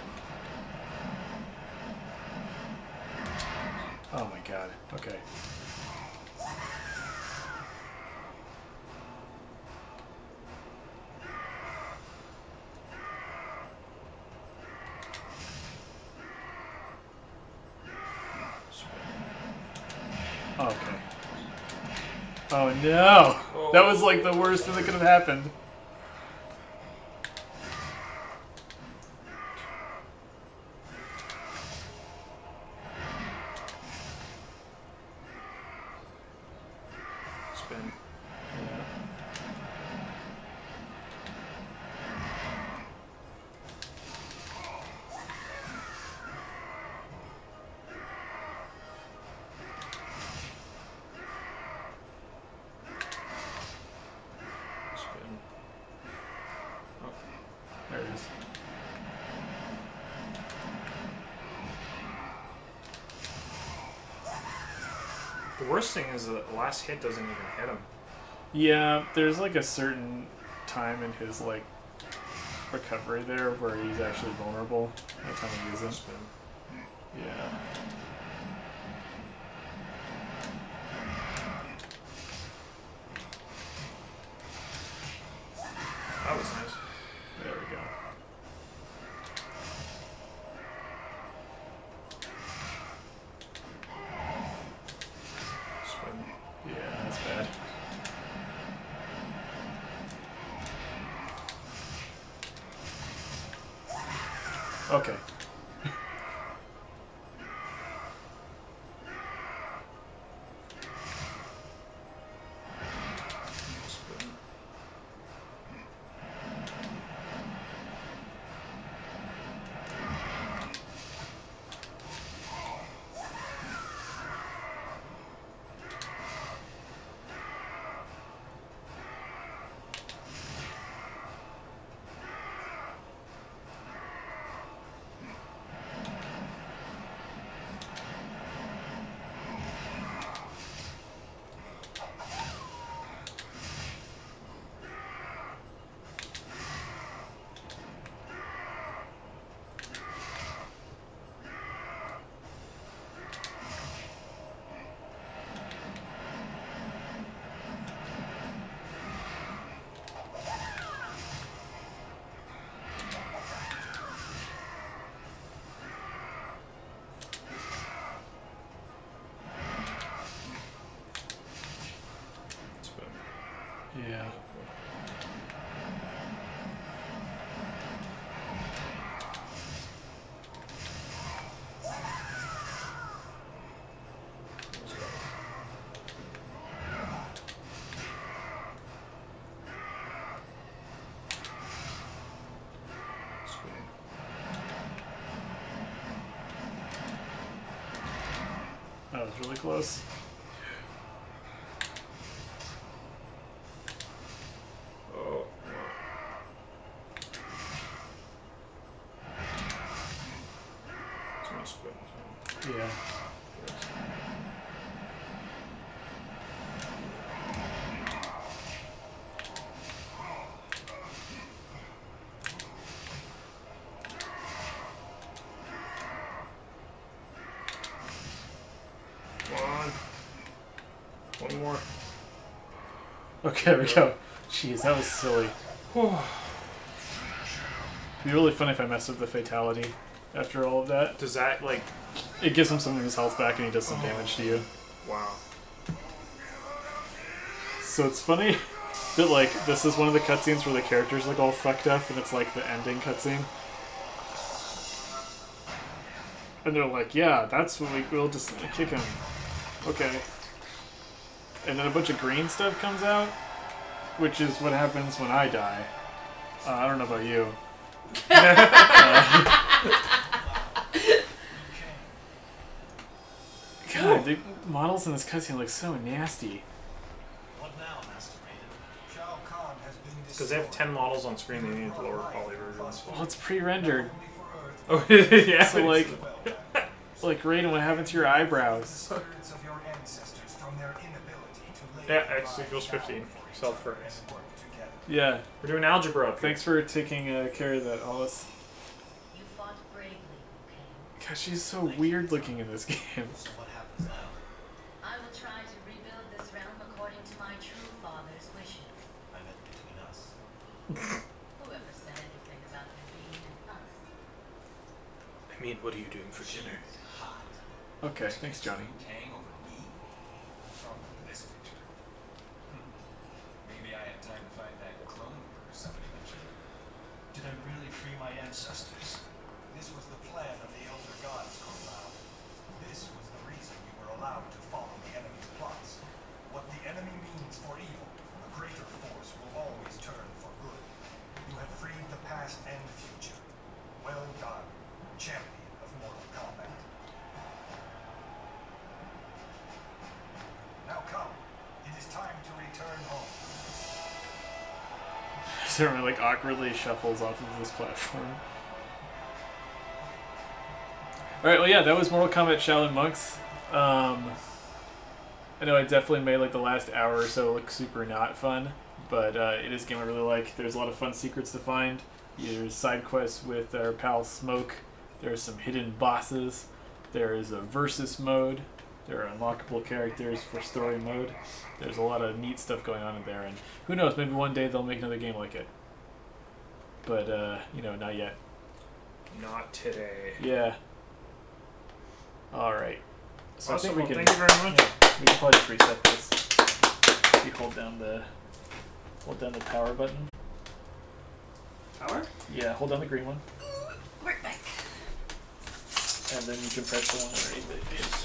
Oh my god. Okay. Okay. Oh no! Oh. That was like the worst thing that could have happened. Spin. Spin. Oh, There it is. the worst thing is that the last hit doesn't even hit him. Yeah, there's like a certain time in his like recovery there where he's actually vulnerable by the time he uses it. Spin. Yeah. That was nice. There we go. Spin. Yeah, that's bad. Okay. Spin. Spin. Yeah. Spin. That was really close. Oh. It's gonna spin. Yeah. Come on. One more. Okay, there we go. Jeez, that was silly. Whew. be really funny if I messed with the fatality after all of that. Does that, like... It gives him some of his health back and he does some damage to you. Wow. So it's funny that, like, this is one of the cutscenes where the character's, like, all fucked up and it's, like, the ending cutscene. And they're like, yeah, that's what we'll just kick him. Okay. And then a bunch of green stuff comes out, which is what happens when I die. I don't know about you. God, the models in this cutscene look so nasty. What now, Master Raiden? Shao Kahn has been Because they have 10 models on screen, they need lower quality versions. Well, it's pre-rendered. Oh, yeah. So, like, Raiden, what happened to your eyebrows? spirits of your ancestors from their inability to lay Yeah, their X lives equals 15. down for each Self other first. and work together. Yeah. We're doing algebra up here. Thanks for taking care of that, Alice. You fought bravely, Liu Kang. God, she's so weird looking in this game. So what happens now? I will try to rebuild this realm according to my true father's wishes. I meant between us. Whoever said anything about there being an us? I mean, what are you doing for dinner? Okay, thanks, Johnny. Kang over me? From this picture. Maybe I had time to find that clone or somebody mentioned. Did I really free my ancestors? This was the plan of the Elder Gods, Kombat. This was the reason you were allowed to follow the enemy's plots. What the enemy means for evil, a greater force will always turn for good. You have freed the past and future. Well done, champion of Mortal Kombat. Now come. It is time to return home. Certain like awkwardly shuffles off of this platform. Alright, well yeah, that was Mortal Kombat Shaolin Monks. I know I definitely made like the last hour or so look super not fun, but it is a game I really like. There's a lot of fun secrets to find. There's side quests with our pal Smoke. There's some hidden bosses. There is a versus mode. There are unlockable characters for story mode. There's a lot of neat stuff going on in there, and who knows, maybe one day they'll make another game like it. But, you know, not yet. Not today. Yeah. Alright. So Awesome. I think we Well, can, thank you very much. we can probably just reset this. You hold down the power button. Power? Yeah, hold down the green one. We're back. And then you can press the one underneath it.